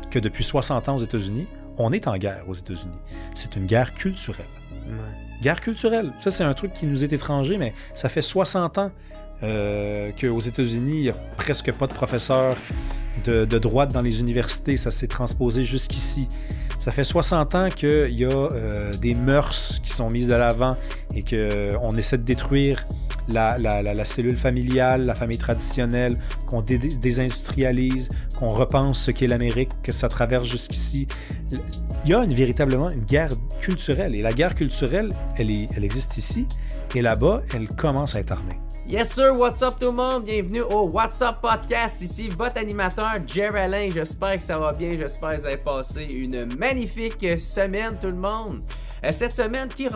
que depuis 60 ans aux États-Unis, on est en guerre aux États-Unis. C'est une guerre culturelle. Ouais. Guerre culturelle. Ça, c'est un truc qui nous est étranger, mais ça fait 60 ans qu'aux États-Unis, il n'y a presque pas de professeurs de droite dans les universités. Ça s'est transposé jusqu'ici. Ça fait 60 ans qu'il y a des mœurs qui sont mises de l'avant et qu'on essaie de détruire la cellule familiale, la famille traditionnelle, qu'on désindustrialise, qu'on repense ce qu'est l'Amérique, que ça traverse jusqu'ici. Il y a véritablement une guerre culturelle. Et la guerre culturelle, elle existe ici. Et là-bas, elle commence à être armée. Yes sir, what's up tout le monde? Bienvenue au What's Up Podcast. Ici votre animateur Jerry Alain. J'espère que ça va bien. J'espère que vous avez passé une magnifique semaine tout le monde. Cette semaine, qui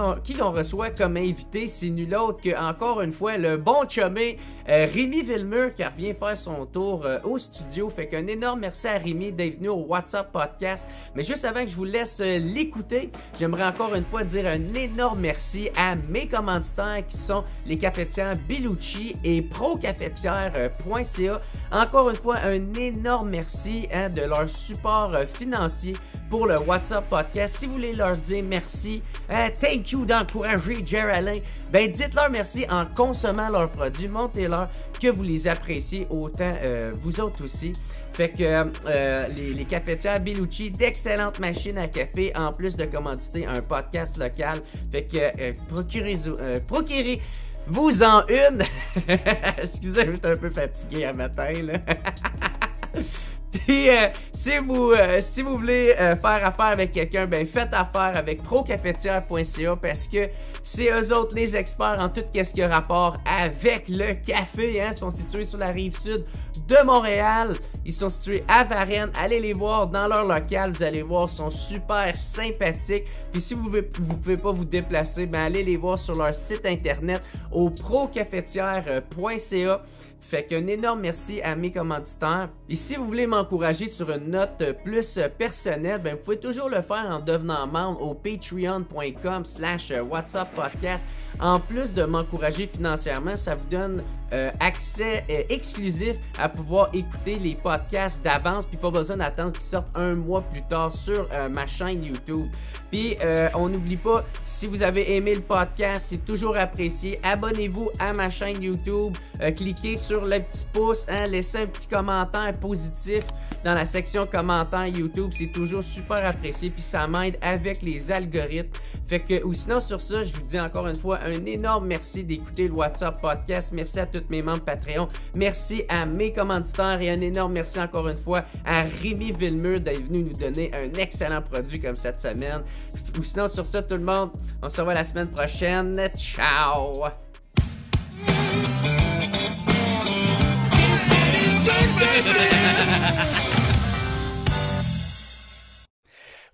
on reçoit comme invité, c'est nul autre que, encore une fois, le bon chumé Rémi Villemur qui revient faire son tour au studio. Fait qu'un énorme merci à Rémi d'être venu au WhatsApp Podcast. Mais juste avant que je vous laisse l'écouter, j'aimerais encore une fois dire un énorme merci à mes commanditaires qui sont les cafetières Bellucci et procafetière.ca. Encore une fois, un énorme merci de leur support financier pour le WhatsApp Podcast. Si vous voulez leur dire merci, thank you d'encourager Jerry Alain, ben dites-leur merci en consommant leurs produits. Montrez-leur que vous les appréciez autant vous autres aussi. Fait que les cafetières Bellucci, d'excellentes machines à café, en plus de commanditer un podcast local. Fait que procurez-vous-en une. Excusez, je suis un peu fatigué à matin, là. Puis, si vous voulez faire affaire avec quelqu'un, ben faites affaire avec procafetière.ca parce que c'est eux autres les experts en tout ce qui a rapport avec le café. Hein. Ils sont situés sur la rive sud de Montréal. Ils sont situés à Varennes. Allez les voir dans leur local. Vous allez voir, ils sont super sympathiques. Puis si vous pouvez pas vous déplacer, ben allez les voir sur leur site internet au procafetière.ca. Fait qu'un énorme merci à mes commanditaires. Et si vous voulez m'encourager sur une note plus personnelle, ben vous pouvez toujours le faire en devenant membre au patreon.com/whatsappodcast. En plus de m'encourager financièrement, ça vous donne accès exclusif à pouvoir écouter les podcasts d'avance, puis pas besoin d'attendre qu'ils sortent un mois plus tard sur ma chaîne YouTube. Puis on n'oublie pas, si vous avez aimé le podcast, c'est toujours apprécié. Abonnez-vous à ma chaîne YouTube, cliquez sur le petit pouce, hein, laissez un petit commentaire positif dans la section commentaires YouTube, c'est toujours super apprécié, puis ça m'aide avec les algorithmes. Fait que, ou sinon sur ça, je vous dis encore une fois un énorme merci d'écouter le WhatsApp Podcast. Merci à tous mes membres Patreon, merci à mes commanditaires et un énorme merci encore une fois à Rémi Villemur d'être venu nous donner un excellent produit comme cette semaine. Ou sinon sur ça tout le monde, on se revoit la semaine prochaine. Ciao!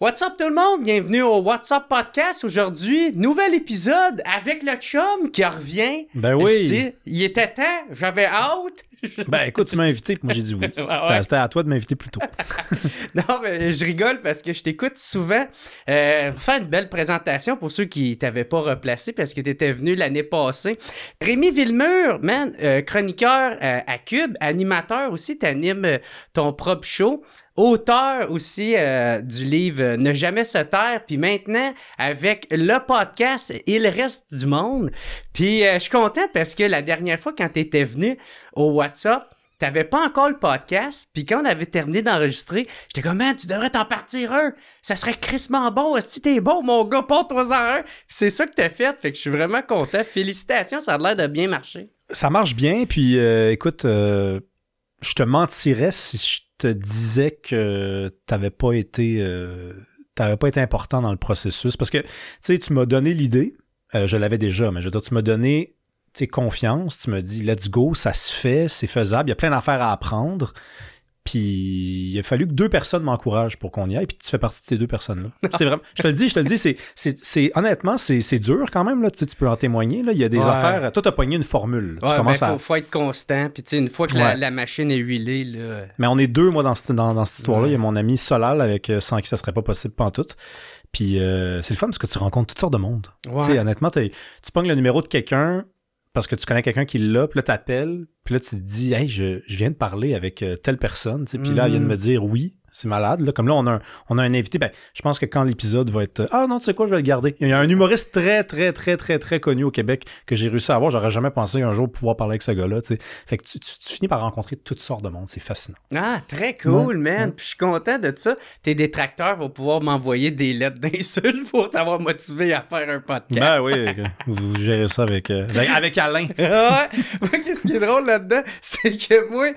What's up tout le monde? Bienvenue au WhatsApp Podcast. Aujourd'hui, nouvel épisode avec le chum qui revient. Ben oui. Il était temps, j'avais hâte. Ben écoute, tu m'as invité, puis moi j'ai dit oui. C'était à toi de m'inviter plus tôt. Non, mais je rigole parce que je t'écoute souvent faire une belle présentation pour ceux qui t'avaient pas replacé parce que t'étais venu l'année passée. Rémi Villemur, man, chroniqueur à Cube, animateur aussi, t'animes ton propre show. Auteur aussi du livre Ne jamais se taire, puis maintenant avec le podcast Il reste du monde. Puis je suis content parce que la dernière fois quand t'étais venu au WhatsApp, t'avais pas encore le podcast, puis quand on avait terminé d'enregistrer, j'étais comme, man, tu devrais t'en partir un, ça serait crissement bon, si t'es bon, mon gars, porte-toi-en un. Puis c'est ça que t'as fait, fait que je suis vraiment content. Félicitations, ça a l'air de bien marcher. Ça marche bien, puis écoute, je te mentirais si je te disais que t'avais pas été important dans le processus, parce que, tu sais, tu m'as donné l'idée, je l'avais déjà, mais je veux dire, tu m'as donné confiance, tu m'as dit let's go, ça se fait, c'est faisable, il y a plein d'affaires à apprendre, puis il a fallu que 2 personnes m'encouragent pour qu'on y aille, puis tu fais partie de ces 2 personnes-là. C'est vraiment, je te le dis, c'est honnêtement, c'est dur quand même, là, tu peux en témoigner, là, il y a des affaires, toi t'as pogné une formule, tu commences faut être constant, puis tu sais, une fois que la machine est huilée, là... Mais on est 2, moi, dans cette histoire-là, il y a mon ami Solal, sans qui ça serait pas possible pantoute. Puis c'est le fun parce que tu rencontres toutes sortes de monde. Tu sais, honnêtement, tu pognes le numéro de quelqu'un parce que tu connais quelqu'un qui l'a, puis là, t'appelles, puis là, tu te dis « Hey, je viens de parler avec telle personne, tu sais, puis là, elle vient de me dire oui. » C'est malade. Là. Comme là, on a un invité. Ben, je pense que quand l'épisode va être... Ah non, tu sais quoi, je vais le garder. Il y a un humoriste très, très, très, très, très connu au Québec que j'ai réussi à avoir. J'aurais jamais pensé un jour pouvoir parler avec ce gars-là. T'sais. Fait que tu finis par rencontrer toutes sortes de monde. C'est fascinant. Ah, très cool, man. Puis je suis content de ça. Tes détracteurs vont pouvoir m'envoyer des lettres d'insultes pour t'avoir motivé à faire un podcast. Ben oui, vous gérez ça avec Alain. Ouais. Qu'est-ce qui est drôle là-dedans, c'est que moi,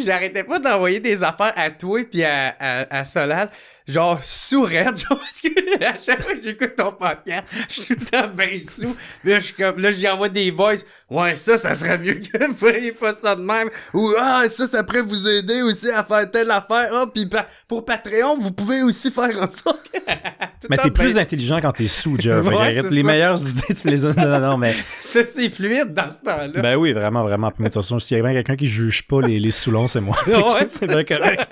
j'arrêtais pas d'envoyer des affaires à toi puis à Solade, genre sourette, genre parce que à chaque fois que j'écoute ton podcast, je suis tout le temps bien sous. Là, je suis comme, là, j'y envoie des voices. Ouais, ça serait mieux que vous feriez pas ça de même. Ou, ça pourrait vous aider aussi à faire telle affaire. Ah, puis pour Patreon, vous pouvez aussi faire en sorte que... Mais t'es plus intelligent quand t'es sous, Jeff. Ouais, les meilleures idées, tu me les as. Non, mais... C'est fluide dans ce temps-là. Ben oui, vraiment, vraiment. Mais de toute façon, s'il y a bien quelqu'un qui juge pas les sous-longs, c'est moi. Ouais, c'est bien correct.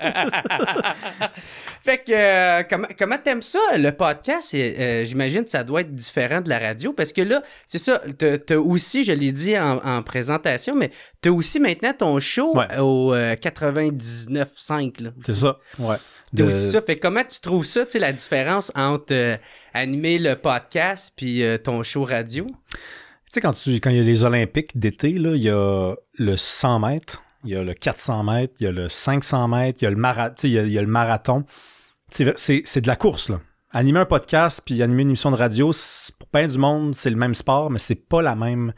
Fait que, comment t'aimes ça, le podcast? J'imagine que ça doit être différent de la radio, parce que là, c'est ça, t'as aussi, je l'ai dit en présentation, mais t'as aussi maintenant ton show au 99.5. Là, c'est ça, ouais. T'as aussi ça. Fait que comment tu trouves ça, tu sais, la différence entre animer le podcast puis ton show radio? Tu sais, quand il y a les Olympiques d'été, là, il y a le 100 mètres, il y a le 400 mètres, il y a le 500 mètres, il y a il y a le marathon. C'est de la course, là. Animer un podcast puis animer une émission de radio, pour bien du monde, c'est le même sport, mais c'est pas la même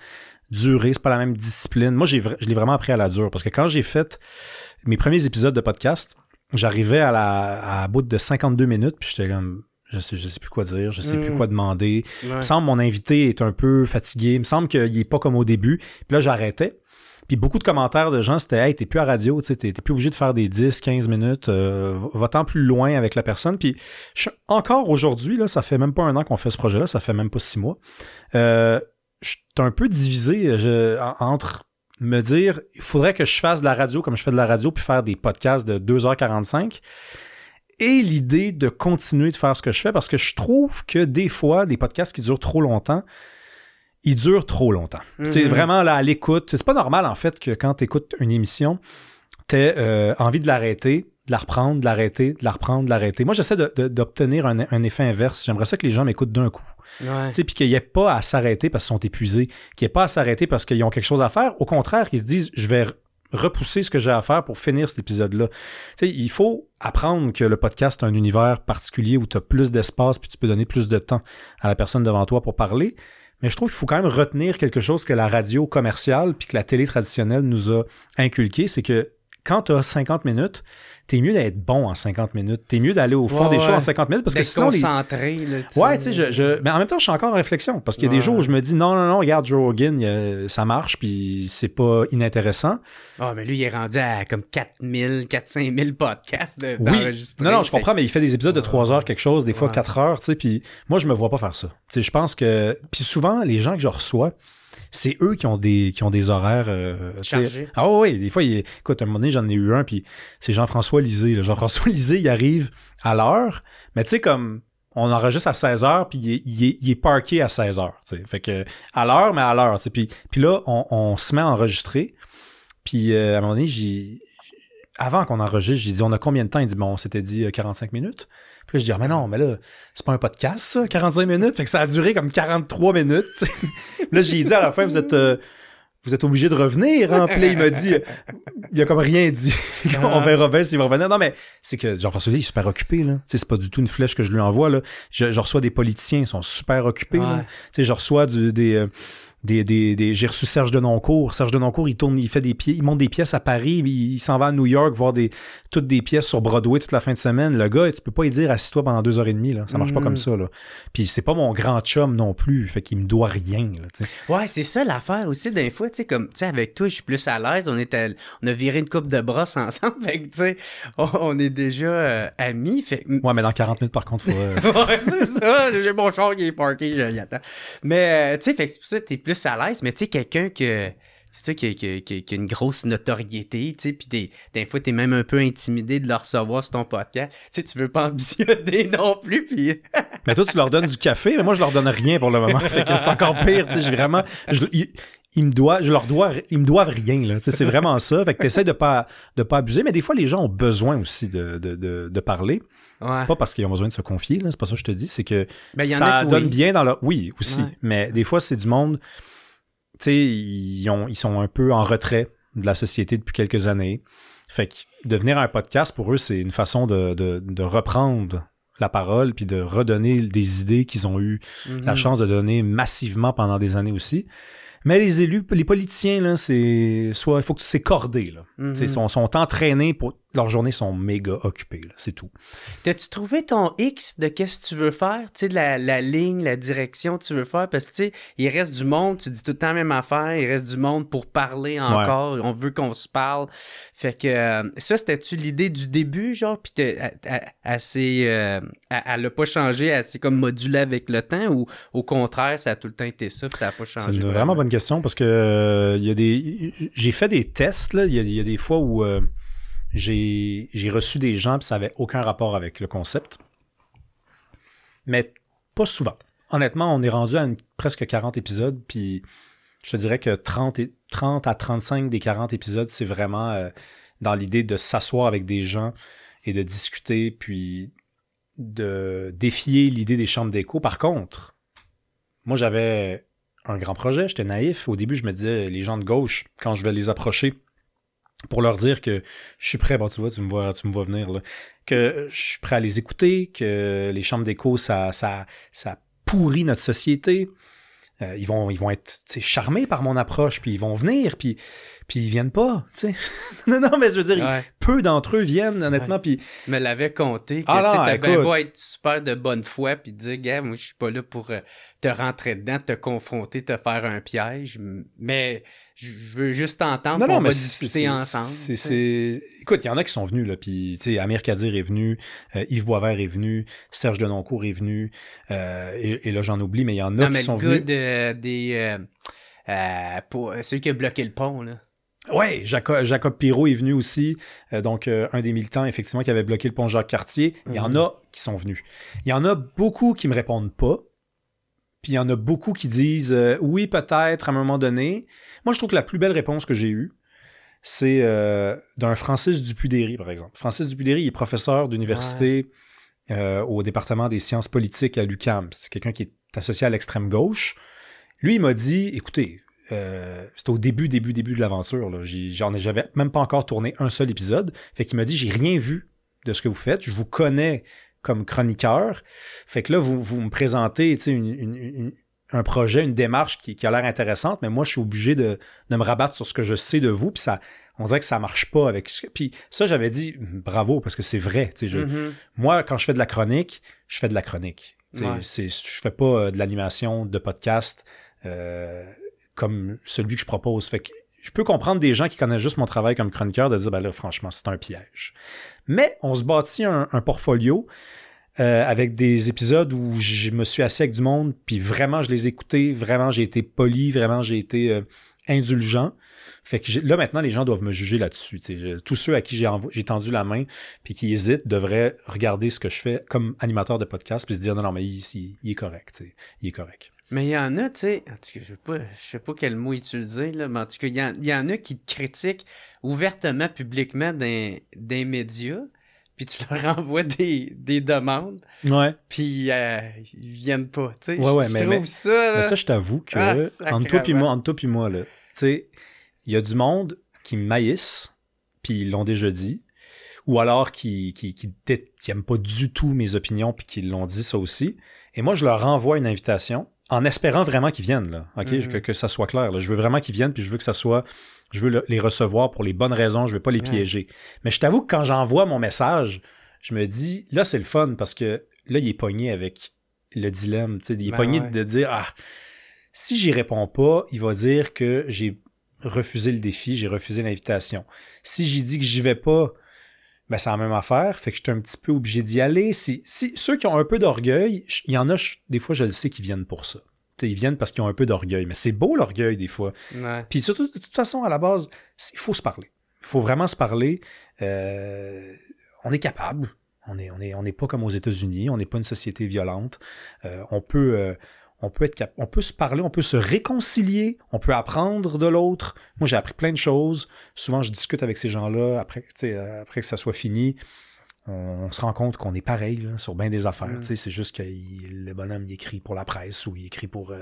durée, c'est pas la même discipline. Moi, je l'ai vraiment appris à la dure, parce que quand j'ai fait mes premiers épisodes de podcast, j'arrivais à bout de 52 minutes, puis j'étais comme... Je sais plus quoi dire, je sais plus quoi demander. Ouais. Il me semble que mon invité est un peu fatigué. Il me semble qu'il est pas comme au début. Puis là, j'arrêtais. Puis beaucoup de commentaires de gens, c'était « Hey, t'es plus à radio, t'es plus obligé de faire des 10-15 minutes. Va-t'en plus loin avec la personne. » Puis encore aujourd'hui, là, ça fait même pas un an qu'on fait ce projet-là, ça fait même pas 6 mois. Je suis un peu divisé entre me dire « Il faudrait que je fasse de la radio comme je fais de la radio, puis faire des podcasts de 2h45. » Et l'idée de continuer de faire ce que je fais, parce que je trouve que des fois, des podcasts qui durent trop longtemps, ils durent trop longtemps. C'est vraiment là à l'écoute. C'est pas normal, en fait, que quand tu écoutes une émission, tu aies envie de l'arrêter, de la reprendre, de l'arrêter, de la reprendre, de l'arrêter. Moi, j'essaie d'obtenir un effet inverse. J'aimerais ça que les gens m'écoutent d'un coup. Ouais. Puis qu'il n'y ait pas à s'arrêter parce qu'ils sont épuisés, qu'il n'y ait pas à s'arrêter parce qu'ils ont quelque chose à faire. Au contraire, qu'ils se disent, je vais repousser ce que j'ai à faire pour finir cet épisode-là. Tu sais, il faut apprendre que le podcast est un univers particulier où tu as plus d'espace puis tu peux donner plus de temps à la personne devant toi pour parler. Mais je trouve qu'il faut quand même retenir quelque chose que la radio commerciale puis que la télé traditionnelle nous a inculqué, c'est que quand tu as 50 minutes, t'es mieux d'être bon en 50 minutes. T'es mieux d'aller au fond des choses en 50 minutes. Parce que sinon, concentré. Ouais, tu sais, mais en même temps, je suis encore en réflexion. Parce qu'il y a des jours où je me dis, non, regarde, Joe Rogan, ça marche, puis c'est pas inintéressant. Ah, mais lui, il est rendu à comme 4-5 000 podcasts d'enregistrer. Non, je comprends, mais il fait des épisodes de 3 heures quelque chose, des fois 4 heures, tu sais, puis moi, je me vois pas faire ça. Tu sais, je pense que... Puis souvent, les gens que je reçois, c'est eux qui ont des horaires chargés. Ah oui, des fois, écoute, à un moment donné, j'en ai eu un, puis c'est Jean-François Lisée. Là. Jean-François Lisée, il arrive à l'heure, mais tu sais, comme on enregistre à 16h, puis il est parké à 16h. Fait que à l'heure, mais à l'heure. Puis là, on se met à enregistrer, puis à un moment donné, avant qu'on enregistre, j'ai dit, on a combien de temps? Il dit, bon, on s'était dit 45 minutes. Puis là, je dis, mais non, mais là, c'est pas un podcast, ça, 45 minutes. Fait que ça a duré comme 43 minutes. Là, j'ai dit à la fin, vous êtes obligé de revenir. Hein? Puis là, il m'a dit, il a comme rien dit. On verra bien s'il va revenir. Non, mais c'est que Jean-François, il est super occupé. Là. C'est pas du tout une flèche que je lui envoie. Là. Je reçois des politiciens, ils sont super occupés. Là. Je reçois j'ai reçu Serge Denoncourt. Serge Denoncourt, il monte des pièces à Paris, il s'en va à New York voir toutes des pièces sur Broadway toute la fin de semaine. Le gars, tu peux pas lui dire assis-toi pendant 2h30, là. Ça marche pas comme ça, là. Puis c'est pas mon grand chum non plus, fait qu'il me doit rien, là, t'sais. Ouais, c'est ça l'affaire aussi des fois, tu sais, comme, tu sais, avec toi, je suis plus à l'aise, on a viré une coupe de brosse ensemble, fait que, tu sais, on est déjà amis, fait... Ouais, mais dans 40 minutes, par contre, faut... Ouais, c'est ça, j'ai mon char qui est parké, j'y attends. Mais, tu sais, fait que c'est pour ça que t'es plus à l'aise, mais tu sais, quelqu'un qui a une grosse notoriété, tu sais, puis des fois, t'es même un peu intimidé de le recevoir sur ton podcast. Tu sais, tu veux pas ambitionner non plus, puis... Mais toi, tu leur donnes du café, mais moi, je leur donne rien pour le moment. Fait que c'est encore pire, tu sais, j'ai vraiment... ils me doivent rien, là. C'est vraiment ça. Fait que t'essaies de pas abuser, mais des fois, les gens ont besoin aussi de parler. Ouais. Pas parce qu'ils ont besoin de se confier, là, c'est pas ça que je te dis, c'est que Ben, y en ça a que donne oui. bien dans leur... Oui, aussi, Ouais. mais des fois, c'est du monde, tu sais, ils sont un peu en retrait de la société depuis quelques années. Fait que devenir un podcast, pour eux, c'est une façon de reprendre la parole puis de redonner des idées qu'ils ont eu la chance de donner massivement pendant des années aussi. Mais les élus, les politiciens, là, il faut que c'est cordé, là. Ils sont entraînés pour... Leurs journées sont méga occupées, là, c'est tout. T'as-tu trouvé ton X de qu'est-ce que tu veux faire? Tu sais, la ligne, la direction que tu veux faire? Parce que, tu sais, il reste du monde, tu dis tout le temps la même affaire, il reste du monde pour parler encore, on veut qu'on se parle. Fait que, ça, c'était-tu l'idée du début, genre? Puis elle a pas changé, elle s'est comme modulée avec le temps, ou au contraire, ça a tout le temps été ça, puis ça a pas changé? C'est une vraiment bonne question, parce que j'ai fait des tests, là, il y a des fois où... J'ai reçu des gens puis ça n'avait aucun rapport avec le concept. Mais pas souvent. Honnêtement, on est rendu à presque 40 épisodes, puis je te dirais que 30 à 35 des 40 épisodes, c'est vraiment dans l'idée de s'asseoir avec des gens et de discuter, puis de défier l'idée des chambres d'écho. Par contre, moi, j'avais un grand projet, j'étais naïf. Au début, je me disais, les gens de gauche, quand je vais les approcher, pour leur dire que je suis prêt, bon, tu vois, tu me vois venir, là, que je suis prêt à les écouter, que les chambres d'écho, ça pourrit notre société. Ils vont être charmés par mon approche, puis ils vont venir, puis ils viennent pas, tu sais. non, mais je veux dire, peu d'entre eux viennent, honnêtement, puis... Tu me l'avais compté, que t'as bien beau être super de bonne foi, puis dire, gars, moi, je suis pas là pour te rentrer dedans, te confronter, te faire un piège, mais je veux juste t'entendre, on va discuter ensemble. Écoute, il y en a qui sont venus, là, puis, tu sais, Amir Kadir est venu, Yves Boisvert est venu, Serge Denoncourt est venu, et là, j'en oublie, mais il y en a qui sont venus. Pour celui qui a bloqué le pont, là. Oui, Jacob Pirot est venu aussi, donc un des militants, effectivement, qui avait bloqué le pont Jacques-Cartier. Il y en a qui sont venus. Il y en a beaucoup qui me répondent pas, puis il y en a beaucoup qui disent oui, peut-être, à un moment donné. Moi, je trouve que la plus belle réponse que j'ai eue, c'est d'un Francis Dupuy-Derry, par exemple. Francis Dupuy-Derry, il est professeur d'université au département des sciences politiques à l'UQAM. C'est quelqu'un qui est associé à l'extrême gauche. Lui, il m'a dit, écoutez, c'était au début de l'aventure, là. J'avais même pas encore tourné un seul épisode. Fait qu'il m'a dit, j'ai rien vu de ce que vous faites. Je vous connais comme chroniqueur. Fait que là, vous me présentez, tu sais, un projet, une démarche qui a l'air intéressante, mais moi, je suis obligé de me rabattre sur ce que je sais de vous, puis on dirait que ça marche pas avec... Puis ça, j'avais dit, bravo, parce que c'est vrai. Tu sais, moi, quand je fais de la chronique, je fais de la chronique. Tu sais, je fais pas de l'animation, de podcast, comme celui que je propose. Fait que je peux comprendre des gens qui connaissent juste mon travail comme chroniqueur de dire, ben là, franchement, c'est un piège. Mais on se bâtit un portfolio avec des épisodes où je me suis assis avec du monde, puis vraiment, je les ai écoutés, vraiment, j'ai été poli, vraiment, j'ai été indulgent. Fait que là, maintenant, les gens doivent me juger là-dessus. Tous ceux à qui j'ai tendu la main puis qui hésitent devraient regarder ce que je fais comme animateur de podcast puis se dire, non, mais il est correct. Il est correct. Mais il y en a, tu sais, en tout cas, je sais pas quel mot utiliser, là, mais en tout cas, il y en a qui te critiquent ouvertement, publiquement dans des médias, puis tu leur envoies des demandes, puis ils viennent pas, tu sais. Je trouve ça... Mais ça, je t'avoue que, entre toi puis moi, là, tu sais, il y a du monde qui me maïssent, puis ils l'ont déjà dit, ou alors qui n'aiment pas du tout mes opinions, puis qui l'ont dit ça aussi. Et moi, je leur envoie une invitation, en espérant vraiment qu'ils viennent, là, OK? Que ça soit clair. Là. Je veux vraiment qu'ils viennent, puis je veux que ça soit... Je veux les recevoir pour les bonnes raisons, je veux pas les piéger. Mais je t'avoue que quand j'envoie mon message, je me dis, là, c'est le fun, parce que là, il est pogné avec le dilemme. Il est pogné de dire, si j'y réponds pas, il va dire que j'ai refusé le défi, j'ai refusé l'invitation. Si j'y dis que j'y vais pas, ben c'est la même affaire, fait que je suis un petit peu obligé d'y aller. Si ceux qui ont un peu d'orgueil, il y en a, des fois, je le sais, qui viennent pour ça. Ils viennent parce qu'ils ont un peu d'orgueil, mais c'est beau l'orgueil des fois. Puis surtout, de toute façon, à la base, il faut se parler. Il faut vraiment se parler. On est capable. On n'est pas comme aux États-Unis. On n'est pas une société violente. On peut on peut se parler, on peut se réconcilier, on peut apprendre de l'autre. Moi, j'ai appris plein de choses. Souvent, je discute avec ces gens-là après que ça soit fini. On se rend compte qu'on est pareil là, sur bien des affaires. C'est juste que le bonhomme, il écrit pour la presse ou il écrit pour...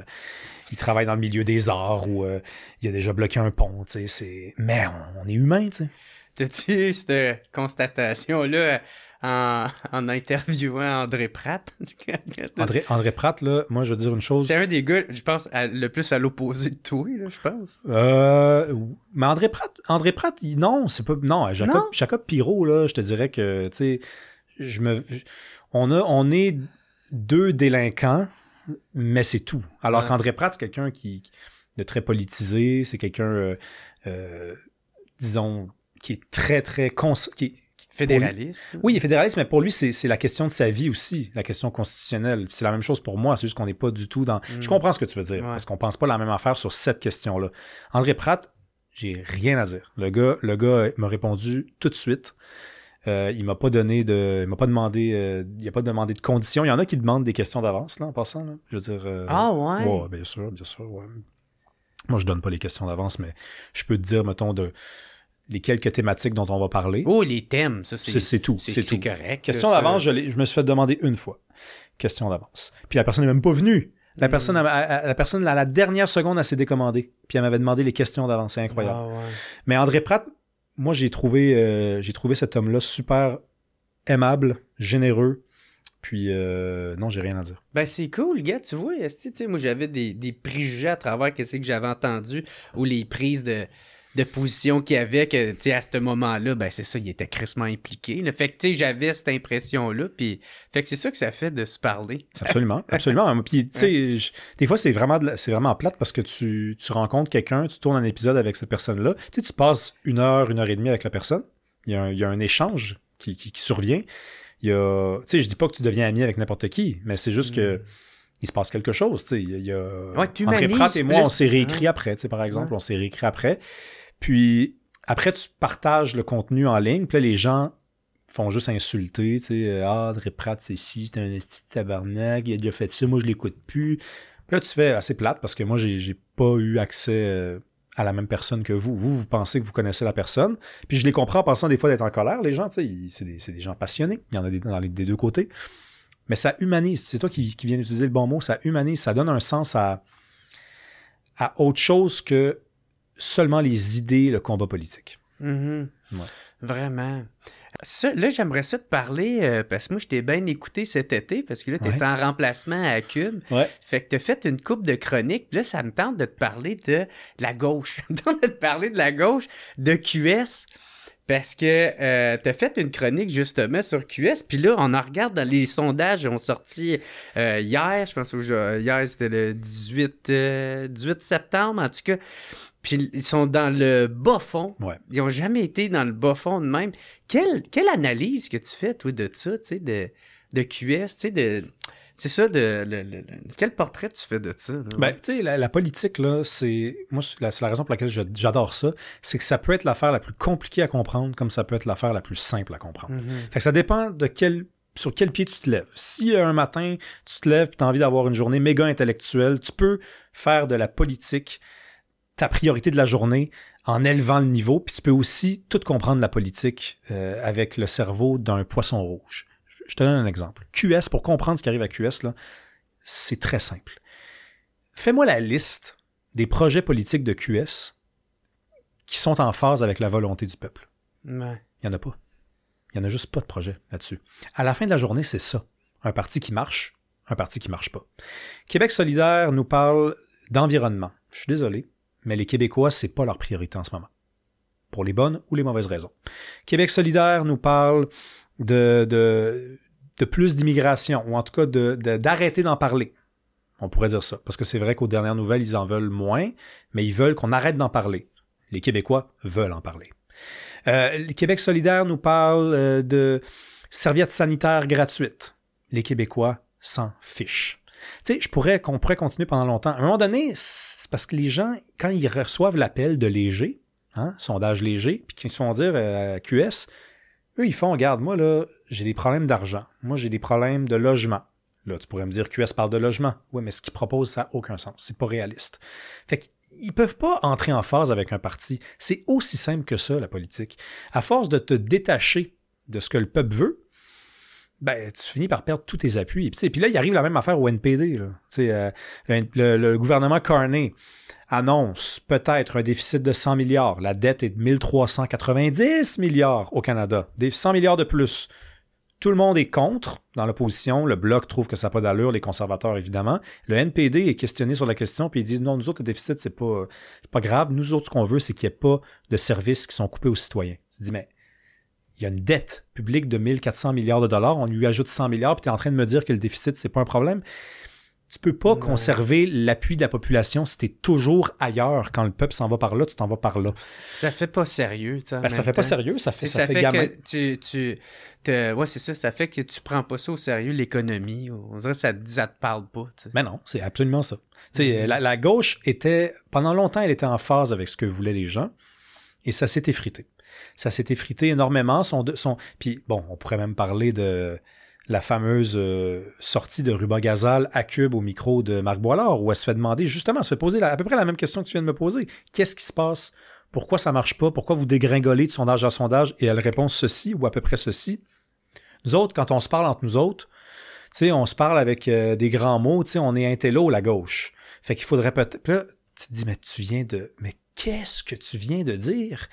il travaille dans le milieu des arts ou il a déjà bloqué un pont. Mais on est humain. T'as-tu eu cette constatation-là en interviewant André Pratt? André Pratt, là, moi, je veux dire une chose. C'est un des gars, je pense, le plus à l'opposé de toi, là, je pense. Mais André Pratt, non, c'est pas... Non, Jacob Pirot, là, je te dirais que, tu sais, on est deux délinquants, mais c'est tout. Alors qu'André Pratt, c'est quelqu'un de très politisé, c'est quelqu'un, disons, qui est très, très... Fédéraliste. Oui, il est fédéraliste, mais pour lui, c'est la question de sa vie aussi, la question constitutionnelle. C'est la même chose pour moi, c'est juste qu'on n'est pas du tout dans... Je comprends ce que tu veux dire, parce qu'on pense pas la même affaire sur cette question-là. André Pratt, j'ai rien à dire. Le gars m'a répondu tout de suite. Il m'a pas donné de... Il m'a pas demandé... il a pas demandé de conditions. Il y en a qui demandent des questions d'avance, là, en passant. Là. Je veux dire... Ah ouais? Ouais, bien sûr, ouais. Moi, je donne pas les questions d'avance, mais je peux te dire, mettons, les quelques thématiques dont on va parler. Oh, les thèmes, ça, c'est tout. C'est correct. Question d'avance, je me suis fait demander une fois. Question d'avance. Puis la personne n'est même pas venue. La personne, à la dernière seconde, elle s'est décommandée. Puis elle m'avait demandé les questions d'avance. C'est incroyable. Ouais. Mais André Pratt, moi, j'ai trouvé cet homme-là super aimable, généreux. Puis, non, j'ai rien à dire. Ben, c'est cool, gars. Tu vois, moi, j'avais des préjugés à travers ce que j'avais entendu ou les prises de position qu'il y avait, que, tu sais, à ce moment-là, ben, c'est ça, il était crissement impliqué. Là. Fait que, tu sais, j'avais cette impression-là, puis, fait que c'est ça que ça fait de se parler. Absolument. Puis, tu sais, des fois, c'est vraiment plate parce que tu rencontres quelqu'un, tu tournes un épisode avec cette personne-là, tu sais, tu passes 1 heure et demie avec la personne, il y a un échange qui survient. Tu sais, je dis pas que tu deviens ami avec n'importe qui, mais c'est juste que il se passe quelque chose, tu sais. André Pratt et moi, on s'est réécrit après, tu sais, par exemple, on s'est réécrit après. Puis après, tu partages le contenu en ligne, puis là, les gens font juste insulter, tu sais, André Pratt, c'est c'est un esti de tabarnak, il a déjà fait ça, moi, je l'écoute plus. Puis là, tu fais assez plate parce que moi, j'ai pas eu accès à la même personne que vous. Vous pensez que vous connaissez la personne. Puis je les comprends en pensant des fois d'être en colère, les gens, tu sais, c'est des gens passionnés. Il y en a des deux côtés. Mais ça humanise. C'est toi qui viens d'utiliser le bon mot. Ça humanise. Ça donne un sens à autre chose que seulement les idées, le combat politique. Ouais. Vraiment. Ça, là, j'aimerais ça te parler, parce que moi, je t'ai bien écouté cet été, parce que là, t'es en remplacement à Cube. Ouais. Fait que t'as fait une couple de chroniques. Là, ça me tente de te parler de la gauche. Ça me tente de te parler de la gauche, de QS. Parce que t'as fait une chronique justement sur QS, puis là, on en regarde dans les sondages, ils ont sorti hier, je pense que hier c'était le 18 septembre, en tout cas, puis ils sont dans le bas fond. Ouais. Ils n'ont jamais été dans le bas fond de même. Quelle analyse que tu fais, toi, de ça, tu sais, de QS, tu sais, c'est ça, quel portrait tu fais de ça? Là? Ben, tu sais, la politique, là, c'est la raison pour laquelle j'adore ça, c'est que ça peut être l'affaire la plus compliquée à comprendre, comme ça peut être l'affaire la plus simple à comprendre. Fait que ça dépend sur quel pied tu te lèves. Si un matin, tu te lèves et tu as envie d'avoir une journée méga intellectuelle, tu peux faire de la politique ta priorité de la journée en élevant le niveau, puis tu peux aussi tout comprendre la politique avec le cerveau d'un poisson rouge. Je te donne un exemple. QS, pour comprendre ce qui arrive à QS, là, c'est très simple. Fais-moi la liste des projets politiques de QS qui sont en phase avec la volonté du peuple. Ouais. Il n'y en a pas. Il n'y en a juste pas de projet là-dessus. À la fin de la journée, c'est ça. Un parti qui marche, un parti qui ne marche pas. Québec solidaire nous parle d'environnement. Je suis désolé, mais les Québécois, c'est pas leur priorité en ce moment. Pour les bonnes ou les mauvaises raisons. Québec solidaire nous parle de plus d'immigration, ou en tout cas d'arrêter d'en parler. On pourrait dire ça, parce que c'est vrai qu'aux dernières nouvelles, ils en veulent moins, mais ils veulent qu'on arrête d'en parler. Les Québécois veulent en parler. Le Québec solidaire nous parle de serviettes sanitaires gratuites. Les Québécois s'en fichent. Tu sais, qu'on pourrait continuer pendant longtemps. À un moment donné, c'est parce que les gens, quand ils reçoivent l'appel de Léger, sondage Léger, puis qu'ils se font dire à QS, eux, ils font, regarde, moi, là, j'ai des problèmes d'argent. Moi, j'ai des problèmes de logement. Là, tu pourrais me dire QS parle de logement. Oui, mais ce qu'ils proposent, ça n'a aucun sens. C'est pas réaliste. Fait qu'ils peuvent pas entrer en phase avec un parti. C'est aussi simple que ça, la politique. À force de te détacher de ce que le peuple veut, ben, tu finis par perdre tous tes appuis. Et puis là, il arrive la même affaire au NPD. Là. Le gouvernement Carney annonce peut-être un déficit de 100 milliards. La dette est de 1390 milliards au Canada. Des 100 milliards de plus. Tout le monde est contre dans l'opposition. Le Bloc trouve que ça n'a pas d'allure, les conservateurs, évidemment. Le NPD est questionné sur la question, puis ils disent non, nous autres, le déficit, c'est pas grave. Nous autres, ce qu'on veut, c'est qu'il n'y ait pas de services qui sont coupés aux citoyens. Tu te dis, mais il y a une dette publique de 1400 milliards de dollars, on lui ajoute 100 milliards, puis tu es en train de me dire que le déficit, c'est pas un problème. Tu peux pas conserver l'appui de la population si tu es toujours ailleurs. Quand le peuple s'en va par là, tu t'en vas par là. Ça fait pas sérieux, tu sais. Ben, ça fait pas sérieux, ça fait gamin. Que ouais, c'est ça, ça fait que tu prends pas ça au sérieux, l'économie. On dirait que ça te parle pas, tu sais. Mais non, c'est absolument ça. La gauche était, pendant longtemps, elle était en phase avec ce que voulaient les gens, et ça s'est effrité. Ça s'est effrité énormément. Puis bon, on pourrait même parler de la fameuse sortie de Ruba Gazal à Cube au micro de Marc Boilard, où elle se fait demander, justement, elle se fait poser à peu près la même question que tu viens de me poser. Qu'est-ce qui se passe? Pourquoi ça marche pas? Pourquoi vous dégringolez de sondage à sondage? Et elle répond ceci ou à peu près ceci. Nous autres, quand on se parle entre nous autres, on se parle avec des grands mots, on est intello, la gauche. Fait qu'il faudrait peut-être... Là, tu te dis, mais qu'est-ce que tu viens de dire?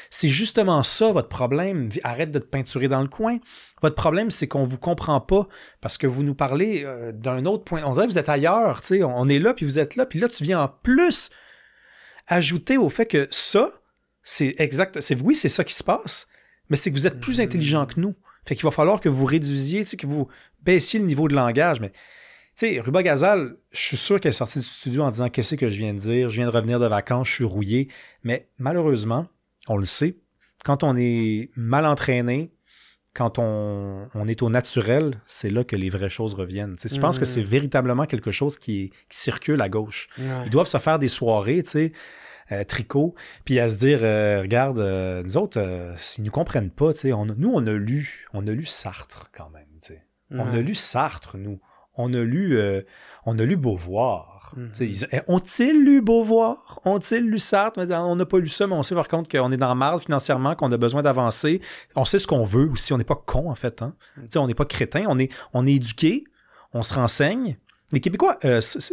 C'est justement ça, votre problème. Arrête de te peinturer dans le coin. Votre problème, c'est qu'on ne vous comprend pas parce que vous nous parlez d'un autre point. On dirait que vous êtes ailleurs. On est là, puis vous êtes là. Puis là, tu viens en plus ajouter au fait que ça, c'est exact. Oui, c'est ça qui se passe, mais c'est que vous êtes plus intelligent que nous. Fait qu'il va falloir que vous réduisiez, que vous baissiez le niveau de langage. Mais Ruba Gazal, je suis sûr qu'elle est sortie du studio en disant « Qu'est-ce que je viens de dire? Je viens de revenir de vacances, je suis rouillé. » Mais malheureusement, on le sait, quand on est mal entraîné, quand on est au naturel, c'est là que les vraies choses reviennent. Je pense que c'est véritablement quelque chose qui circule à gauche. Ouais. Ils doivent se faire des soirées, tricot, puis à se dire regarde, nous autres, s'ils nous comprennent pas, nous, on a lu Sartre quand même. On a lu Sartre, nous. On a lu Beauvoir. Ont-ils lu Beauvoir? Ont-ils lu Sartre? On n'a pas lu ça, mais on sait par contre qu'on est dans la marde financièrement, qu'on a besoin d'avancer. On sait ce qu'on veut aussi. On n'est pas con, en fait. Hein? On n'est pas crétin. On est éduqué. On se renseigne. Les Québécois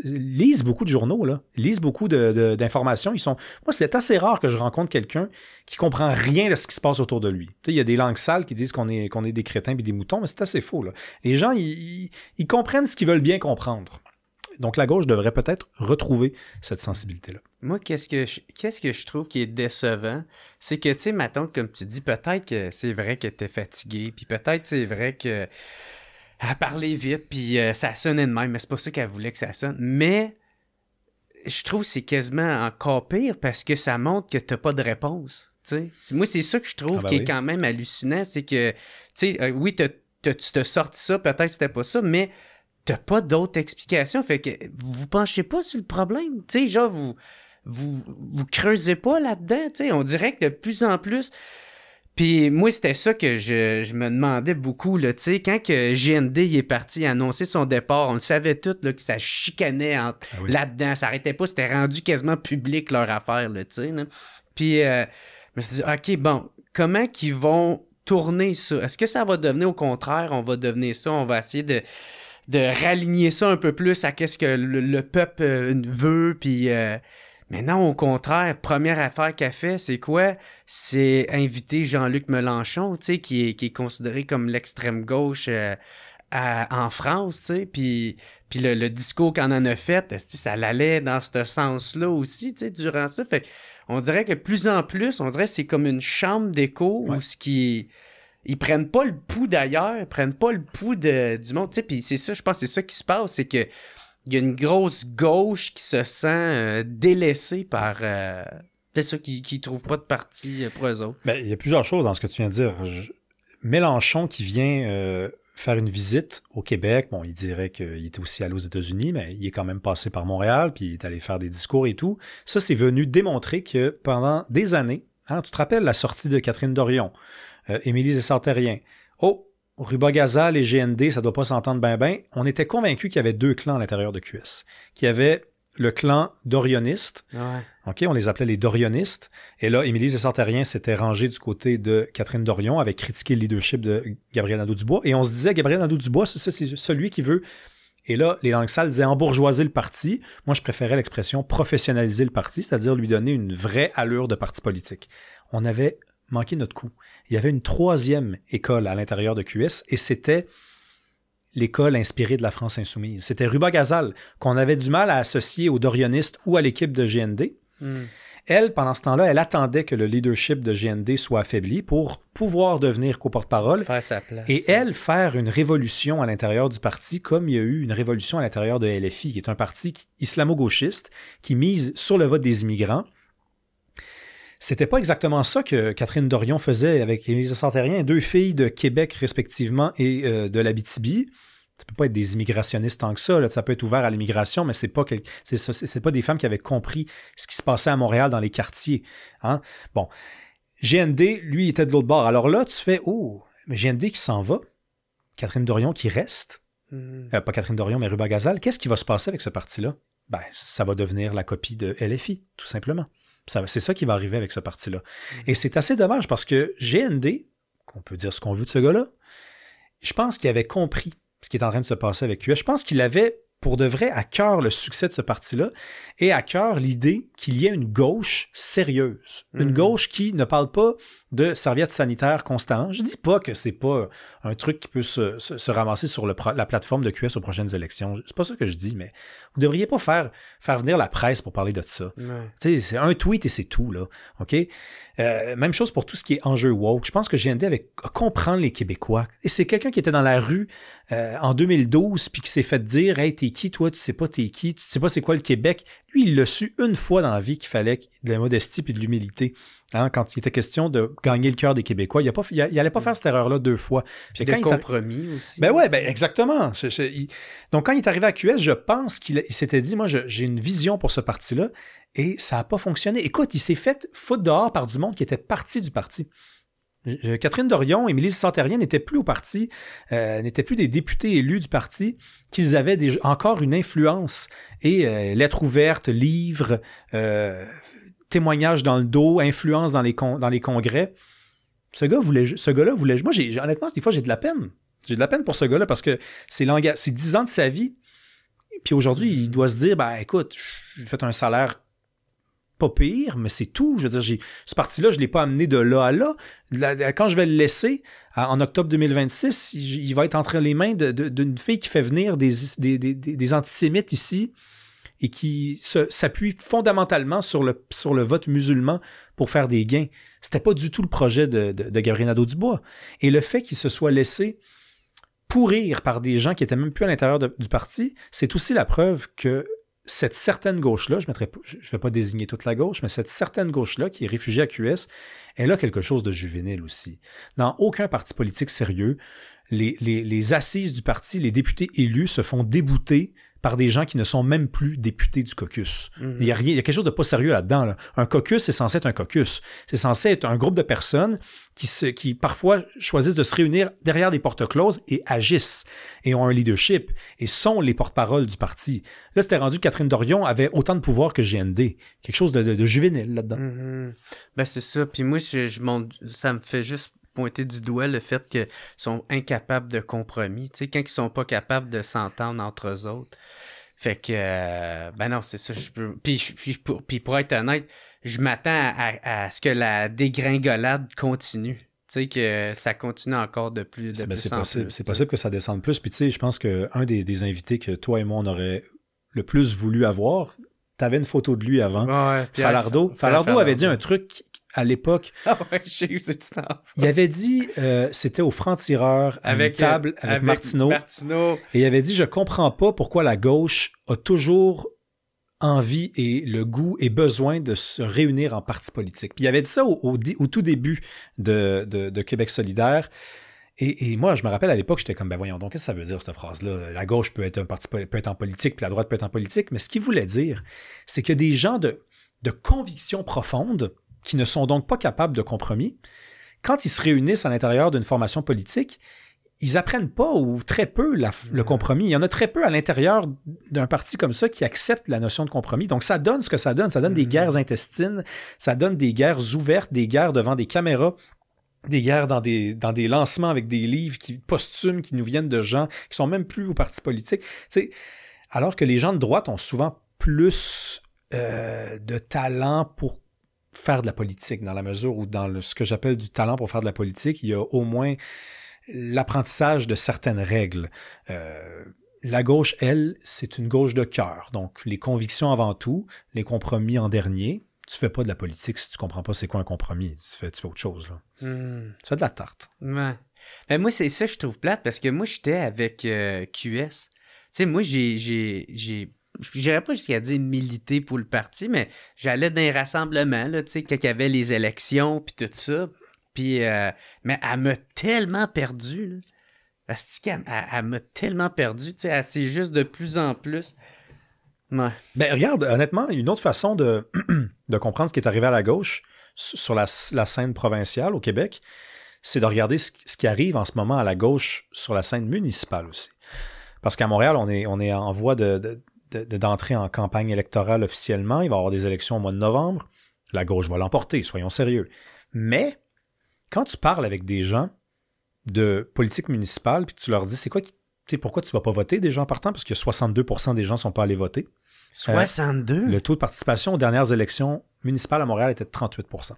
lisent beaucoup de journaux, là. Lisent beaucoup d'informations. Moi, c'est assez rare que je rencontre quelqu'un qui comprend rien de ce qui se passe autour de lui. Il y a des langues sales qui disent qu'on est des crétins et des moutons, mais c'est assez faux, là. Les gens, ils comprennent ce qu'ils veulent bien comprendre. Donc, la gauche devrait peut-être retrouver cette sensibilité-là. Moi, qu'est-ce que je trouve qui est décevant, c'est que, tu sais, ma tante, comme tu dis, peut-être que c'est vrai qu'elle était fatiguée, puis peut-être c'est vrai que elle parlait vite, puis ça sonnait de même, mais c'est pas ça qu'elle voulait que ça sonne. Mais je trouve que c'est quasiment encore pire parce que ça montre que t'as pas de réponse. T'sais. Moi, c'est ça que je trouve qui est quand même hallucinant, c'est que, tu sais, oui, tu t'as sorti ça, peut-être c'était pas ça, mais t'as pas d'autres explications. Fait que vous penchez pas sur le problème. Tu sais, genre, vous creusez pas là-dedans. Tu sais, on dirait que de plus en plus... Puis moi, c'était ça que je me demandais beaucoup, là, tu sais, quand que GND il est parti annoncer son départ, on le savait tout, là, que ça chicanait là-dedans, ça arrêtait pas, c'était rendu quasiment public leur affaire, là, tu sais. Puis je me suis dit, OK, bon, comment qu'ils vont tourner ça? Est-ce que ça va devenir au contraire, on va devenir ça, on va essayer de raligner ça un peu plus à qu'est-ce que le peuple veut, puis... Mais non, au contraire, première affaire qu'elle fait, c'est quoi? C'est inviter Jean-Luc Mélenchon, tu sais, qui est considéré comme l'extrême gauche en France, tu sais, puis le discours qu'on en a fait, ça l'allait dans ce sens-là aussi, tu sais, durant ça. Fait on dirait que plus en plus, on dirait que c'est comme une chambre d'écho où ils prennent pas le pouls d'ailleurs, ils prennent pas le pouls du monde, tu sais, puis c'est ça, je pense que c'est ça qui se passe, c'est que il y a une grosse gauche qui se sent délaissée par... c'est ça, qui ne trouve pas de parti pour eux autres. Ben, il y a plusieurs choses dans ce que tu viens de dire. Mélenchon qui vient faire une visite au Québec, bon, il dirait qu'il était aussi allé aux États-Unis, mais il est quand même passé par Montréal, puis il est allé faire des discours et tout. Ça, c'est venu démontrer que pendant des années, tu te rappelles la sortie de Catherine Dorion, Émilie Essartérien. Oh! Rubagazal et GND, ça doit pas s'entendre bien. On était convaincus qu'il y avait deux clans à l'intérieur de QS. Qu'il y avait le clan dorioniste. Ouais. OK, on les appelait les dorionistes. Et là, Émilie Sartérien s'était rangée du côté de Catherine Dorion, avait critiqué le leadership de Gabriel Nadeau-Dubois. Et on se disait, Gabriel Nadeau-Dubois, c'est celui qui veut... Et là, les langues sales disaient embourgeoiser le parti. Moi, je préférais l'expression professionnaliser le parti, c'est-à-dire lui donner une vraie allure de parti politique. On avait manqué notre coup. Il y avait une troisième école à l'intérieur de QS et c'était l'école inspirée de la France insoumise. C'était Rubagazal, qu'on avait du mal à associer aux dorionistes ou à l'équipe de GND. Elle, pendant ce temps-là, elle attendait que le leadership de GND soit affaibli pour pouvoir devenir co-porte-parole. Faire sa place. Et elle, faire une révolution à l'intérieur du parti, comme il y a eu une révolution à l'intérieur de LFI, qui est un parti islamo-gauchiste qui mise sur le vote des immigrants. C'était pas exactement ça que Catherine Dorion faisait avec Émilie Sartérien, deux filles de Québec respectivement et de l'Abitibi. Ça peut pas être des immigrationnistes tant que ça, là. Ça peut être ouvert à l'immigration, mais c'est pas des femmes qui avaient compris ce qui se passait à Montréal dans les quartiers. Hein? Bon, GND, lui, était de l'autre bord. Alors là, tu fais, oh, mais GND qui s'en va, Catherine Dorion qui reste, pas Catherine Dorion, mais Rubagazal, qu'est-ce qui va se passer avec ce parti-là? Ben, ça va devenir la copie de LFI, tout simplement. C'est ça qui va arriver avec ce parti-là. Et c'est assez dommage parce que GND, qu'on peut dire ce qu'on veut de ce gars-là, je pense qu'il avait compris ce qui est en train de se passer avec QS. Je pense qu'il avait, pour de vrai, à cœur le succès de ce parti-là et à cœur l'idée qu'il y ait une gauche sérieuse. Une gauche qui ne parle pas de serviettes sanitaires constamment. Je dis pas que c'est pas un truc qui peut se ramasser sur la plateforme de QS aux prochaines élections. C'est pas ça que je dis, mais vous devriez pas faire venir la presse pour parler de ça. C'est un tweet et c'est tout, là. OK? Même chose pour tout ce qui est enjeu woke. Je pense que GND avait à comprendre les Québécois. Et c'est quelqu'un qui était dans la rue en 2012 puis qui s'est fait dire « Hey, t'es qui, toi? Tu sais pas t'es qui? Tu sais pas c'est quoi le Québec? » Lui, il l'a su une fois dans la vie qu'il fallait de la modestie et de l'humilité. Hein, quand il était question de gagner le cœur des Québécois, il n'allait pas faire cette erreur-là deux fois. Puis de compromis aussi. Ben ouais, ben exactement. Donc, quand il est arrivé à QS, je pense qu'il s'était dit, moi, j'ai une vision pour ce parti-là, et ça n'a pas fonctionné. Écoute, il s'est fait foutre dehors par du monde qui était parti du parti. Catherine Dorion et Émilie Sartérien n'étaient plus au parti, n'étaient plus des députés élus du parti, qu'ils avaient encore une influence. Et lettres ouvertes, livres, témoignages dans le dos, influence dans les congrès. Ce gars-là voulait... Moi, honnêtement, des fois, j'ai de la peine. J'ai de la peine pour ce gars-là parce que c'est 10 ans de sa vie. Puis aujourd'hui, il doit se dire, ben écoute, j'ai fait un salaire pas pire, mais c'est tout. Je veux dire, ce parti-là, je ne l'ai pas amené de là à là. Quand je vais le laisser, en octobre 2026, il va être entre les mains d'une fille qui fait venir des antisémites ici et qui s'appuie fondamentalement sur le vote musulman pour faire des gains. C'était pas du tout le projet de Gabriel Nadeau-Dubois. Et le fait qu'il se soit laissé pourrir par des gens qui étaient même plus à l'intérieur du parti, c'est aussi la preuve que cette certaine gauche-là, je ne vais pas désigner toute la gauche, mais cette certaine gauche-là qui est réfugiée à QS, elle a quelque chose de juvénile aussi. Dans aucun parti politique sérieux, les assises du parti, les députés élus se font débouter par des gens qui ne sont même plus députés du caucus. Il y a quelque chose de pas sérieux là-dedans. Là. Un caucus, c'est censé être un caucus. C'est censé être un groupe de personnes qui parfois choisissent de se réunir derrière des portes closes et agissent et ont un leadership et sont les porte-paroles du parti. Là, c'était rendu que Catherine Dorion avait autant de pouvoir que GND. Quelque chose de juvénile là-dedans. Ben c'est ça. Puis moi, ça me fait juste pointer du doigt le fait qu'ils sont incapables de compromis. Tu sais, quand ils sont pas capables de s'entendre entre eux autres. Fait que, ben non, c'est ça. Puis pour être honnête, je m'attends à ce que la dégringolade continue. Tu sais, que ça continue encore de plus en plus. C'est possible que ça descende plus. Puis tu sais, je pense qu'un des invités que toi et moi, on aurait le plus voulu avoir, t'avais une photo de lui avant. Ouais, Falardeau. Falardeau avait dit un truc à l'époque. Ah ouais, j'ai eu cette histoire. Il avait dit, c'était au franc-tireur, à une table avec Martineau. Et il avait dit, je comprends pas pourquoi la gauche a toujours envie et le goût et besoin de se réunir en parti politique. Puis il avait dit ça au tout début de Québec solidaire. Et moi, je me rappelle à l'époque, j'étais comme, ben voyons donc, qu'est-ce que ça veut dire cette phrase-là? La gauche peut être en politique, puis la droite peut être en politique. Mais ce qu'il voulait dire, c'est que des gens de conviction profonde, qui ne sont donc pas capables de compromis, quand ils se réunissent à l'intérieur d'une formation politique, ils apprennent pas ou très peu le compromis. Il y en a très peu à l'intérieur d'un parti comme ça qui accepte la notion de compromis. Donc, ça donne ce que ça donne. Ça donne des guerres intestines, ça donne des guerres ouvertes, des guerres devant des caméras, des guerres dans des lancements avec des livres posthumes qui nous viennent de gens qui sont même plus au parti politique. T'sais, alors que les gens de droite ont souvent plus de talent pour faire de la politique, dans la mesure où dans ce que j'appelle du talent pour faire de la politique, il y a au moins l'apprentissage de certaines règles. La gauche, elle, c'est une gauche de cœur. Donc, les convictions avant tout, les compromis en dernier. Tu fais pas de la politique si tu comprends pas c'est quoi un compromis. Tu fais autre chose, là. Tu fais de la tarte. Ouais. Ben moi, c'est ça que je trouve plate, parce que moi, j'étais avec QS. Tu sais, moi, j'irais pas jusqu'à dire militer pour le parti, mais j'allais dans les rassemblements, là, tu sais, quand il y avait les élections, puis tout ça. Puis, mais elle m'a tellement perdu, là. Elle m'a tellement perdu, tu sais, elle s'est juste de plus en plus. Ouais. Ben, regarde, honnêtement, une autre façon de comprendre ce qui est arrivé à la gauche sur la scène provinciale au Québec, c'est de regarder ce qui arrive en ce moment à la gauche sur la scène municipale aussi. Parce qu'à Montréal, on est en voie d'entrer en campagne électorale officiellement. Il va y avoir des élections au mois de novembre. La gauche va l'emporter, soyons sérieux. Mais quand tu parles avec des gens de politique municipale, puis tu leur dis, c'est quoi pourquoi tu ne vas pas voter déjà en partant? Parce que 62% des gens ne sont pas allés voter. 62? Le taux de participation aux dernières élections municipales à Montréal était de 38%.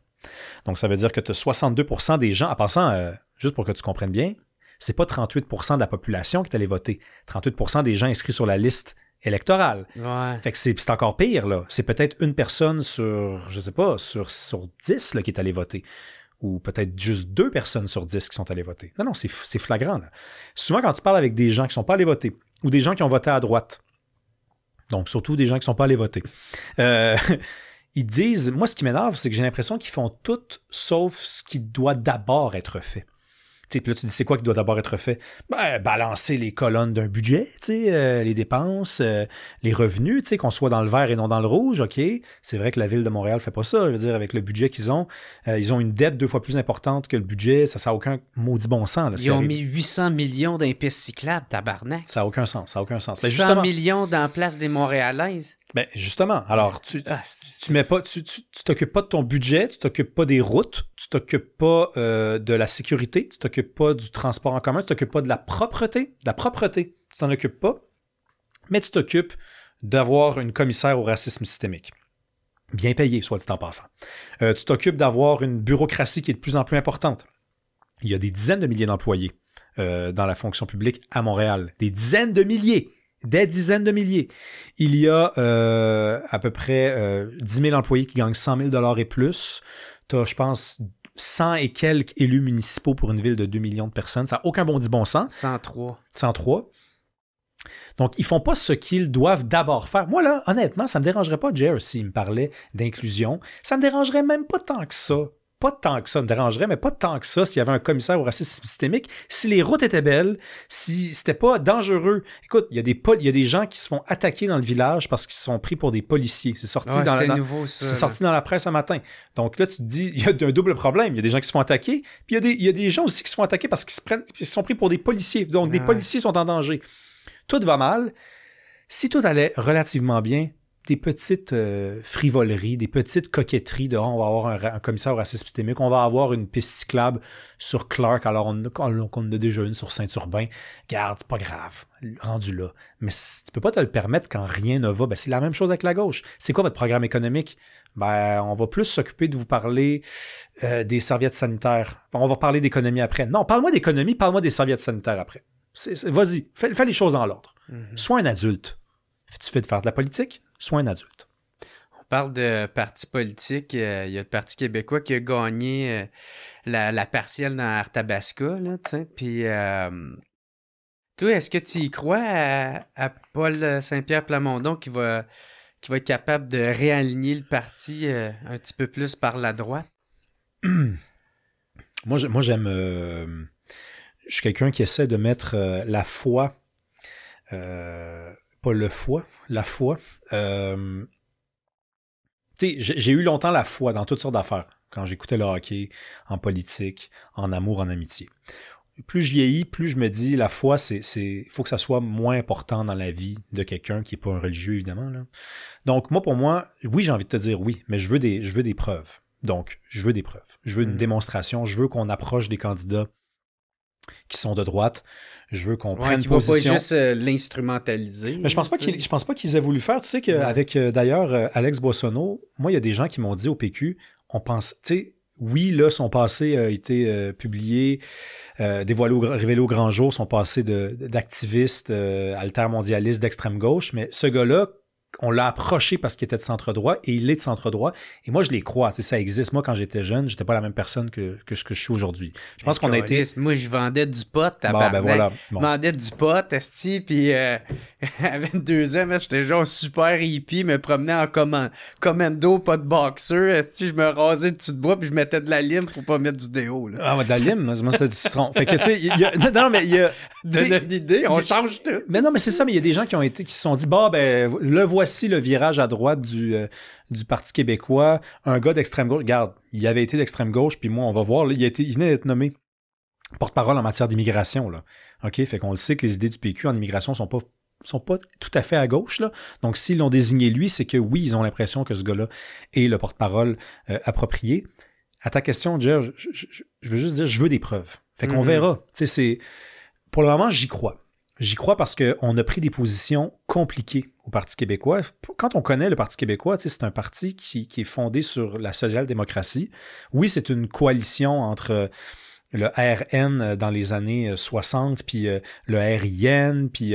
Donc, ça veut dire que tu as 62% des gens, en passant, juste pour que tu comprennes bien, c'est pas 38% de la population qui est allée voter. 38% des gens inscrits sur la liste électorale. Ouais. Fait que c'est encore pire, là. C'est peut-être une personne sur, je sais pas, sur 10 là, qui est allée voter. Ou peut-être juste 2 personnes sur 10 qui sont allées voter. Non, c'est flagrant, là. Souvent, quand tu parles avec des gens qui ne sont pas allés voter, ou des gens qui ont voté à droite, donc surtout des gens qui ne sont pas allés voter, ils disent, moi, ce qui m'énerve, c'est que j'ai l'impression qu'ils font tout sauf ce qui doit d'abord être fait. Puis là, tu dis, c'est quoi qui doit d'abord être fait? Ben, balancer les colonnes d'un budget, les dépenses, les revenus, qu'on soit dans le vert et non dans le rouge, OK. C'est vrai que la Ville de Montréal fait pas ça. Je veux dire, avec le budget qu'ils ont, ils ont une dette 2 fois plus importante que le budget. Ça n'a aucun maudit bon sens. Là, ils ont mis 800 millions dans les pistes cyclables, tabarnak. Ça n'a aucun sens, ça n'a aucun sens. Ben, 100 millions dans la place des Montréalaises. Ben, justement, alors, tu mets pas, tu t'occupes pas de ton budget, tu t'occupes pas des routes, tu t'occupes pas de la sécurité, tu t'occupes pas du transport en commun, tu t'occupes pas de la propreté, tu t'en occupes pas, mais tu t'occupes d'avoir une commissaire au racisme systémique. Bien payée, soit dit en passant. Tu t'occupes d'avoir une bureaucratie qui est de plus en plus importante. Il y a des dizaines de milliers d'employés dans la fonction publique à Montréal. Des dizaines de milliers! Des dizaines de milliers. Il y a à peu près 10 000 employés qui gagnent 100 000 et plus. Tu as, je pense, 100 et quelques élus municipaux pour une ville de 2 millions de personnes. Ça n'a aucun bon sens. 103. 103. Donc, ils font pas ce qu'ils doivent d'abord faire. Moi, là, honnêtement, ça me dérangerait pas, Jer, s'il me parlait d'inclusion. Ça me dérangerait même pas tant que ça. Pas tant que ça me dérangerait, mais pas tant que ça s'il y avait un commissaire au racisme systémique. Si les routes étaient belles, si c'était pas dangereux. Écoute, il y a des gens qui se font attaquer dans le village parce qu'ils sont pris pour des policiers. C'est sorti, sorti dans la presse un matin. Donc là, tu te dis, il y a un double problème. Il y a des gens qui se font attaquer, puis il y a des gens aussi qui se font attaquer parce qu'ils sont pris pour des policiers. Donc, des policiers sont en danger. Tout va mal. Si tout allait relativement bien, des petites frivoleries, des petites coquetteries de on va avoir un commissaire au racisme systémique, on va avoir une piste cyclable sur Clark, alors on a déjà une sur Saint-Urbain. Garde, c'est pas grave, rendu là. Mais tu peux pas te le permettre quand rien ne va. Ben, c'est la même chose avec la gauche. C'est quoi votre programme économique? Ben, on va plus s'occuper de vous parler des serviettes sanitaires. On va parler d'économie après. Non, parle-moi d'économie, parle-moi des serviettes sanitaires après. Vas-y, fais les choses dans l'ordre. Mm-hmm. Sois un adulte. Tu fais de faire de la politique? Sois un adulte. On parle de parti politique. Il y a le Parti québécois qui a gagné la partielle dans Arthabasca. Puis, toi, est-ce que tu y crois à Paul Saint-Pierre Plamondon qui va être capable de réaligner le parti un petit peu plus par la droite? Moi, j'aime... je suis quelqu'un qui essaie de mettre la foi... pas le foie, la foi. J'ai eu longtemps la foi dans toutes sortes d'affaires, quand j'écoutais le hockey, en politique, en amour, en amitié. plus je vieillis, plus je me dis, la foi, il faut que ça soit moins important dans la vie de quelqu'un qui n'est pas un religieux, évidemment. Là. Donc, pour moi, oui, j'ai envie de te dire oui, mais je veux des preuves. Donc, je veux des preuves. Je veux une démonstration. Je veux qu'on approche des candidats qui sont de droite. Je veux qu'on prenne position. Qu'il ne faut pas juste l'instrumentaliser. Mais je pense pas qu'ils aient voulu faire. Tu sais qu'avec, d'ailleurs, Alex Boissonneau, moi, il y a des gens qui m'ont dit au PQ, on pense, tu sais, oui, là, son passé a été publié, révélé au grand jour, son passé d'activiste, altermondialiste d'extrême gauche, mais ce gars-là, on l'a approché parce qu'il était de centre-droit et il est de centre-droit. Et moi, je les crois. Ça existe. Moi, quand j'étais jeune, j'étais pas la même personne que ce que je suis aujourd'hui. Je pense qu'on a été... Moi, je vendais du pot, voilà. Je vendais du pot, esti, puis à 22 ans, j'étais genre super hippie, me promenais en commando, pas de boxeur, esti, je me rasais dessus de bois, puis je mettais de la lime pour pas mettre du déo. Là. Ah, de la lime? Moi, c'était du citron. Fait que, tu sais, non, mais il y a... Donne une idée, on change tout. Mais non, mais c'est ça, mais il y a des gens qui se sont dit, voici le virage à droite du Parti québécois, un gars d'extrême gauche. Regarde, il avait été d'extrême gauche, puis moi, on va voir, là, il venait d'être nommé porte-parole en matière d'immigration, là. OK? Fait qu'on le sait que les idées du PQ en immigration sont pas tout à fait à gauche, là. Donc, s'ils l'ont désigné lui, c'est que oui, ils ont l'impression que ce gars-là est le porte-parole approprié. À ta question, Jer, je veux juste dire, je veux des preuves. Fait qu'on verra. Tu sais, pour le moment, j'y crois. J'y crois parce qu'on a pris des positions compliquées au Parti québécois. Quand on connaît le Parti québécois, c'est un parti qui est fondé sur la social-démocratie. Oui, c'est une coalition entre le RN dans les années 60, puis le RIN, puis,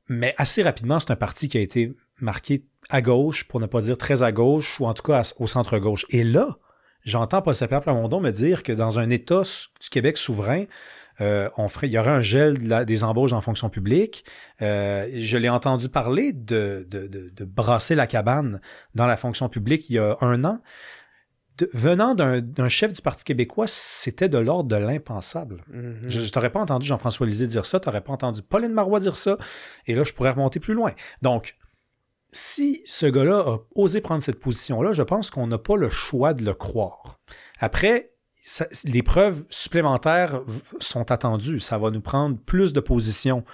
mais assez rapidement, c'est un parti qui a été marqué à gauche, pour ne pas dire très à gauche, ou en tout cas au centre-gauche. Et là, j'entends Paul Saint-Pierre Plamondon me dire que dans un État du Québec souverain, il y aurait un gel des embauches en fonction publique. Je l'ai entendu parler de brasser la cabane dans la fonction publique il y a 1 an. Venant d'un chef du Parti québécois, c'était de l'ordre de l'impensable. Je ne t'aurais pas entendu Jean-François Lisée dire ça, tu n'aurais pas entendu Pauline Marois dire ça, et là, je pourrais remonter plus loin. Donc, si ce gars-là a osé prendre cette position-là, je pense qu'on n'a pas le choix de le croire. Après, les preuves supplémentaires sont attendues. Ça va nous prendre plus de positions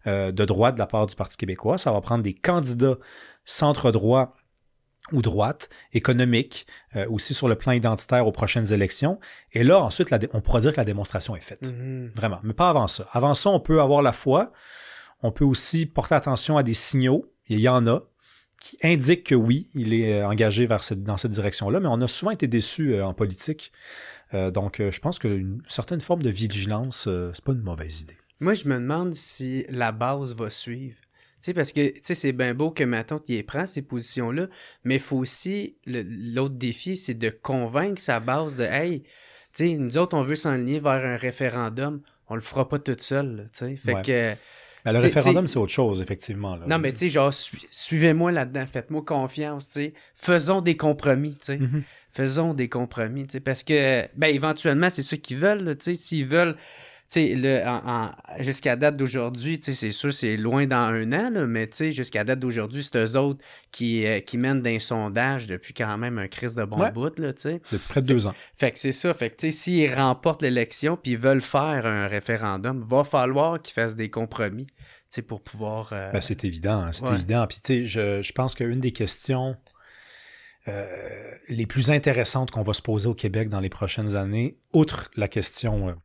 de droite de la part du Parti québécois. Ça va prendre des candidats centre-droit ou droite, économiques, aussi sur le plan identitaire aux prochaines élections. Et là, ensuite, on pourra dire que la démonstration est faite. Vraiment. Mais pas avant ça. Avant ça, on peut avoir la foi. On peut aussi porter attention à des signaux. Et il y en a qui indiquent que oui, il est engagé dans cette direction-là. Mais on a souvent été déçus en politique. Donc, je pense qu'une certaine forme de vigilance, c'est pas une mauvaise idée. Moi, je me demande si la base va suivre. Tu sais, parce que c'est bien beau que Maton y prend ces positions-là, mais il faut aussi, l'autre défi, c'est de convaincre sa base de « Hey, tu sais, nous autres, on veut s'enligner vers un référendum, on le fera pas tout seul. » Tu sais, fait que... Ben, le référendum, c'est autre chose, effectivement. Là. Non, mais tu sais, genre, suivez-moi là-dedans, faites-moi confiance, tu sais. Faisons des compromis, tu sais. Faisons des compromis, tu sais, parce que, ben, éventuellement, c'est ça qu'ils veulent, tu sais. S'ils veulent, tu sais, jusqu'à date d'aujourd'hui, tu sais, c'est sûr, c'est loin dans 1 an, là, mais tu sais, jusqu'à date d'aujourd'hui, c'est eux autres qui mènent d'un sondage depuis quand même un crise de bon bout, là, tu sais. Depuis près de 2 ans. Fait que c'est ça, fait que, tu sais, s'ils remportent l'élection puis ils veulent faire un référendum, va falloir qu'ils fassent des compromis, tu sais, pour pouvoir... Ben, c'est évident, hein, c'est évident. Puis, tu sais, je pense qu'une des questions les plus intéressantes qu'on va se poser au Québec dans les prochaines années, outre la question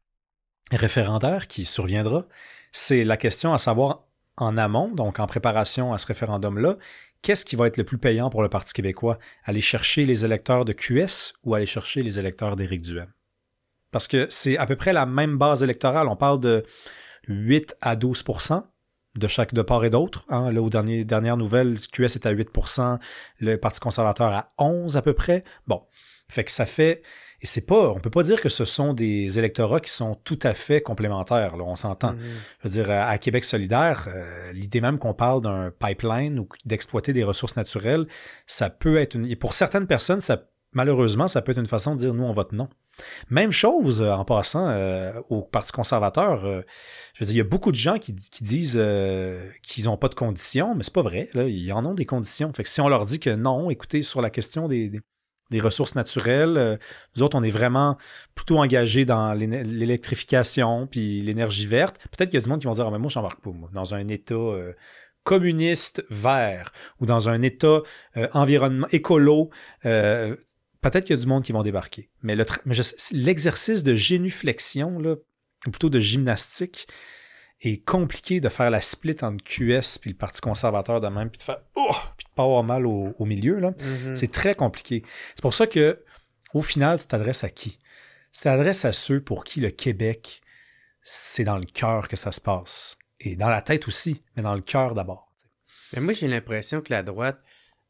référendaire qui surviendra, c'est la question à savoir en amont, donc en préparation à ce référendum-là, qu'est-ce qui va être le plus payant pour le Parti québécois? Aller chercher les électeurs de QS ou aller chercher les électeurs d'Éric Duhem? Parce que c'est à peu près la même base électorale. On parle de 8 à 12 % de part et d'autre. Hein. Là, aux dernières nouvelles, QS est à 8 %, le Parti conservateur à 11 à peu près. Bon, fait que ça fait... Et c'est pas... On peut pas dire que ce sont des électorats qui sont tout à fait complémentaires, là, on s'entend. Je veux dire, à Québec solidaire, l'idée même qu'on parle d'un pipeline ou d'exploiter des ressources naturelles, ça peut être une... Et pour certaines personnes, malheureusement, ça peut être une façon de dire « nous, on vote non ». Même chose, en passant, au Parti conservateur. Je veux dire, il y a beaucoup de gens qui disent qu'ils n'ont pas de conditions, mais c'est pas vrai. Là, ils en ont des conditions. Fait que si on leur dit que non, écoutez, sur la question des des ressources naturelles. Nous autres, on est vraiment plutôt engagés dans l'électrification puis l'énergie verte. Peut-être qu'il y a du monde qui vont dire « Ah, mais moi, je n'embarque pas, moi, dans un État communiste vert ou dans un État environnement écolo. Peut-être qu'il y a du monde qui vont débarquer. Mais l'exercice de génuflexion, là, ou plutôt de gymnastique, est compliqué de faire la split entre QS puis le Parti conservateur de même, puis de faire « Oh! » puis de pas avoir mal au milieu. Là. Mm-hmm. C'est très compliqué. C'est pour ça que au final, tu t'adresses à qui? Tu t'adresses à ceux pour qui le Québec, c'est dans le cœur que ça se passe. Et dans la tête aussi, mais dans le cœur d'abord. Mais moi, j'ai l'impression que la droite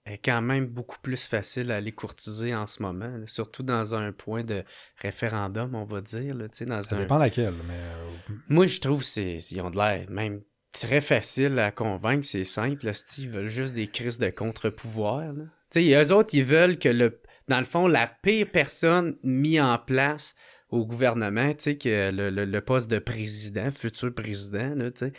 est quand même beaucoup plus facile à aller courtiser en ce moment, là, surtout dans un point de référendum, on va dire. Là, ça dépend laquelle. Mais moi, je trouve qu'ils ont de l'air même très facile à convaincre, c'est simple. Là, ils veulent juste des crises de contre-pouvoir. Eux autres, ils veulent que, dans le fond, la pire personne mise en place au gouvernement, tu sais, que le poste de président, futur président, là, tu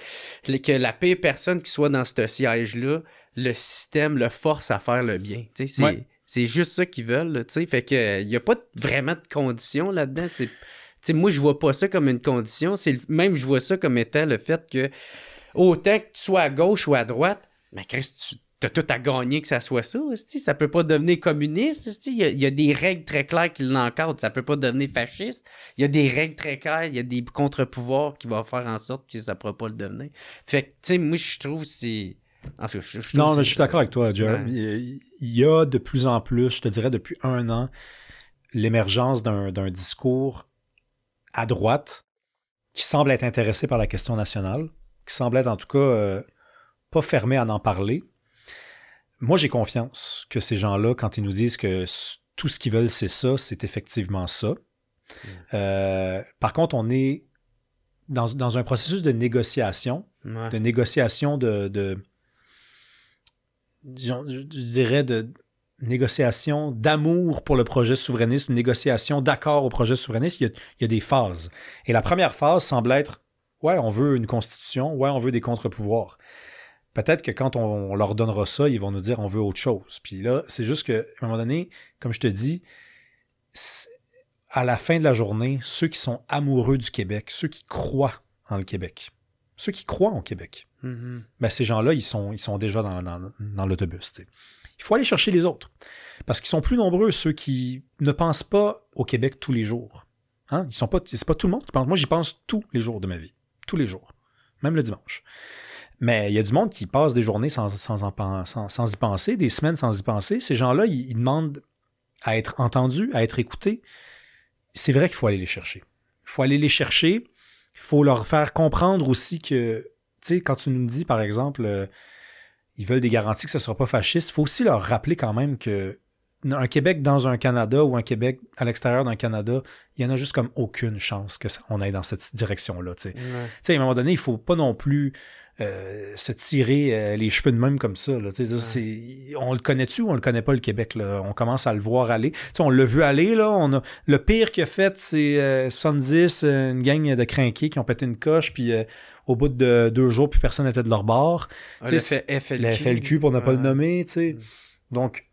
sais, que la pire personne qui soit dans ce siège-là, le système le force à faire le bien. Tu sais, c'est juste ça qu'ils veulent, là, tu sais, fait que il n'y a pas vraiment de conditions là-dedans. Tu sais, moi, je vois pas ça comme une condition. Même, je vois ça comme étant le fait que autant que tu sois à gauche ou à droite, mais Chris, t'as tout à gagner que ça soit ça, ça peut pas devenir communiste, il y a des règles très claires qui l'encadrent, ça peut pas devenir fasciste, il y a des règles très claires, il y a des contre-pouvoirs qui vont faire en sorte que ça pourra pas le devenir. Fait que, tu sais, moi, je trouve c'est... Non, mais je suis d'accord avec toi, Jerry. Ouais. Il y a de plus en plus, je te dirais depuis 1 an, l'émergence d'un discours à droite qui semble être intéressé par la question nationale, qui semble être en tout cas pas fermé à en parler. Moi, j'ai confiance que ces gens-là, quand ils nous disent que tout ce qu'ils veulent, c'est ça, c'est effectivement ça. Par contre, on est dans un processus de négociation, je dirais, de négociation d'amour pour le projet souverainiste, une négociation d'accord au projet souverainiste. Il y a des phases. Et la première phase semble être, ouais, on veut une constitution, ouais, on veut des contre-pouvoirs. Peut-être que quand on leur donnera ça, ils vont nous dire on veut autre chose. Puis là, c'est juste qu'à un moment donné, comme je te dis, à la fin de la journée, ceux qui sont amoureux du Québec, ceux qui croient en le Québec, ceux qui croient au Québec, ben ces gens-là, ils sont déjà dans l'autobus. T'sais. Il faut aller chercher les autres. Parce qu'ils sont plus nombreux, ceux qui ne pensent pas au Québec tous les jours. Hein? C'est pas tout le monde qui pense. Moi, j'y pense tous les jours de ma vie. Tous les jours. Même le dimanche. Mais il y a du monde qui passe des journées sans y penser, des semaines sans y penser. Ces gens-là, ils demandent à être entendus, à être écoutés. C'est vrai qu'il faut aller les chercher. Il faut aller les chercher. Il faut leur faire comprendre aussi que, tu sais, quand tu nous dis, par exemple, ils veulent des garanties que ce ne sera pas fasciste, il faut aussi leur rappeler quand même que un Québec dans un Canada ou un Québec à l'extérieur d'un Canada, il n'y en a juste comme aucune chance qu'on aille dans cette direction-là. Tu sais, à un moment donné, il ne faut pas non plus se tirer les cheveux de même comme ça. Là, on le connaît-tu ou on le connaît pas, le Québec? Là? On commence à le voir aller. T'sais, on l'a vu aller. Là, le pire qu'il a fait, c'est 70, une gang de crinqués qui ont pété une coche, puis au bout de 2 jours, plus personne n'était de leur bord. Le FLQ, pour ne pas le nommer. Donc,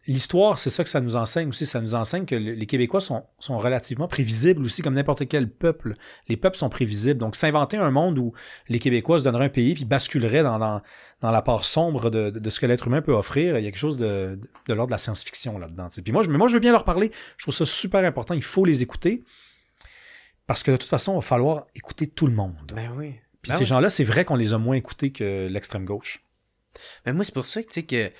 l'histoire, c'est ça que ça nous enseigne aussi. Ça nous enseigne que les Québécois sont relativement prévisibles aussi, comme n'importe quel peuple. Les peuples sont prévisibles. Donc, s'inventer un monde où les Québécois se donneraient un pays puis basculeraient dans la part sombre de ce que l'être humain peut offrir, il y a quelque chose de l'ordre de la science-fiction là-dedans. Puis moi, je veux bien leur parler. Je trouve ça super important. Il faut les écouter. Parce que de toute façon, il va falloir écouter tout le monde. Ben oui. Puis ces gens-là, c'est vrai qu'on les a moins écoutés que l'extrême gauche. Ben moi, c'est pour ça que, tu sais, que tu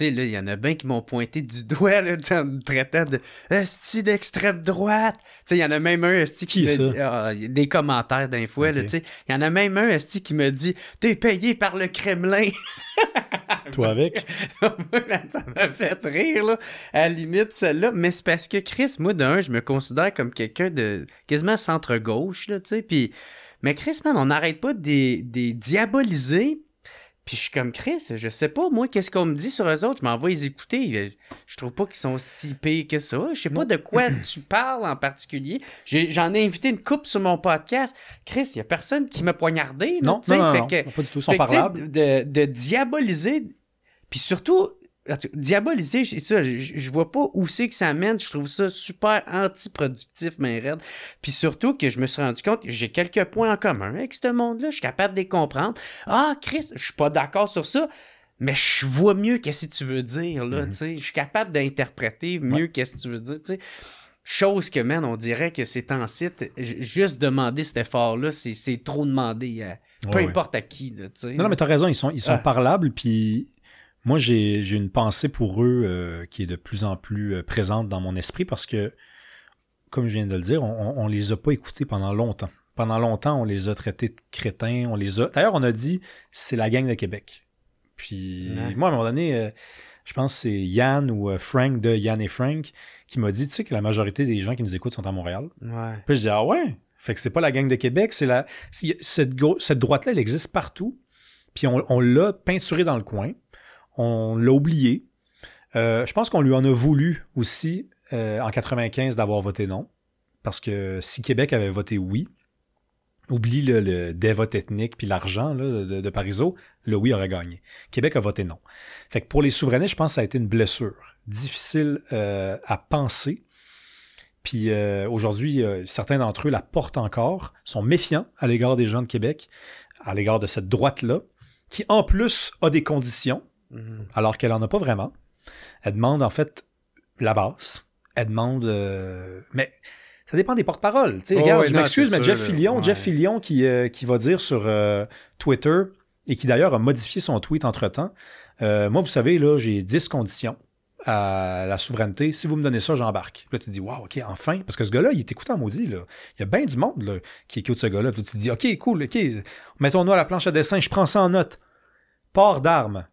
sais, là, il y en a bien qui m'ont pointé du doigt là, en me traitant de esti d'extrême droite. Tu sais, il y en a même un esti qui me dit des commentaires d'un fois, okay. Tu sais. Il y en a même un esti qui me dit « T'es payé par le Kremlin! » Toi avec? Ça m'a fait rire, là, à la limite, celle-là. Mais c'est parce que, Chris, moi, d'un, je me considère comme quelqu'un de quasiment centre-gauche, là, tu sais. Puis, mais Chris, man, on n'arrête pas de diaboliser. Puis je suis comme Chris, je sais pas, moi, qu'est-ce qu'on me dit sur eux autres? Je m'envoie les écouter. Je trouve pas qu'ils sont si pires que ça. Je sais pas de quoi tu parles en particulier. J'en ai invité une couple sur mon podcast. Chris, il y a personne qui m'a poignardé. Non, non, pas du tout. Ils sont parlables. De diaboliser. Puis surtout, diaboliser, c'est ça, je vois pas où c'est que ça mène. Je trouve ça super antiproductif, mais raide. Puis surtout que je me suis rendu compte que j'ai quelques points en commun avec ce monde-là. Je suis capable de les comprendre. Ah, Chris, je suis pas d'accord sur ça, mais je vois mieux qu'est-ce que tu veux dire, là, tu sais. Je suis capable d'interpréter mieux qu'est-ce que tu veux dire, tu sais. Chose que, man, on dirait que ces temps-ci, juste demander cet effort-là, c'est trop demander à peu importe à qui, là, tu sais. Non, mais t'as raison, ils sont parlables, puis moi, j'ai une pensée pour eux qui est de plus en plus présente dans mon esprit parce que, comme je viens de le dire, on les a pas écoutés pendant longtemps. Pendant longtemps, on les a traités de crétins, D'ailleurs, on a dit, c'est la gang de Québec. Puis, moi, à un moment donné... je pense que c'est Yann ou Frank de Yann et Frank qui m'a dit, tu sais, que la majorité des gens qui nous écoutent sont à Montréal. Ouais. Puis je dis, ah ouais? Fait que c'est pas la gang de Québec, cette droite-là, elle existe partout. Puis on l'a peinturé dans le coin. On l'a oublié. Je pense qu'on lui en a voulu aussi en 95 d'avoir voté non. Parce que si Québec avait voté oui, oublie le dévote ethnique puis l'argent là, de Parizeau, le oui aurait gagné. Québec a voté non. Fait que pour les souverainistes, je pense que ça a été une blessure difficile à penser. Puis aujourd'hui, certains d'entre eux la portent encore, sont méfiants à l'égard des gens de Québec, à l'égard de cette droite-là, qui en plus a des conditions, alors qu'elle n'en a pas vraiment. Elle demande en fait la base. Elle demande... mais ça dépend des porte-paroles. Regarde, je m'excuse, mais Jeff Fillion qui va dire sur Twitter, et qui d'ailleurs a modifié son tweet entre-temps, moi, vous savez, là, j'ai 10 conditions à la souveraineté. Si vous me donnez ça, j'embarque. Puis là, tu te dis, wow, OK, enfin. Parce que ce gars-là, il est écoutant maudit. Là. Il y a bien du monde là, qui écoute ce gars-là. Puis là, tu te dis, OK, cool, OK, mettons-nous à la planche à dessin, je prends ça en note. Port d'armes.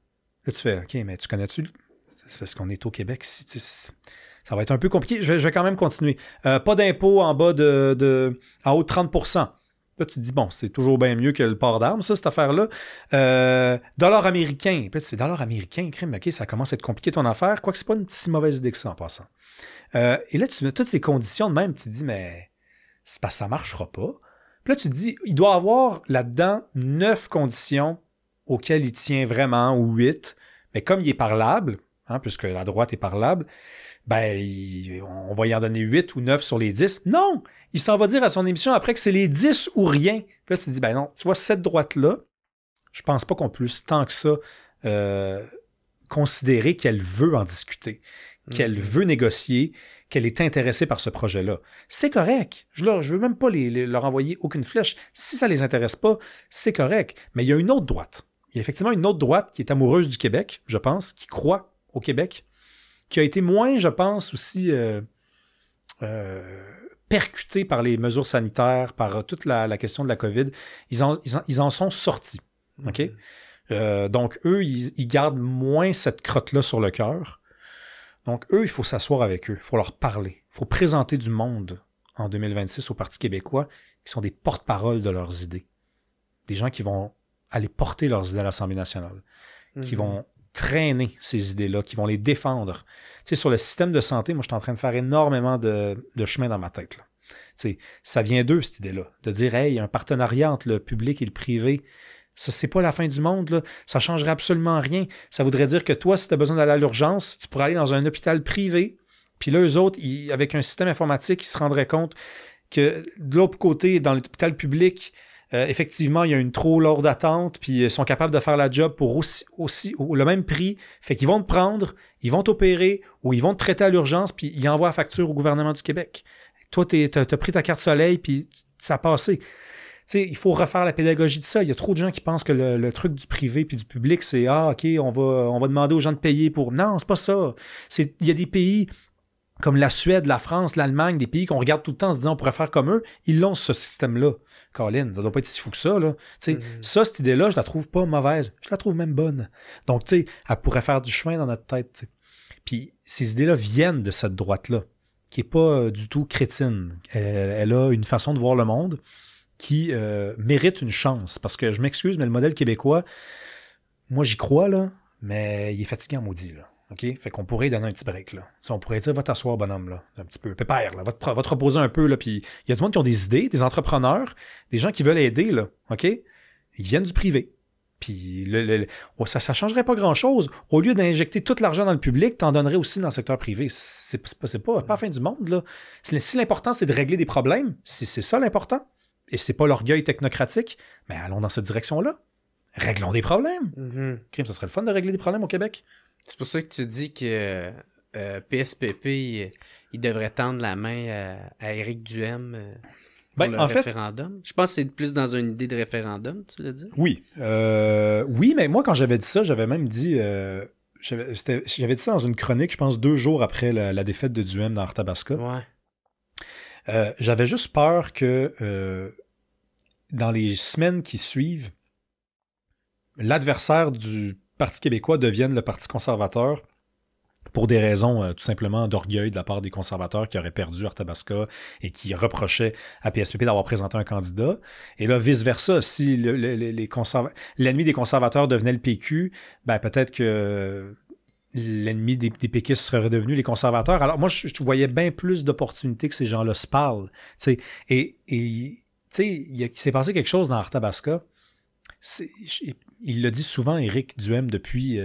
Là, tu fais, OK, mais tu connais-tu? C'est parce qu'on est au Québec ici, tu sais. Ça va être un peu compliqué. Je vais quand même continuer. Pas d'impôt en bas en haut de 30%. Là, tu te dis, bon, c'est toujours bien mieux que le port d'armes, ça, cette affaire-là. Dollar américain. Puis là, c'est dollar américain, crime, OK, ça commence à être compliqué ton affaire. Quoique c'est pas une si mauvaise idée que ça en passant. Et là, tu mets toutes ces conditions de même, tu te dis, mais c'est parce que ça marchera pas. Puis là, tu te dis, il doit avoir là-dedans 9 conditions auxquelles il tient vraiment, ou 8. Mais comme il est parlable, hein, puisque la droite est parlable, ben, on va y en donner 8 ou 9 sur les 10. Non! Il s'en va dire à son émission après que c'est les 10 ou rien. Puis là, tu te dis, ben non, tu vois, cette droite-là, je pense pas qu'on puisse tant que ça considérer qu'elle veut en discuter, qu'elle veut négocier, qu'elle est intéressée par ce projet-là. C'est correct. Je veux même pas leur envoyer aucune flèche. Si ça les intéresse pas, c'est correct. Mais il y a une autre droite. Il y a effectivement une autre droite qui est amoureuse du Québec, je pense, qui croit au Québec, qui a été moins, je pense, aussi percutée par les mesures sanitaires, par toute la question de la COVID. Ils en sont sortis. OK? Donc, eux, ils gardent moins cette crotte-là sur le cœur. Donc, eux, il faut s'asseoir avec eux. Il faut leur parler. Il faut présenter du monde en 2026 au Parti québécois qui sont des porte-paroles de leurs idées. Des gens qui vont aller porter leurs idées à l'Assemblée nationale, qui vont traîner ces idées-là, qui vont les défendre. Tu sais, sur le système de santé, moi, je suis en train de faire énormément de chemin dans ma tête, là. Tu sais, ça vient d'eux, cette idée-là, de dire, hey, il y a un partenariat entre le public et le privé. Ça, c'est pas la fin du monde, là. Ça changerait absolument rien. Ça voudrait dire que toi, si tu as besoin d'aller à l'urgence, tu pourrais aller dans un hôpital privé, puis là, eux autres, avec un système informatique, ils se rendraient compte que de l'autre côté, dans l'hôpital public, effectivement, il y a une trop lourde attente, puis ils sont capables de faire la job pour aussi le même prix. Fait qu'ils vont te prendre, ils vont t'opérer, ou ils vont te traiter à l'urgence, puis ils envoient la facture au gouvernement du Québec. Toi, t'as pris ta carte soleil, puis ça a passé. Tu sais, il faut refaire la pédagogie de ça. Il y a trop de gens qui pensent que le truc du privé puis du public, c'est « Ah, OK, on va demander aux gens de payer pour... » Non, c'est pas ça. Il y a des pays comme la Suède, la France, l'Allemagne, des pays qu'on regarde tout le temps en se disant on pourrait faire comme eux, ils l'ont ce système-là. Colin, ça doit pas être si fou que ça, là. Ça, cette idée-là, je la trouve pas mauvaise. Je la trouve même bonne. Donc, tu sais, elle pourrait faire du chemin dans notre tête, t'sais. Puis ces idées-là viennent de cette droite-là, qui est pas du tout crétine. Elle a une façon de voir le monde qui mérite une chance. Parce que, je m'excuse, mais le modèle québécois, moi, j'y crois, là, mais il est fatigant, maudit, là. OK? Fait qu'on pourrait donner un petit break, là. On pourrait dire, va t'asseoir, bonhomme, là. Un petit peu. Pépère, là. Va te reposer un peu, là. Puis il y a du monde qui ont des idées, des entrepreneurs, des gens qui veulent aider, là. OK? Ils viennent du privé. Puis ça ne changerait pas grand-chose. Au lieu d'injecter tout l'argent dans le public, t'en donnerais aussi dans le secteur privé. C'est pas la fin du monde, là. Si l'important, c'est de régler des problèmes, si c'est ça l'important, et c'est pas l'orgueil technocratique, mais allons dans cette direction-là. Réglons des problèmes. Mm-hmm. Ça serait le fun de régler des problèmes au Québec. C'est pour ça que tu dis que PSPP, il devrait tendre la main à Éric Duhaime pour le référendum. Je pense que c'est plus dans une idée de référendum, tu l'as dit? Oui. Oui, mais moi, quand j'avais dit ça, j'avais même dit... j'avais dit ça dans une chronique, je pense 2 jours après la défaite de Duhaime dans Arthabasca. Ouais. J'avais juste peur que dans les semaines qui suivent, l'adversaire du Parti québécois devienne le Parti conservateur pour des raisons tout simplement d'orgueil de la part des conservateurs qui auraient perdu Arthabasca et qui reprochaient à PSPP d'avoir présenté un candidat. Et là, vice-versa, si l'ennemi des conservateurs devenait le PQ, ben peut-être que l'ennemi des péquistes serait redevenu les conservateurs. Alors moi, je voyais bien plus d'opportunités que ces gens-là se parlent. T'sais. Et il s'est passé quelque chose dans Arthabasca. Il le dit souvent, Éric Duhaime, depuis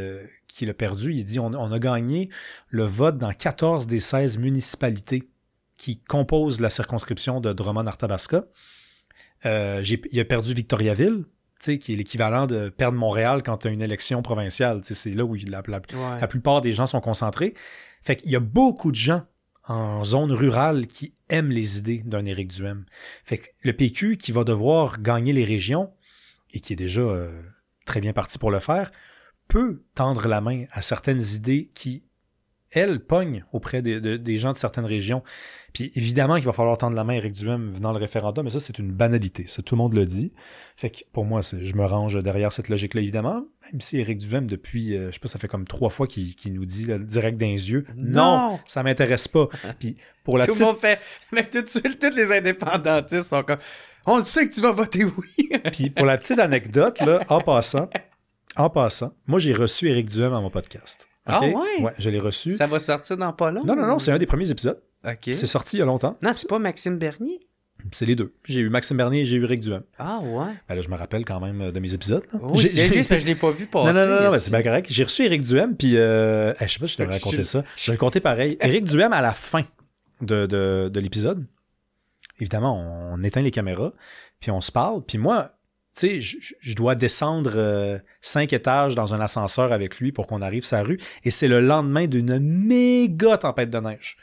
qu'il a perdu. Il dit on a gagné le vote dans 14 des 16 municipalités qui composent la circonscription de Drummond-Arthabasca. Il a perdu Victoriaville, qui est l'équivalent de perdre Montréal quand tu as une élection provinciale. C'est là où la plupart des gens sont concentrés. Fait qu'il y a beaucoup de gens en zone rurale qui aiment les idées d'un Éric Duhaime. Fait que le PQ qui va devoir gagner les régions et qui est déjà très bien parti pour le faire, peut tendre la main à certaines idées qui, elles, pognent auprès des gens de certaines régions. Puis évidemment qu'il va falloir tendre la main à Éric Duhaime venant le référendum, mais ça, c'est une banalité. Ça, tout le monde le dit. Fait que pour moi, je me range derrière cette logique-là, évidemment. Même si Éric Duhaime, depuis, je sais pas, ça fait comme 3 fois qu'il nous dit là, direct dans les yeux, non, ça m'intéresse pas. Puis pour la tout le monde fait, mais tout de suite, tous les indépendantistes sont comme, on le sait que tu vas voter oui. Puis pour la petite anecdote, là, en passant, moi, j'ai reçu Éric Duhaime à mon podcast. Okay? Ah ouais? Ouais, je l'ai reçu. Ça va sortir dans pas long? Non, c'est un des premiers épisodes. OK. C'est sorti il y a longtemps. Non, c'est pas Maxime Bernier? C'est les deux. J'ai eu Maxime Bernier et j'ai eu Éric Duhaime. Ah ouais? Ben là, je me rappelle quand même de mes épisodes. Là. Oui, c'est juste parce que je l'ai pas vu passer. Non, c'est bien correct. J'ai reçu Éric Duhaime, puis je sais pas si je devrais raconter ça. Je vais le compter pareil. Éric Duhaime, à la fin de l'épisode, évidemment, on éteint les caméras, puis on se parle, puis moi... Tu sais, je dois descendre 5 étages dans un ascenseur avec lui pour qu'on arrive sur la rue. Et c'est le lendemain d'une méga tempête de neige.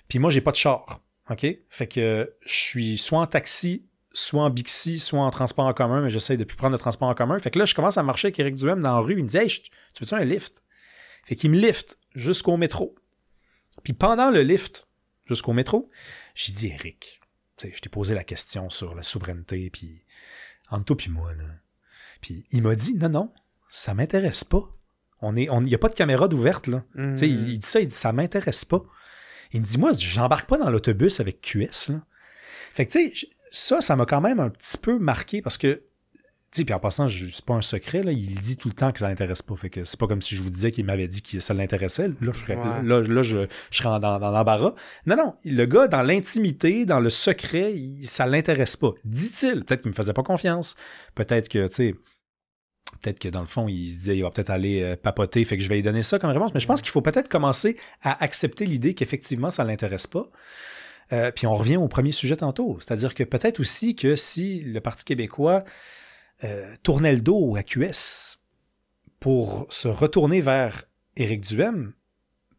Puis moi, j'ai pas de char. OK? Fait que je suis soit en taxi, soit en Bixi, soit en transport en commun, mais j'essaie de plus prendre le transport en commun. Fait que là, je commence à marcher avec Éric Duhaime dans la rue. Il me dit « Hey, tu veux-tu un lift? » Fait qu'il me lift jusqu'au métro. Puis pendant le lift jusqu'au métro, j'ai dit « Éric, tu sais, je t'ai posé la question sur la souveraineté, puis... entre toi puis moi, là. » Puis il m'a dit, non, ça m'intéresse pas. Il n'y a pas de caméra d'ouverte, là. Tu sais, il dit ça, il dit, ça m'intéresse pas. Il me dit, moi, j'embarque pas dans l'autobus avec QS, là. Fait que, tu sais, ça m'a quand même un petit peu marqué parce que, tu sais, puis en passant, c'est pas un secret, là, il dit tout le temps que ça l'intéresse pas. Fait que c'est pas comme si je vous disais qu'il m'avait dit que ça l'intéressait. Là, je serais dans l'embarras. Non, le gars, dans l'intimité, dans le secret, ça l'intéresse pas. Dit-il. Peut-être qu'il me faisait pas confiance. Peut-être que, tu sais, dans le fond, il se disait, il va peut-être aller papoter, fait que je vais lui donner ça comme réponse. Mais je pense qu'il faut peut-être commencer à accepter l'idée qu'effectivement, ça l'intéresse pas. Puis on revient au premier sujet tantôt. C'est-à-dire que peut-être aussi que si le Parti québécois tournait le dos à QS pour se retourner vers Éric Duhaime,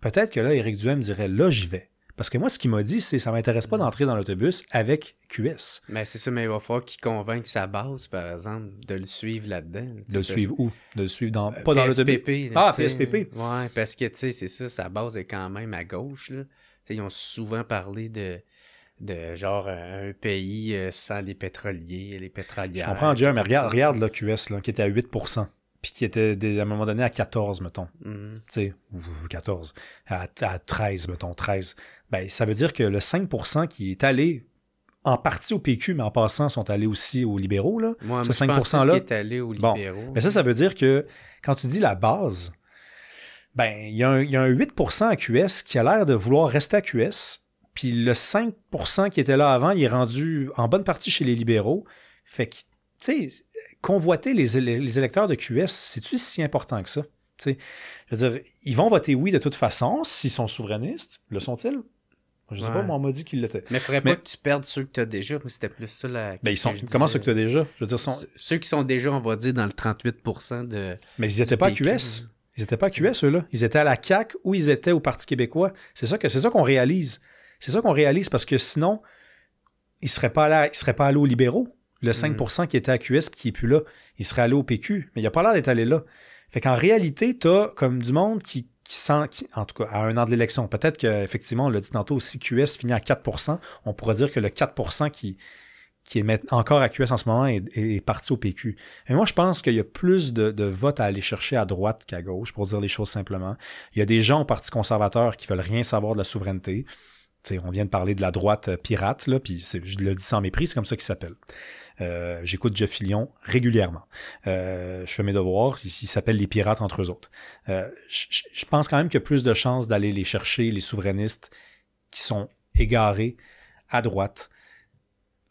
peut-être que là, Éric Duhaime dirait, là, j'y vais. Parce que moi, ce qu'il m'a dit, c'est ça m'intéresse pas d'entrer dans l'autobus avec QS. Mais c'est ça, mais il va falloir qu'il convainque sa base, par exemple, de le suivre là-dedans. De le suivre où? De le suivre pas dans l'autobus? PSPP. PSPP. Ouais, parce que, tu sais, c'est ça, sa base est quand même à gauche, là. T'sais, ils ont souvent parlé de genre un pays sans les pétroliers, les pétrolières. Je comprends, Jerry, mais regarde là, QS, là, qui était à 8%, puis qui était à un moment donné à 14, mettons. Tu sais, ou 14, à 13, mettons, 13. Ben, ça veut dire que le 5% qui est allé en partie au PQ, mais en passant, sont allés aussi aux libéraux, là. Moi, ce 5%-là, qui est allé aux libéraux. Bon, mais ça veut dire que quand tu dis la base, ben, il y a un 8% à QS qui a l'air de vouloir rester à QS. Puis le 5% qui était là avant, il est rendu en bonne partie chez les libéraux. Fait que, tu tu sais, convoiter les électeurs de QS, c'est-tu si important que ça? Tu sais, je veux dire, ils vont voter oui de toute façon, s'ils sont souverainistes. Le sont-ils? Je sais pas, moi, on m'a dit qu'ils l'étaient. Mais il faudrait pas que tu perdes ceux que tu as déjà. C'était plus ça la. Ben, comment ceux que tu as déjà? Je veux dire, ceux qui sont déjà, on va dire, dans le 38% de. Mais ils n'étaient pas à QS. Ils n'étaient pas à QS, eux-là. Ils étaient à la CAQ ou ils étaient au Parti québécois. C'est ça qu'on réalise. C'est ça qu'on réalise parce que sinon, ils ne seraient pas allés aux libéraux. Le 5% qui était à QS et qui n'est plus là, il serait allé au PQ. Mais il n'a pas l'air d'être allé là. Fait qu'en réalité, tu as comme du monde qui en tout cas, à un an de l'élection. Peut-être qu'effectivement, on l'a dit tantôt, si QS finit à 4%, on pourrait dire que le 4% qui est encore à QS en ce moment est parti au PQ. Mais moi, je pense qu'il y a plus de votes à aller chercher à droite qu'à gauche, pour dire les choses simplement. Il y a des gens au Parti conservateur qui veulent rien savoir de la souveraineté. T'sais, on vient de parler de la droite pirate, là, puis je le dis sans mépris, c'est comme ça qu'il s'appelle. J'écoute Jeff Fillion régulièrement. Je fais mes devoirs, ils s'appellent les pirates entre eux autres. Je pense quand même qu'il y a plus de chances d'aller les chercher, les souverainistes qui sont égarés à droite.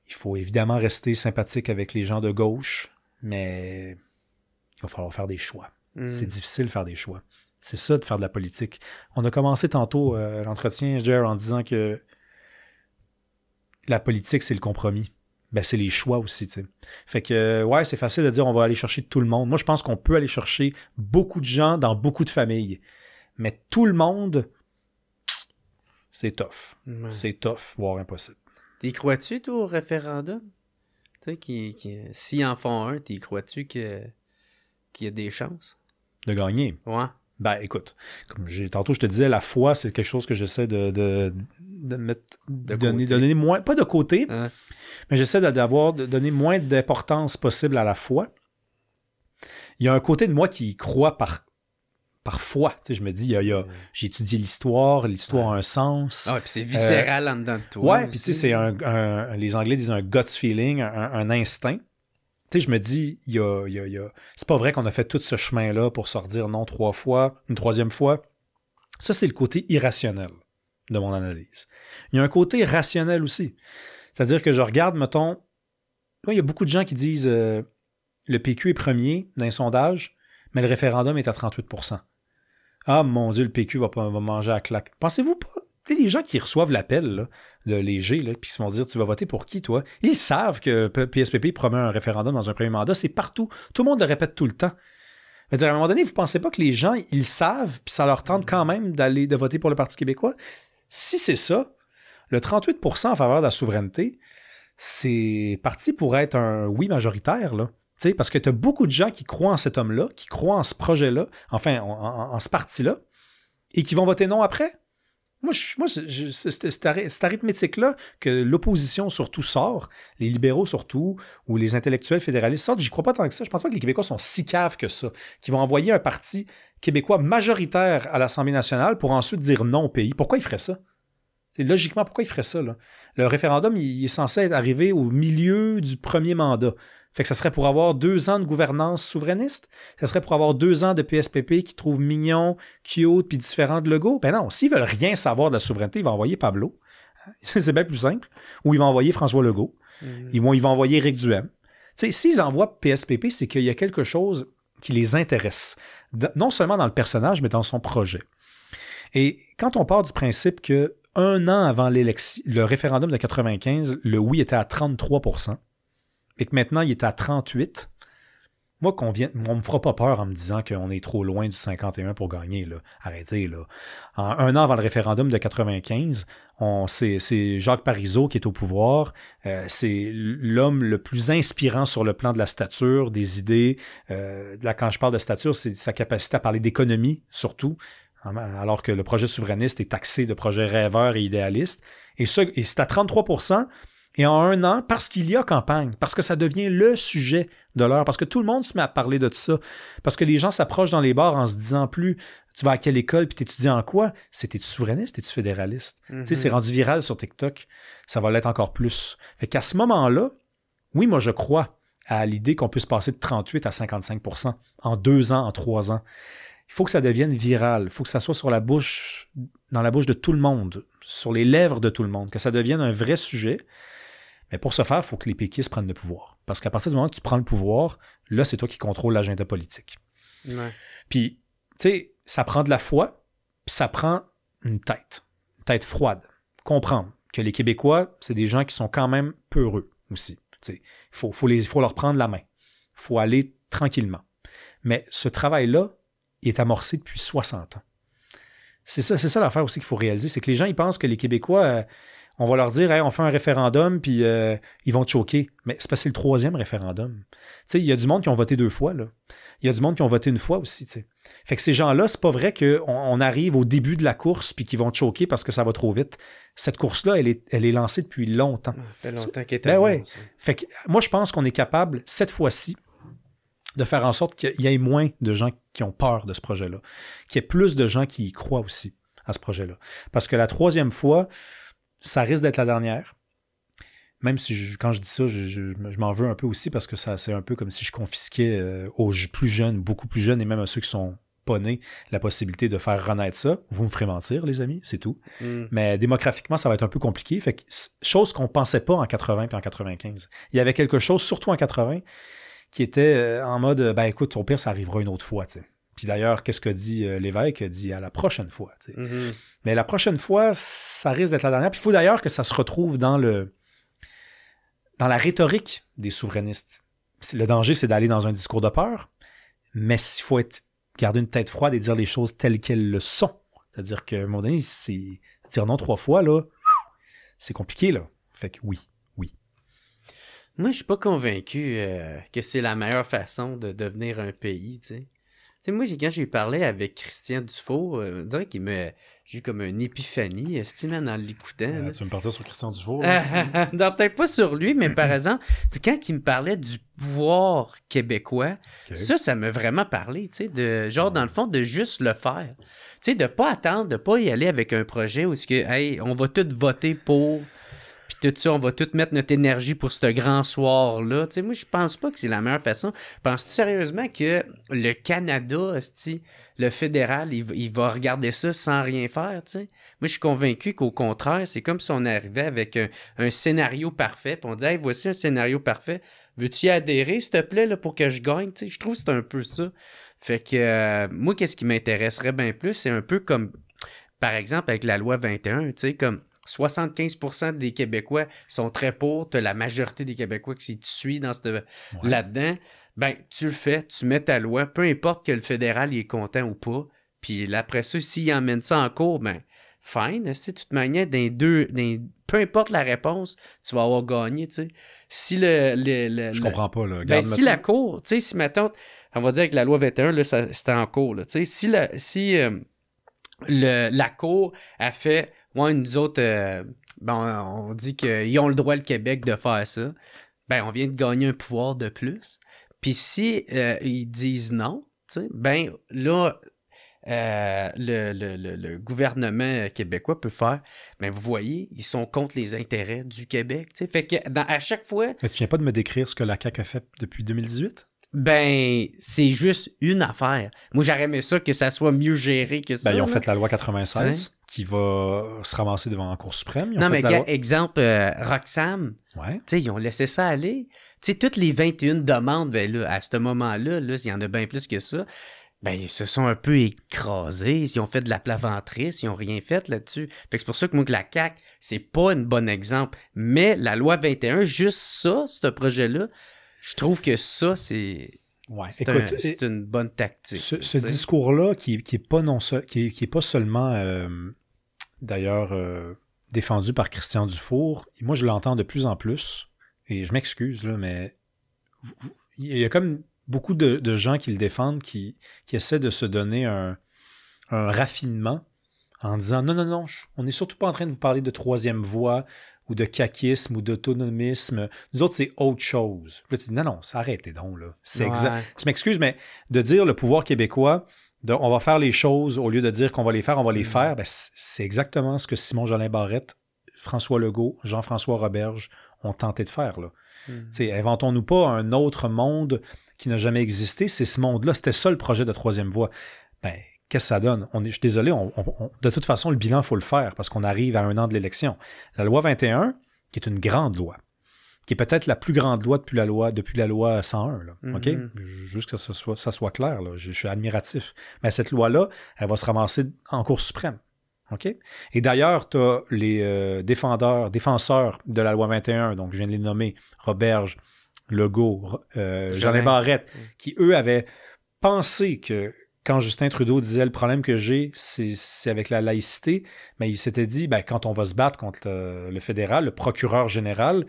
Il faut évidemment rester sympathique avec les gens de gauche, mais il va falloir faire des choix. C'est difficile de faire des choix. C'est ça de faire de la politique. On a commencé tantôt l'entretien, Jer, en disant que la politique, c'est le compromis. Ben, c'est les choix aussi, tu sais. Fait que, ouais, c'est facile de dire on va aller chercher tout le monde. Moi, je pense qu'on peut aller chercher beaucoup de gens dans beaucoup de familles. Mais tout le monde, c'est tough. C'est tough, voire impossible. T'y crois-tu, toi, au référendum? Tu sais, s'ils en font un, t'y crois-tu qu'il y a des chances? De gagner? Ouais. Ben, écoute, comme tantôt je te disais, la foi, c'est quelque chose que j'essaie de donner moins, pas de côté, mais j'essaie de donner moins d'importance possible à la foi. Il y a un côté de moi qui croit par foi. Tu sais, je me dis, j'ai étudié l'histoire a un sens. Ah, puis c'est viscéral en dedans de toi. Ouais, puis tu sais, c'est les Anglais disent un gut feeling, un instinct. Tu sais, je me dis, c'est pas vrai qu'on a fait tout ce chemin-là pour se redire non 3 fois, une 3e fois. Ça, c'est le côté irrationnel de mon analyse. Il y a un côté rationnel aussi. C'est-à-dire que je regarde, mettons, il y a beaucoup de gens qui disent le PQ est premier dans les sondages, mais le référendum est à 38%. Ah, mon Dieu, le PQ va manger à claque. Pensez-vous pas? Tu sais, les gens qui reçoivent l'appel là, de Léger, là, puis qui se vont dire « Tu vas voter pour qui, toi? » Ils savent que PSPP promet un référendum dans un premier mandat. C'est partout. Tout le monde le répète tout le temps. C'est-à-dire, à un moment donné, vous ne pensez pas que les gens, ils savent, puis ça leur tente quand même de voter pour le Parti québécois? Si c'est ça, le 38% en faveur de la souveraineté, c'est parti pour être un oui majoritaire, là. T'sais, parce que tu as beaucoup de gens qui croient en cet homme-là, qui croient en ce projet-là, enfin, en ce parti-là, et qui vont voter non après. Moi, cette arithmétique-là que l'opposition surtout sort, les libéraux surtout, ou les intellectuels fédéralistes sortent, j'y crois pas tant que ça. Je pense pas que les Québécois sont si caves que ça, qu'ils vont envoyer un parti québécois majoritaire à l'Assemblée nationale pour ensuite dire non au pays. Pourquoi ils feraient ça? C'est logiquement, pourquoi ils feraient ça, là? Le référendum, il est censé être arrivé au milieu du premier mandat. Fait que ça serait pour avoir 2 ans de gouvernance souverainiste. Ça serait pour avoir 2 ans de PSPP qui trouvent mignon, cute, puis différent de Legault. Ben non, s'ils veulent rien savoir de la souveraineté, ils vont envoyer Pablo. C'est bien plus simple. Ou ils vont envoyer François Legault. Ils vont envoyer Éric Duhem. Tu sais, s'ils envoient PSPP, c'est qu'il y a quelque chose qui les intéresse. Non seulement dans le personnage, mais dans son projet. Et quand on part du principe que 1 an avant le référendum de 95, le oui était à 33%, et que maintenant, il est à 38. Moi, on me fera pas peur en me disant qu'on est trop loin du 51 pour gagner. Là. Arrêtez, là. 1 an avant le référendum de 95, c'est Jacques Parizeau qui est au pouvoir. C'est l'homme le plus inspirant sur le plan de la stature, des idées. Là, quand je parle de stature, c'est sa capacité à parler d'économie, surtout, alors que le projet souverainiste est taxé de projet rêveur et idéaliste. Et c'est à 33%. Et en 1 an, parce qu'il y a campagne, parce que ça devient le sujet de l'heure, parce que tout le monde se met à parler de ça, parce que les gens s'approchent dans les bars en se disant plus « Tu vas à quelle école puis t'étudies en quoi? » T'es-tu souverainiste, t'es-tu fédéraliste? Tu sais, c'est rendu viral sur TikTok. Ça va l'être encore plus. Fait qu'à ce moment-là, oui, moi je crois à l'idée qu'on puisse passer de 38 à 55% en 2 ans, en 3 ans. Il faut que ça devienne viral. Il faut que ça soit dans la bouche de tout le monde, sur les lèvres de tout le monde, que ça devienne un vrai sujet. Mais pour ce faire, il faut que les péquistes prennent le pouvoir. Parce qu'à partir du moment que tu prends le pouvoir, là, c'est toi qui contrôles l'agenda politique. Ouais. Puis, tu sais, ça prend de la foi, puis ça prend une tête froide. Comprendre que les Québécois, c'est des gens qui sont quand même peureux aussi. Il faut leur prendre la main. Il faut aller tranquillement. Mais ce travail-là, il est amorcé depuis 60 ans. C'est ça l'affaire aussi qu'il faut réaliser, c'est que les gens, ils pensent que les Québécois, on va leur dire, hey, on fait un référendum, puis ils vont te choquer. Mais c'est parce que c'est le 3e référendum. Tu sais, il y a du monde qui ont voté 2 fois, là. Il y a du monde qui ont voté 1 fois aussi, tu sais. Fait que ces gens-là, c'est pas vrai qu'on arrive au début de la course, puis qu'ils vont te choquer parce que ça va trop vite. Cette course-là, elle est lancée depuis longtemps. Ça fait longtemps qu'elle est Ben ouais. bon, ça. Fait que moi, je pense qu'on est capable, cette fois-ci, de faire en sorte qu'il y ait moins de gens qui ont peur de ce projet-là, qu'il y ait plus de gens qui y croient aussi à ce projet-là. Parce que la 3e fois, ça risque d'être la dernière. Même si, quand je dis ça, je m'en veux un peu aussi parce que c'est un peu comme si je confisquais aux plus jeunes, beaucoup plus jeunes, et même à ceux qui sont pas nés, la possibilité de faire renaître ça. Vous me ferez mentir, les amis, c'est tout. Mais démographiquement, ça va être un peu compliqué. Fait que, chose qu'on pensait pas en 80 puis en 95. Il y avait quelque chose, surtout en 80, qui était en mode, ben écoute, au pire, ça arrivera une autre fois, tu sais. Puis d'ailleurs, qu'est-ce que dit l'évêque? Il dit à la prochaine fois, tu sais. Mais la prochaine fois, ça risque d'être la dernière. Puis il faut d'ailleurs que ça se retrouve dans la rhétorique des souverainistes. Le danger, c'est d'aller dans un discours de peur, mais il faut garder une tête froide et dire les choses telles qu'elles le sont. C'est-à-dire qu'à un moment donné, c'est dire non 3 fois, là, c'est compliqué, là. Fait que oui. Moi, je suis pas convaincu que c'est la meilleure façon de devenir un pays, tu sais. Tu sais, moi, quand j'ai parlé avec Christian Dufault, on dirait j'ai eu comme une épiphanie, estimant en l'écoutant. Tu veux me partir sur Christian Dufault? Non, peut-être pas sur lui, mais par exemple, quand il me parlait du pouvoir québécois, ça m'a vraiment parlé, tu sais, dans le fond, de juste le faire. Tu sais, de pas attendre, de pas y aller avec un projet où hey, on va tous voter pour... Puis tout ça, on va tous mettre notre énergie pour ce grand soir-là. Tu sais, moi, je pense pas que c'est la meilleure façon. Penses-tu sérieusement que le Canada, le fédéral, il va regarder ça sans rien faire, tu sais? Moi, je suis convaincu qu'au contraire, c'est comme si on arrivait avec un scénario parfait, puis on dit « Hey, voici un scénario parfait. Veux-tu y adhérer, s'il te plaît, là, pour que je gagne? » Tu sais, je trouve que c'est un peu ça. Fait que moi, qu'est-ce qui m'intéresserait bien plus? C'est un peu comme, par exemple, avec la loi 21, tu sais, comme 75% des Québécois sont très pour, tu as la majorité des Québécois qui te suit là-dedans, ben tu le fais, tu mets ta loi, peu importe que le fédéral il est content ou pas, puis après ça, s'il emmène ça en cours, ben fine, de toute manière, peu importe la réponse, tu vas avoir gagné, tu sais. Si Je comprends pas, là. Ben, si la cour, tu sais, si mettons, on va dire que la loi 21, là, c'était en cours, là, tu sais, si la cour a fait... Moi, nous autres, on dit qu'ils ont le droit, le Québec, de faire ça. Ben, on vient de gagner un pouvoir de plus. Puis si ils disent non, tu sais, ben là, le gouvernement québécois peut faire, ben vous voyez, ils sont contre les intérêts du Québec. Tu sais, fait que à chaque fois... Mais tu viens pas de me décrire ce que la CAQ a fait depuis 2018? Ben, c'est juste une affaire. Moi, j'aurais aimé ça que ça soit mieux géré que ça. Ben, ils ont fait la loi 96 qui va se ramasser devant la Cour suprême. Non, mais exemple, Roxham, tu sais, ils ont laissé ça aller. Tu sais, toutes les 21 demandes, ben là, à ce moment-là, là, il y en a bien plus que ça. Ben, ils se sont un peu écrasés, ils ont fait de la plaventrice, ils ont rien fait là-dessus. Fait que c'est pour ça que moi, que la CAQ, c'est pas un bon exemple. Mais la loi 21, juste ça, ce projet-là, je trouve que ça, c'est une bonne tactique. Ce discours-là, qui est pas seulement, d'ailleurs, défendu par Christian Dufour, moi, je l'entends de plus en plus, et je m'excuse, là, mais il y a comme beaucoup de gens qui le défendent, qui essaient de se donner un raffinement en disant « Non, on n'est surtout pas en train de vous parler de troisième voie, ou de caquisme, ou d'autonomisme. Nous autres, c'est autre chose. » Là, tu dis, non, ça arrêtez donc, là. C'est exact. Je m'excuse, mais de dire le pouvoir québécois, on va faire les choses, au lieu de dire qu'on va les faire, on va les faire, ben, c'est exactement ce que Simon-Jolin Barrette, François Legault, Jean-François Roberge ont tenté de faire, là. Inventons-nous pas un autre monde qui n'a jamais existé. C'est ce monde-là. C'était ça le projet de troisième voie. Ben, qu'est-ce que ça donne? Je suis désolé, de toute façon, le bilan, il faut le faire parce qu'on arrive à 1 an de l'élection. La loi 21, qui est une grande loi, qui est peut-être la plus grande loi depuis la loi 101. Là, OK? Juste que ça soit clair. Là. Je suis admiratif. Mais cette loi-là, elle va se ramasser en Cour suprême. OK? Et d'ailleurs, tu as les défenseurs de la loi 21, donc je viens de les nommer, Roberge, Legault, Jean Barrette, qui, eux, avaient pensé que quand Justin Trudeau disait « le problème que j'ai, c'est avec la laïcité », mais il s'était dit « quand on va se battre contre le fédéral, le procureur général,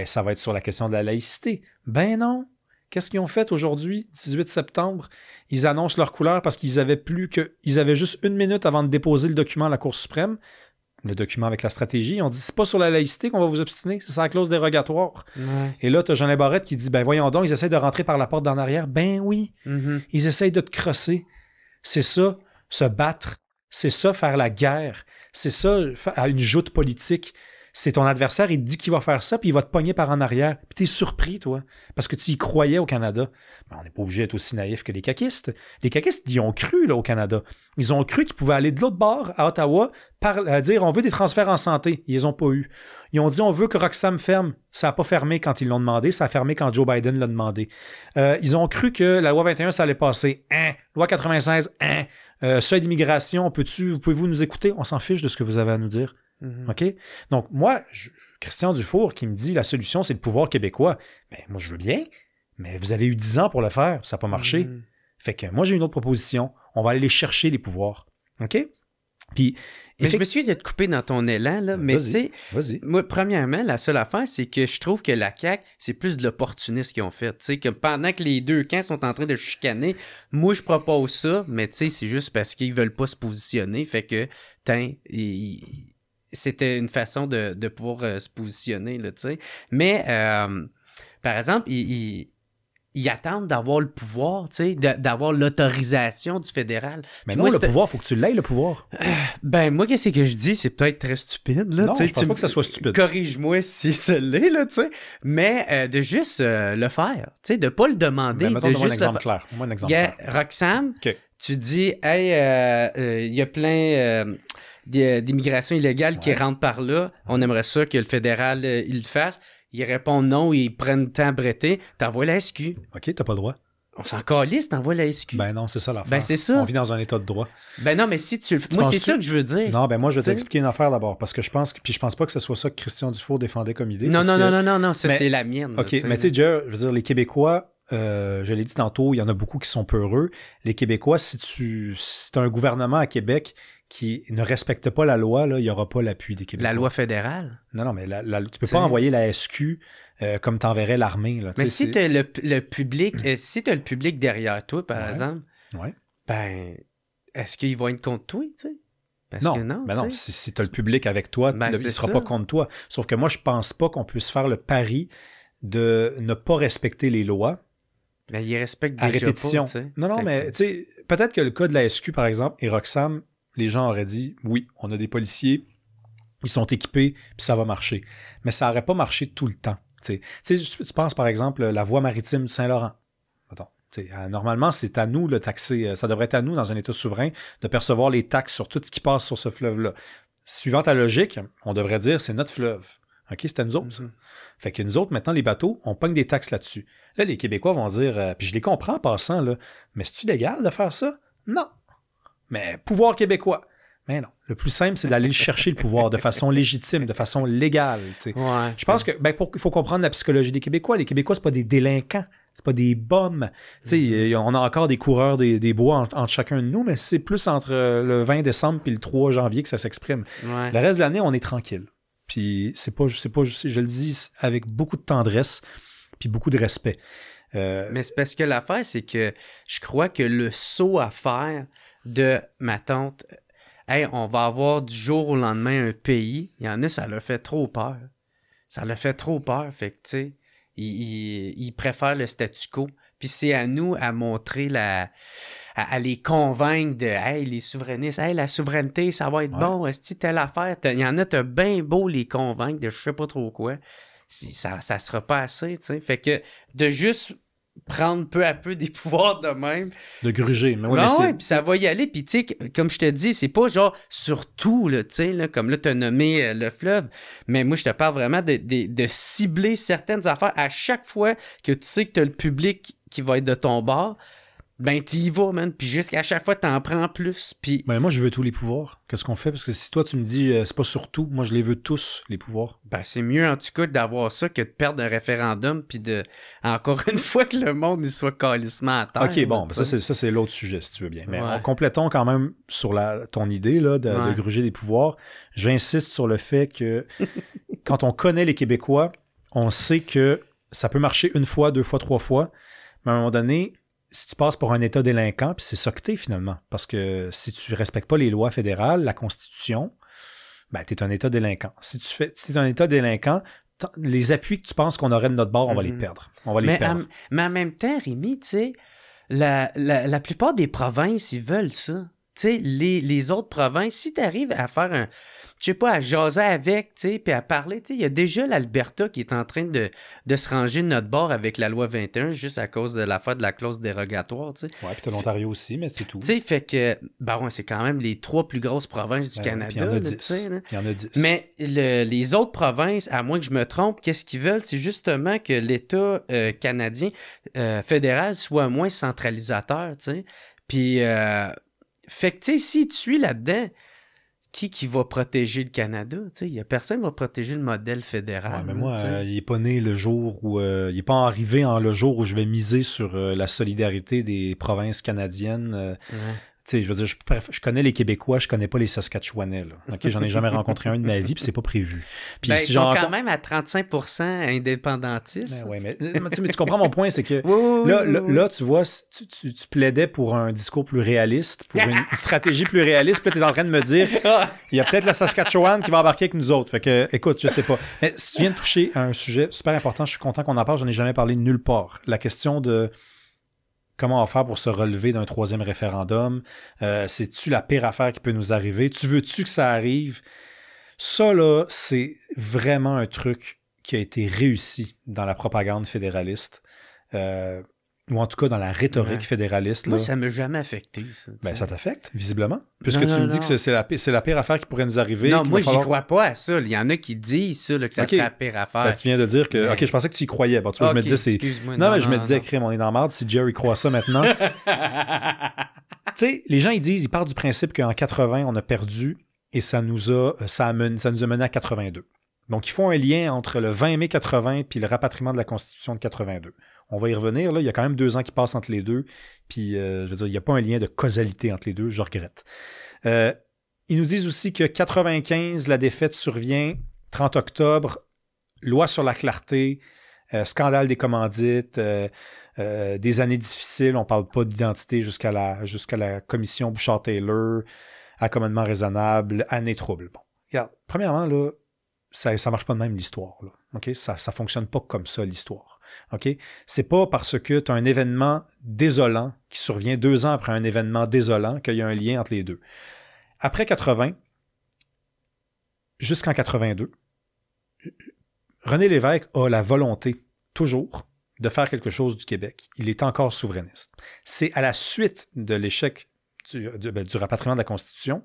ça va être sur la question de la laïcité. » Ben non! Qu'est-ce qu'ils ont fait aujourd'hui, 18 septembre? Ils annoncent leur couleur parce qu'ils avaient juste 1 minute avant de déposer le document à la Cour suprême, le document avec la stratégie. Ils ont dit, c'est pas sur la laïcité qu'on va vous obstiner, c'est la clause dérogatoire. Ouais. Et là, tu as Jean Barrette qui dit, voyons donc, ils essayent de rentrer par la porte d'en arrière. Ben oui, ils essayent de te crosser. C'est ça, se battre. C'est ça, faire la guerre. C'est ça, à une joute politique. C'est ton adversaire, il te dit qu'il va faire ça, puis il va te pogner par en arrière. Puis t'es surpris, toi, parce que tu y croyais au Canada. Mais on n'est pas obligé d'être aussi naïf que les caquistes. Les caquistes, ils ont cru là, au Canada. Ils ont cru qu'ils pouvaient aller de l'autre bord, à Ottawa, dire on veut des transferts en santé. Ils les ont pas eu. Ils ont dit on veut que Roxham ferme. Ça n'a pas fermé quand ils l'ont demandé, ça a fermé quand Joe Biden l'a demandé. Ils ont cru que la loi 21, ça allait passer. Loi 96, seuil d'immigration, pouvez-vous nous écouter? On s'en fiche de ce que vous avez à nous dire. OK? Donc, moi, Christian Dufour qui me dit la solution, c'est le pouvoir québécois. Moi, je veux bien, mais vous avez eu 10 ans pour le faire, ça n'a pas marché. Fait que moi, j'ai une autre proposition. On va aller les chercher, les pouvoirs. OK? Puis, mais je me suis dit de te couper dans ton élan, là, mais tu sais, moi, premièrement, la seule affaire, c'est que je trouve que la CAQ, c'est plus de l'opportunisme qu'ils ont fait. Tu sais, que pendant que les deux camps sont en train de chicaner, moi, je propose ça, mais tu sais, c'est juste parce qu'ils veulent pas se positionner. Fait que, c'était une façon de pouvoir se positionner, là, tu sais. Mais, par exemple, ils attendent d'avoir le pouvoir, tu sais, d'avoir l'autorisation du fédéral. Mais moi, le pouvoir, il faut que tu l'aies, le pouvoir. Moi, qu'est-ce que je dis? C'est peut-être très stupide, là. Non, je pense pas que ça soit stupide. Corrige-moi si ça l'est, là, tu sais. Mais de juste le faire, tu sais, de pas le demander. Mettons, de juste un exemple clair. Moi, un exemple clair. Roxham, okay. Tu dis, il y a plein d'immigration illégale qui rentrent par là. On aimerait ça que le fédéral il le fasse. Ils répondent non, ils prennent le temps à bretter. T'envoies la SQ. OK, t'as pas le droit. On s'en calisse, t'envoies la SQ. Ben non, c'est ça l'affaire. C'est ça. On vit dans un état de droit. Ben non, mais si tu moi, c'est ça que je veux dire. Non, moi, je vais t'expliquer une affaire d'abord, parce que je pense pas que ce soit ça que Christian Dufour défendait comme idée. Non, ça, c'est la mienne. OK, mais tu sais, je veux dire, les Québécois, je l'ai dit tantôt, il y en a beaucoup qui sont peureux. Les Québécois, si t'as un gouvernement à Québec qui ne respecte pas la loi, là, il n'y aura pas l'appui des Québécois. La loi fédérale? Non, mais tu peux pas envoyer la SQ comme t'enverrais l'armée. Là, mais si tu as le public, si tu as le public derrière toi, par exemple, est-ce qu'ils vont être contre toi, tu sais? Parce que non, si tu as le public avec toi, il ne sera pas contre toi. Sauf que moi, je pense pas qu'on puisse faire le pari de ne pas respecter les lois. Mais ils respectent à déjà répétition. Pas, t'sais. Non, mais tu sais, peut-être que le cas de la SQ, par exemple, et Roxham, les gens auraient dit, oui, on a des policiers, ils sont équipés, puis ça va marcher. Mais ça n'aurait pas marché tout le temps. Tu penses, par exemple, la voie maritime du Saint-Laurent. Normalement, c'est à nous le taxer. Ça devrait être à nous, dans un État souverain, de percevoir les taxes sur tout ce qui passe sur ce fleuve-là. Suivant ta logique, on devrait dire, c'est notre fleuve. OK, c'est à nous autres, ça. Fait que nous autres, maintenant, les bateaux, on pogne des taxes là-dessus. Là, les Québécois vont dire, puis je les comprends en passant, là, mais c'est-tu légal de faire ça? Non. Mais pouvoir québécois. Mais non. Le plus simple, c'est d'aller chercher le pouvoir de façon légitime, de façon légale. Ouais, je pense que il faut comprendre la psychologie des Québécois. Les Québécois, c'est pas des délinquants, c'est pas des bums. On a encore des coureurs des bois entre chacun de nous, mais c'est plus entre le 20 décembre et le 3 janvier que ça s'exprime. Ouais. Le reste de l'année, on est tranquille. Puis c'est pas, je le dis avec beaucoup de tendresse puis beaucoup de respect. Mais c'est parce que l'affaire, c'est que je crois que le saut à faire de ma tante, on va avoir du jour au lendemain un pays, il y en a, ça leur fait trop peur. Ça leur fait trop peur. Fait que, tu sais, ils préfèrent le statu quo. Puis c'est à nous à montrer à les convaincre de les souverainistes, la souveraineté, ça va être bon, est-ce que telle affaire, il y en a, t'as bien beau les convaincre de je sais pas trop quoi. Ça sera pas assez, tu sais. Fait que de juste prendre peu à peu des pouvoirs de même. De gruger. Mais Ouais, puis ça va y aller. Puis tu sais, comme je te dis, c'est pas genre sur tout, là, tu sais, là, comme là, t'as nommé le fleuve, mais moi, je te parle vraiment de cibler certaines affaires à chaque fois que tu sais que t'as le public qui va être de ton bord. Ben, t'y y vas, man. Puis jusqu'à chaque fois, t'en prends plus. Puis... Ben, moi, je veux tous les pouvoirs. Qu'est-ce qu'on fait? Parce que si toi, tu me dis, c'est pas sur tout, moi, je les veux tous, les pouvoirs. Ben, c'est mieux, en tout cas, d'avoir ça que de perdre un référendum puis de... Encore une fois, que le monde il soit calissement à terre. OK, bon, ça, c'est l'autre sujet, si tu veux bien. Mais Ouais. complétons quand même sur ton idée là, de gruger des pouvoirs. J'insiste sur le fait que quand on connaît les Québécois, on sait que ça peut marcher une fois, deux fois, trois fois, mais à un moment donné... Si tu passes pour un État délinquant, puis c'est ça que t'es finalement. Parce que si tu ne respectes pas les lois fédérales, la Constitution, ben t'es un État délinquant. Si t'es un État délinquant, les appuis que tu penses qu'on aurait de notre bord, on va les perdre. On va les perdre. Mais en même temps, Rémi, tu sais, la plupart des provinces, ils veulent ça. Tu sais, les autres provinces, si tu arrives à faire je sais pas, à jaser avec, tu sais, puis à parler, tu sais, il y a déjà l'Alberta qui est en train de se ranger de notre bord avec la loi 21, juste à cause de l'affaire de la clause dérogatoire, tu sais. Ouais, puis t'as l'Ontario aussi, mais c'est tout. Tu sais, fait que, ben ouais, c'est quand même les 3 plus grosses provinces du Canada. Il y en a 10. Tu sais, il y en a 10. Mais les autres provinces, à moins que je me trompe, qu'est-ce qu'ils veulent? C'est justement que l'État canadien fédéral soit moins centralisateur, tu sais. Puis, fait que, tu sais, si tu suis là-dedans, qui va protéger le Canada? Il n'y a personne qui va protéger le modèle fédéral. Ouais, mais moi, il n'est pas né le jour où... il n'est pas arrivé le jour où je vais miser sur la solidarité des provinces canadiennes. Tu sais, je veux dire, je connais les Québécois, je connais pas les Saskatchewanais. Là. OK, j'en ai jamais rencontré un de ma vie, puis c'est pas prévu. Puis ben, ils sont quand même à 35% indépendantistes. Ben, ouais, mais tu comprends mon point, c'est que là, tu vois, tu plaidais pour un discours plus réaliste, pour une stratégie plus réaliste, puis là, tu es en train de me dire, il y a peut-être la Saskatchewan qui va embarquer avec nous autres. Fait que, écoute, je sais pas. Mais si tu viens de toucher à un sujet super important, je suis content qu'on en parle, j'en ai jamais parlé nulle part. La question de comment on va faire pour se relever d'un troisième référendum? C'est-tu la pire affaire qui peut nous arriver? Tu veux-tu que ça arrive? Ça, là, c'est vraiment un truc qui a été réussi dans la propagande fédéraliste. Ou en tout cas dans la rhétorique fédéraliste. Moi, là. ça ne m'a jamais affecté, ça. Ben, ça t'affecte, visiblement. Puisque tu me dis que c'est la pire affaire qui pourrait nous arriver. Non, moi, j'y crois pas à ça. Il y en a qui disent ça, là, que ça serait la pire affaire. Ben, tu viens de dire que... Mais... OK, je pensais que tu y croyais. Bon, tu vois, je me disais, c'est... Non, mais je me disais, crème, on est dans la merde si Jerry croit ça maintenant. Tu sais, les gens, ils partent du principe qu'en 80, on a perdu et ça nous a mené à 82. Donc, ils font un lien entre le 20 mai 80 puis le rapatriement de la Constitution de 82. On va y revenir, là. Il y a quand même 2 ans qui passent entre les deux. Puis, je veux dire, il n'y a pas un lien de causalité entre les deux. Je regrette. Ils nous disent aussi que 95, la défaite survient. 30 octobre, loi sur la clarté, scandale des commandites, des années difficiles. On ne parle pas d'identité jusqu'à la commission Bouchard-Taylor, accommodement raisonnable, année trouble. Bon, regarde, premièrement, là, ça ne marche pas de même l'histoire. Là. Okay? Ça ne fonctionne pas comme ça, l'histoire. Okay? C'est pas parce que tu as un événement désolant qui survient 2 ans après un événement désolant qu'il y a un lien entre les deux. Après 80, jusqu'en 82, René Lévesque a la volonté, toujours, de faire quelque chose du Québec. Il est encore souverainiste. C'est à la suite de l'échec du rapatriement de la Constitution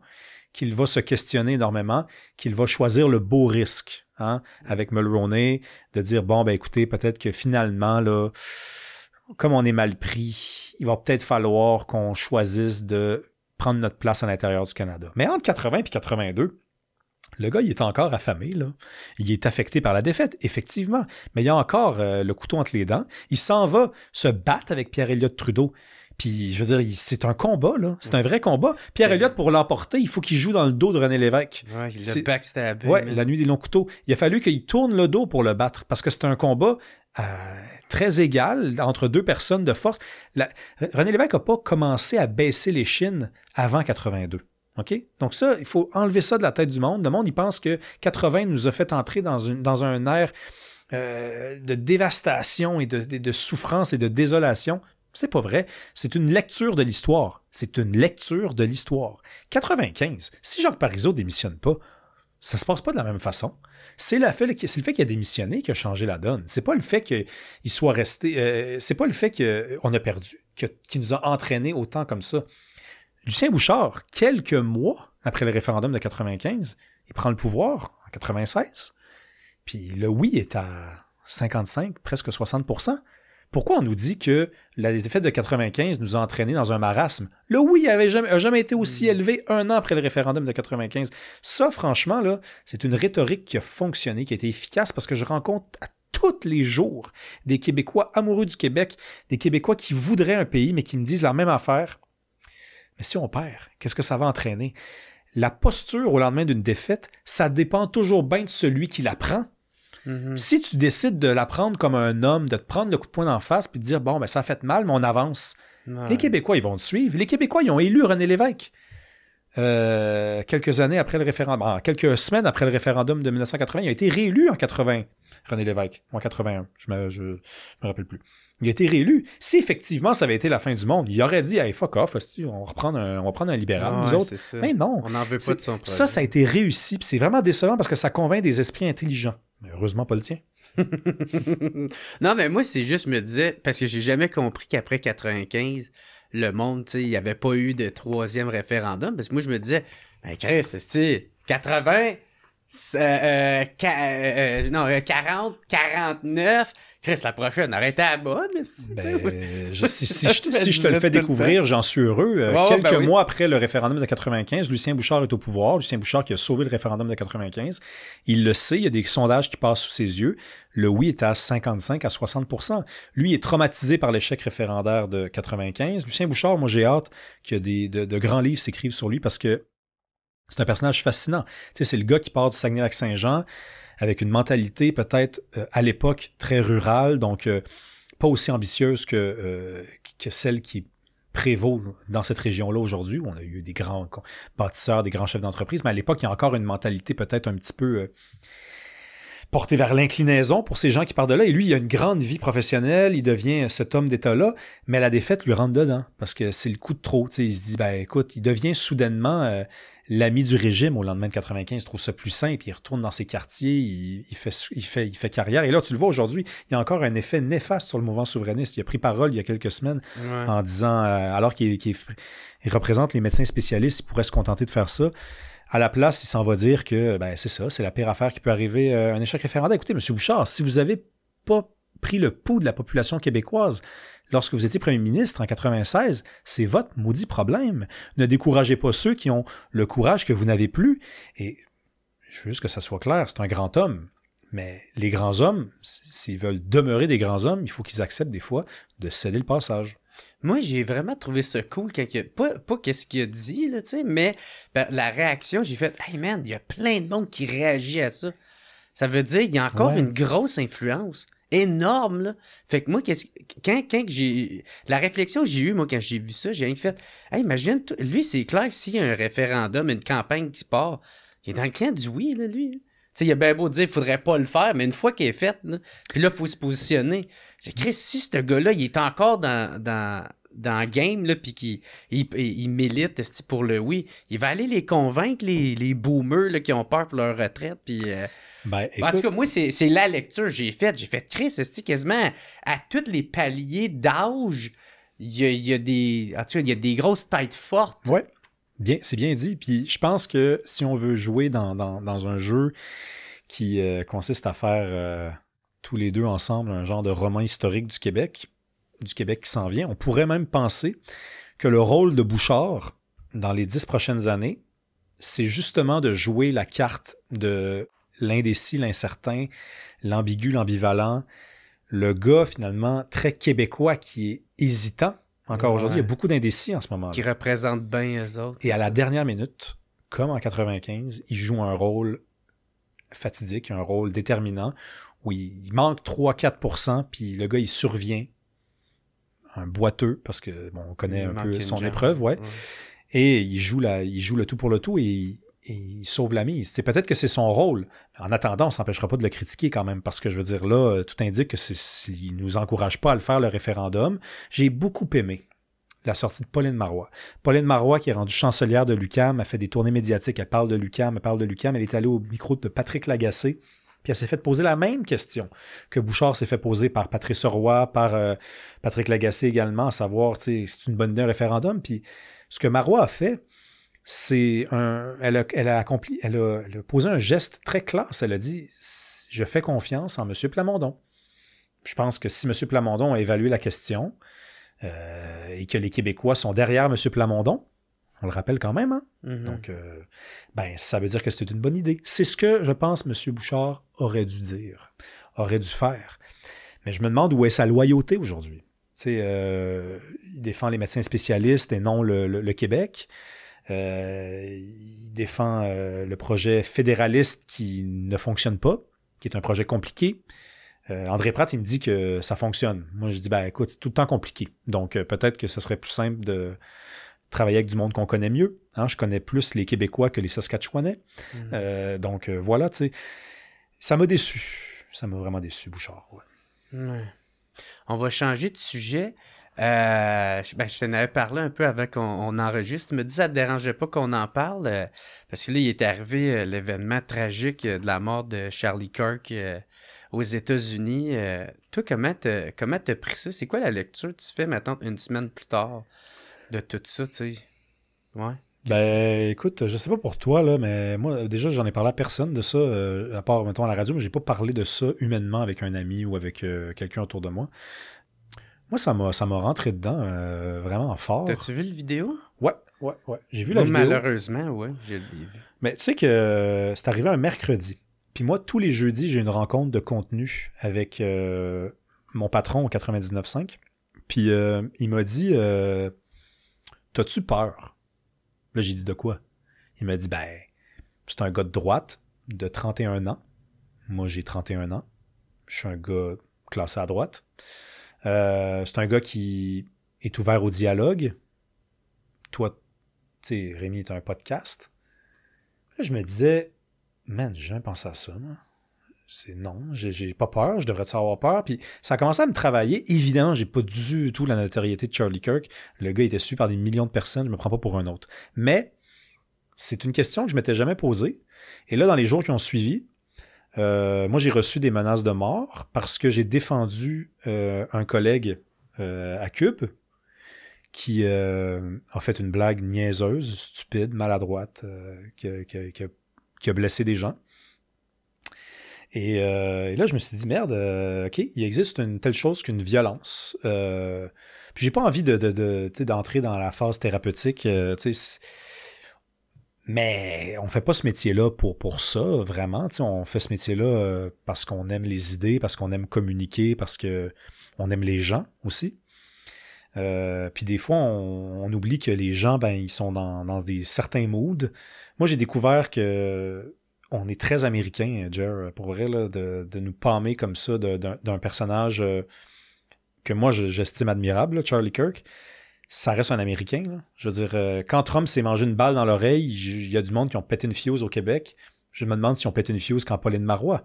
qu'il va se questionner énormément, qu'il va choisir le beau risque, hein, avec Mulroney, de dire, bon, ben écoutez, peut-être que finalement, là, comme on est mal pris, il va peut-être falloir qu'on choisisse de prendre notre place à l'intérieur du Canada. Mais entre 80 et 82, le gars, il est encore affamé, là. Il est affecté par la défaite, effectivement, mais il a encore le couteau entre les dents. Il s'en va se battre avec Pierre Elliott Trudeau. Puis, je veux dire, c'est un combat, là. C'est un vrai combat. Pierre Elliott, pour l'emporter, il faut qu'il joue dans le dos de René Lévesque. Ouais, il l'a backstabé. Ouais, la nuit des longs couteaux. Il a fallu qu'il tourne le dos pour le battre, parce que c'est un combat très égal entre 2 personnes de force. René Lévesque n'a pas commencé à baisser les chines avant 82. OK? Donc ça, il faut enlever ça de la tête du monde. Le monde, il pense que 80 nous a fait entrer dans un air de dévastation et de souffrance et de désolation. C'est pas vrai. C'est une lecture de l'histoire. C'est une lecture de l'histoire. 95, si Jacques Parizeau démissionne pas, Ça se passe pas de la même façon. C'est le fait qu'il a démissionné qui a changé la donne. C'est pas le fait qu'il soit resté... c'est pas le fait qu'on a perdu, qui nous a entraînés autant comme ça. Lucien Bouchard, quelques mois après le référendum de 95, il prend le pouvoir en 96, puis le oui est à 55, presque 60%. Pourquoi on nous dit que la défaite de 95 nous a entraînés dans un marasme? Le oui n'a jamais été aussi élevé un an après le référendum de 95. Ça, franchement, là, c'est une rhétorique qui a fonctionné, qui a été efficace, parce que je rencontre à tous les jours des Québécois amoureux du Québec, des Québécois qui voudraient un pays, mais qui me disent la même affaire. Mais si on perd, qu'est-ce que ça va entraîner? La posture au lendemain d'une défaite, ça dépend toujours bien de celui qui la prend. Mm-hmm. Si tu décides de la prendre comme un homme, de te prendre le coup de poing d'en face puis de dire, bon, ben ça a fait mal, mais on avance. Ouais. Les Québécois, ils vont te suivre. Les Québécois, ils ont élu René Lévesque. Quelques semaines après le référendum de 1980, il a été réélu en 80, René Lévesque, ou en 81, je me rappelle plus. Il a été réélu. Si effectivement ça avait été la fin du monde, il aurait dit hey, fuck off, on va prendre un libéral, nous autres. Mais non. On n'en veut pas de son projet. Ça a été réussi, puis c'est vraiment décevant parce que ça convainc des esprits intelligents. Mais heureusement pas le tien. Non, mais moi, c'est juste, me disais, parce que j'ai jamais compris qu'après 95, le monde, tu sais, il n'y avait pas eu de troisième référendum. Parce que moi, je me disais, ben, Chris, c'est 80, 40, 49. Chris, la prochaine, arrêtez à la bonne. Si je te le fais découvrir, j'en suis heureux. Quelques mois après le référendum de 95, Lucien Bouchard est au pouvoir. Lucien Bouchard qui a sauvé le référendum de 95. Il le sait, il y a des sondages qui passent sous ses yeux. Le oui est à 55 à 60%. Lui est traumatisé par l'échec référendaire de 95. Lucien Bouchard, moi j'ai hâte que de grands livres s'écrivent sur lui parce que c'est un personnage fascinant. Tu sais, c'est le gars qui part du Saguenay-Lac-Saint-Jean avec une mentalité peut-être à l'époque très rurale, donc pas aussi ambitieuse que celle qui prévaut dans cette région-là aujourd'hui, où on a eu des grands bâtisseurs, des grands chefs d'entreprise, mais à l'époque, il y a encore une mentalité peut-être un petit peu portée vers l'inclinaison pour ces gens qui partent de là. Et lui, il a une grande vie professionnelle, il devient cet homme d'État-là, mais la défaite lui rentre dedans, parce que c'est le coup de trop. Il se dit, ben écoute, il devient soudainement l'ami du régime au lendemain de 95, il trouve ça plus simple, il retourne dans ses quartiers, il fait carrière. Et là, tu le vois aujourd'hui, il y a encore un effet néfaste sur le mouvement souverainiste. Il a pris parole il y a quelques semaines en disant, alors qu'il représente les médecins spécialistes, il pourrait se contenter de faire ça. À la place, il s'en va dire que ben, c'est ça, c'est la pire affaire qui peut arriver à un échec référendaire. Écoutez, M. Bouchard, si vous n'avez pas pris le pouls de la population québécoise lorsque vous étiez premier ministre en 96, c'est votre maudit problème. Ne découragez pas ceux qui ont le courage que vous n'avez plus. Et je veux juste que ça soit clair, c'est un grand homme. Mais les grands hommes, s'ils veulent demeurer des grands hommes, il faut qu'ils acceptent des fois de céder le passage. Moi, j'ai vraiment trouvé ça cool quand pas qu'est-ce qu'il a dit, là, tu sais, mais la réaction, j'ai fait « Hey man, il y a plein de monde qui réagit à ça. » Ça veut dire qu'il y a encore une grosse influence. Énorme, là. Fait que moi, quand j'ai... La réflexion que j'ai eue, moi, quand j'ai vu ça, j'ai fait « Hey, imagine, lui, c'est clair que s'il y a un référendum, une campagne qui part, il est dans le camp du oui, là, lui. » Tu sais, il a bien beau dire qu'il faudrait pas le faire, mais une fois qu'il est fait, là, puis là, il faut se positionner. J'ai dit, si ce gars-là, il est encore dans le game, là, puis qu'il milite pour le oui, il va aller les convaincre, les boomers là, qui ont peur pour leur retraite, puis... écoute... En tout cas, moi, c'est la lecture que j'ai faite. J'ai fait, Chris, quasiment à tous les paliers d'âge, il y a des grosses têtes fortes. Ouais. Bien, c'est bien dit. Puis je pense que si on veut jouer dans un jeu qui consiste à faire tous les deux ensemble un genre de roman historique du Québec qui s'en vient, on pourrait même penser que le rôle de Bouchard dans les 10 prochaines années, c'est justement de jouer la carte de l'indécis, l'incertain, l'ambigu, l'ambivalent, le gars finalement très québécois qui est hésitant. Encore aujourd'hui, il y a beaucoup d'indécis en ce moment-là. Qui représentent bien eux autres. Et à la dernière minute, comme en 95, il joue un rôle fatidique, un rôle déterminant, où il manque 3-4%, puis le gars, il survient, un boiteux, parce que bon, on connaît un peu son épreuve, ouais. Et il joue le tout pour le tout, et il sauve la mise. C'est peut-être que c'est son rôle. En attendant, on ne s'empêchera pas de le critiquer quand même, parce que je veux dire, là, tout indique qu'il ne nous encourage pas à le faire, le référendum. J'ai beaucoup aimé la sortie de Pauline Marois. Pauline Marois, qui est rendue chancelière de l'UQAM, a fait des tournées médiatiques, elle parle de l'UQAM, elle est allée au micro de Patrick Lagacé, puis elle s'est fait poser la même question que Bouchard s'est fait poser par Patrice Roy, par Patrick Lagacé également, à savoir, tu sais, c'est une bonne idée un référendum. Puis ce que Marois a fait, elle a posé un geste très classe. Elle a dit « Je fais confiance en M. Plamondon ». Je pense que si M. Plamondon a évalué la question et que les Québécois sont derrière M. Plamondon, on le rappelle quand même, hein? Mm-hmm. Donc, ça veut dire que c'était une bonne idée. C'est ce que, je pense, M. Bouchard aurait dû dire, aurait dû faire. Mais je me demande où est sa loyauté aujourd'hui. Il défend les médecins spécialistes et non le Québec. Il défend le projet fédéraliste qui ne fonctionne pas, qui est un projet compliqué. André Pratt, il me dit que ça fonctionne. Moi, je dis, écoute, c'est tout le temps compliqué. Donc, peut-être que ce serait plus simple de travailler avec du monde qu'on connaît mieux. Hein? Je connais plus les Québécois que les Saskatchewanais. Donc, voilà, tu sais. Ça m'a déçu. Ça m'a vraiment déçu, Bouchard. Ouais. Ouais. On va changer de sujet. Je t'en avais parlé un peu avant qu'on enregistre. Tu me dis que ça ne te dérangeait pas qu'on en parle, parce que là, il est arrivé l'événement tragique de la mort de Charlie Kirk aux États-Unis. Toi, comment t'as pris ça? C'est quoi la lecture que tu fais maintenant une semaine plus tard de tout ça, tu sais? Ouais. Écoute, je sais pas pour toi, là, mais moi, déjà, j'en ai parlé à personne de ça, à part, mettons, à la radio, mais j'ai pas parlé de ça humainement avec un ami ou avec quelqu'un autour de moi. Moi, ça m'a rentré dedans vraiment fort. T'as-tu vu le vidéo? Ouais. J'ai vu la vidéo. Malheureusement, ouais, j'ai vu. Mais tu sais que c'est arrivé un mercredi. Puis moi, tous les jeudis, j'ai une rencontre de contenu avec mon patron au 99.5. Puis il m'a dit T'as-tu peur? Là, j'ai dit de quoi? Il m'a dit c'est un gars de droite de 31 ans. Moi, j'ai 31 ans. Je suis un gars classé à droite. C'est un gars qui est ouvert au dialogue. Toi, tu sais, Rémi, t'as un podcast. Là, je me disais, man, j'ai jamais pensé à ça, moi. Non, j'ai pas peur, je devrais-tu avoir peur? Puis ça a commencé à me travailler. Évidemment, j'ai pas du tout la notoriété de Charlie Kirk. Le gars était su par des millions de personnes, je me prends pas pour un autre. Mais c'est une question que je m'étais jamais posée. Et là, dans les jours qui ont suivi, moi, j'ai reçu des menaces de mort parce que j'ai défendu un collègue à Cube qui a fait une blague niaiseuse, stupide, maladroite, qui a blessé des gens. Et là, je me suis dit, merde, OK, il existe une telle chose qu'une violence. Puis j'ai pas envie d'entrer dans la phase thérapeutique, mais on fait pas ce métier-là pour ça, vraiment. On fait ce métier-là parce qu'on aime les idées, parce qu'on aime communiquer, parce qu'on aime les gens aussi. Puis des fois, on oublie que les gens, ils sont dans des certains moods. Moi, j'ai découvert que on est très américain, Jer, pour vrai, là, de nous pâmer comme ça d'un personnage que moi, j'estime admirable, là, Charlie Kirk. Ça reste un Américain. Là. Je veux dire, quand Trump s'est mangé une balle dans l'oreille, il y a du monde qui ont pété une fuse au Québec. Je me demande si ont pété une fuse quand Pauline Marois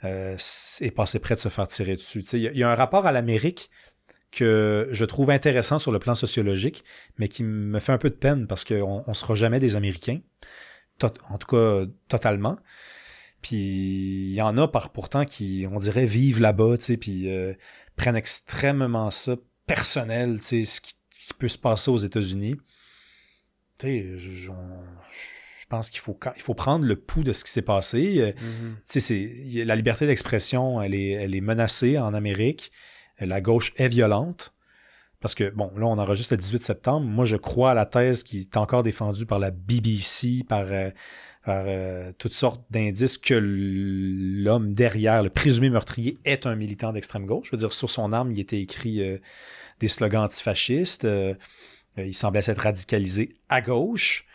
est passé près de se faire tirer dessus. Il y a un rapport à l'Amérique que je trouve intéressant sur le plan sociologique, mais qui me fait un peu de peine parce qu'on ne sera jamais des Américains. En tout cas, totalement. Puis il y en a pourtant qui, on dirait, vivent là-bas, puis prennent extrêmement ça personnel, ce qui peut se passer aux États-Unis. Je pense qu'il faut prendre le pouls de ce qui s'est passé. La liberté d'expression, elle est menacée en Amérique. La gauche est violente. Parce que, bon, là, on enregistre le 18 septembre. Moi, je crois à la thèse qui est encore défendue par la BBC, par toutes sortes d'indices que l'homme derrière, le présumé meurtrier, est un militant d'extrême gauche. Je veux dire, sur son arme, il était écrit des slogans antifascistes. Il semblait s'être radicalisé à gauche.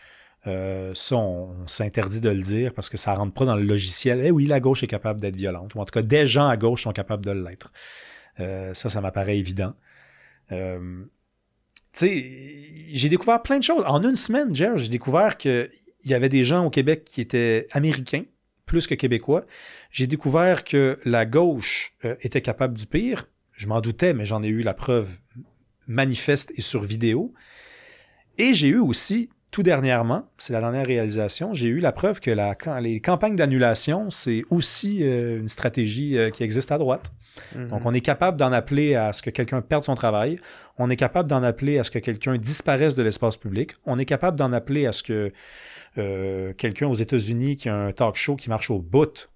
Ça, on s'interdit de le dire parce que ça rentre pas dans le logiciel. Eh oui, la gauche est capable d'être violente. Ou en tout cas, des gens à gauche sont capables de l'être. Ça m'apparaît évident. J'ai découvert plein de choses. En une semaine, Jer, j'ai découvert qu'il y avait des gens au Québec qui étaient américains, plus que québécois. J'ai découvert que la gauche était capable du pire. Je m'en doutais, mais j'en ai eu la preuve manifeste et sur vidéo. Et j'ai eu aussi, tout dernièrement, c'est la dernière réalisation, j'ai eu la preuve que les campagnes d'annulation, c'est aussi une stratégie qui existe à droite. Donc, on est capable d'en appeler à ce que quelqu'un perde son travail. On est capable d'en appeler à ce que quelqu'un disparaisse de l'espace public. On est capable d'en appeler à ce que quelqu'un aux États-Unis qui a un talk show qui marche au bout,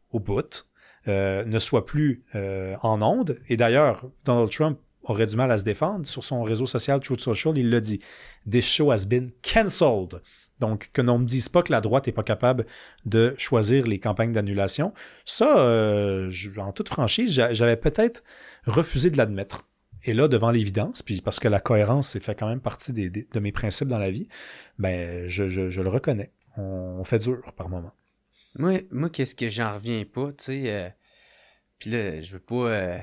ne soit plus en ondes. Et d'ailleurs, Donald Trump aurait du mal à se défendre. Sur son réseau social Truth Social, il l'a dit. « This show has been cancelled ». Donc, que l'on ne me dise pas que la droite n'est pas capable de choisir les campagnes d'annulation. Ça, en toute franchise, j'avais peut-être refusé de l'admettre. Et là, devant l'évidence, puis parce que la cohérence fait quand même partie de mes principes dans la vie, ben, je le reconnais. On fait dur par moment. Moi, qu'est-ce que j'en reviens pas, tu sais. Puis là, je veux pas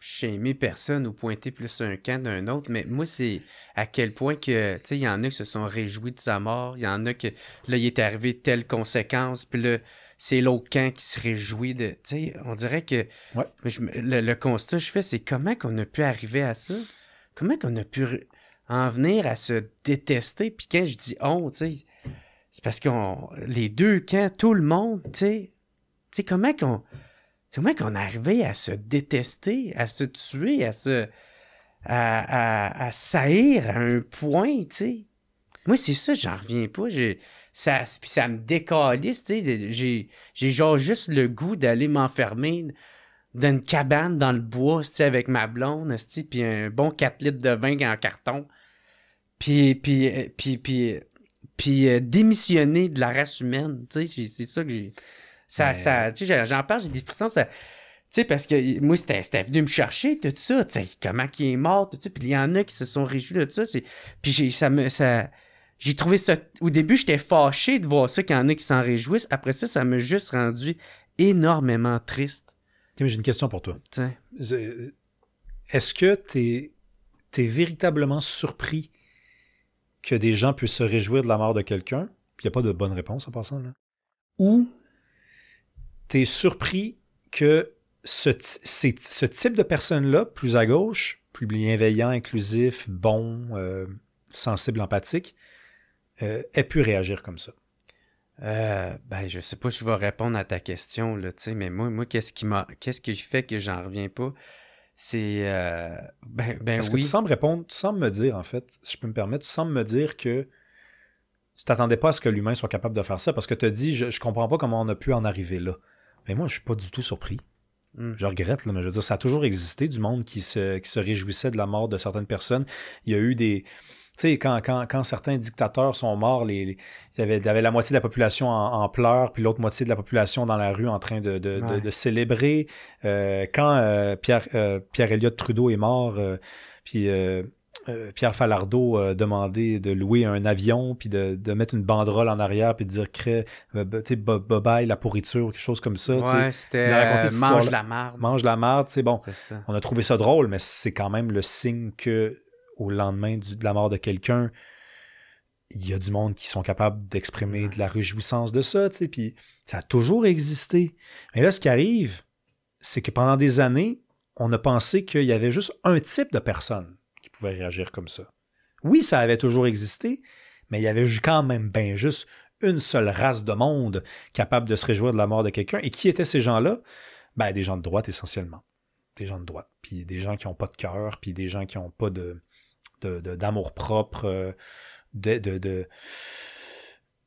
shamer personne ou pointer plus un camp d'un autre, mais moi, c'est à quel point que, tu sais, il y en a qui se sont réjouis de sa mort, il y en a que, là, il est arrivé telle conséquence, puis là, c'est l'autre camp qui se réjouit de, tu sais, on dirait que, ouais. le constat que je fais, c'est comment qu'on a pu arriver à ça? Comment qu'on a pu en venir à se détester? Puis quand je dis « on », tu sais, c'est parce que les deux camps, tout le monde, tu sais, comment qu'on est arrivé à se détester, à se tuer, à saillir à un point, tu sais. Moi, c'est ça, j'en reviens pas. Puis ça me décalisse, tu sais. J'ai genre juste le goût d'aller m'enfermer dans une cabane dans le bois, tu sais, avec ma blonde, tu sais, puis un bon 4 litres de vin en carton. Puis démissionner de la race humaine, tu sais, c'est ça que j'ai... tu sais, j'en parle, j'ai des frissons, tu sais, parce que moi, c'était venu me chercher, tout ça, tu sais, comment il est mort, tout ça, puis il y en a qui se sont réjouis de ça, puis j'ai trouvé ça, au début, j'étais fâché de voir ça, qu'il y en a qui s'en réjouissent, après ça, ça m'a juste rendu énormément triste. Okay, mais j'ai une question pour toi. T'sais. Est-ce que t'es véritablement surpris que des gens puissent se réjouir de la mort de quelqu'un, puis il n'y a pas de bonne réponse en passant, là, ou t'es surpris que ce type de personnes-là, plus à gauche, plus bienveillant, inclusif, bon, sensible, empathique, ait pu réagir comme ça? Ben, je sais pas si je vais répondre à ta question, là, tu sais, mais moi, qu'est-ce qui fait que j'en reviens pas? C'est, Parce oui. que tu sembles me dire, en fait, si je peux me permettre, tu sembles me dire que tu t'attendais pas à ce que l'humain soit capable de faire ça, parce que tu as dit, je comprends pas comment on a pu en arriver là. Mais moi, je suis pas du tout surpris. Je regrette, là, mais je veux dire, ça a toujours existé du monde qui se réjouissait de la mort de certaines personnes. Il y a eu des... Tu sais, quand certains dictateurs sont morts, il y avait la moitié de la population en pleurs, puis l'autre moitié de la population dans la rue en train de célébrer. Quand Pierre Elliott Trudeau est mort, puis Pierre Falardeau demandait de louer un avion, puis de mettre une banderole en arrière, puis de dire bye bye la pourriture, ou quelque chose comme ça. Ouais, c'était mange la marde. Mange la marde, tu sais, bon. C'est ça. On a trouvé ça drôle, mais c'est quand même le signe que au lendemain de la mort de quelqu'un, il y a du monde qui sont capables d'exprimer de la réjouissance de ça, tu sais, puis ça a toujours existé. Mais là, ce qui arrive, c'est que pendant des années, on a pensé qu'il y avait juste un type de personne qui pouvait réagir comme ça. Oui, ça avait toujours existé, mais il y avait quand même bien juste une seule race de monde capable de se réjouir de la mort de quelqu'un. Et qui étaient ces gens-là? Ben, des gens de droite, essentiellement. Des gens de droite. Puis des gens qui n'ont pas de cœur, puis des gens qui n'ont pas d'amour-propre,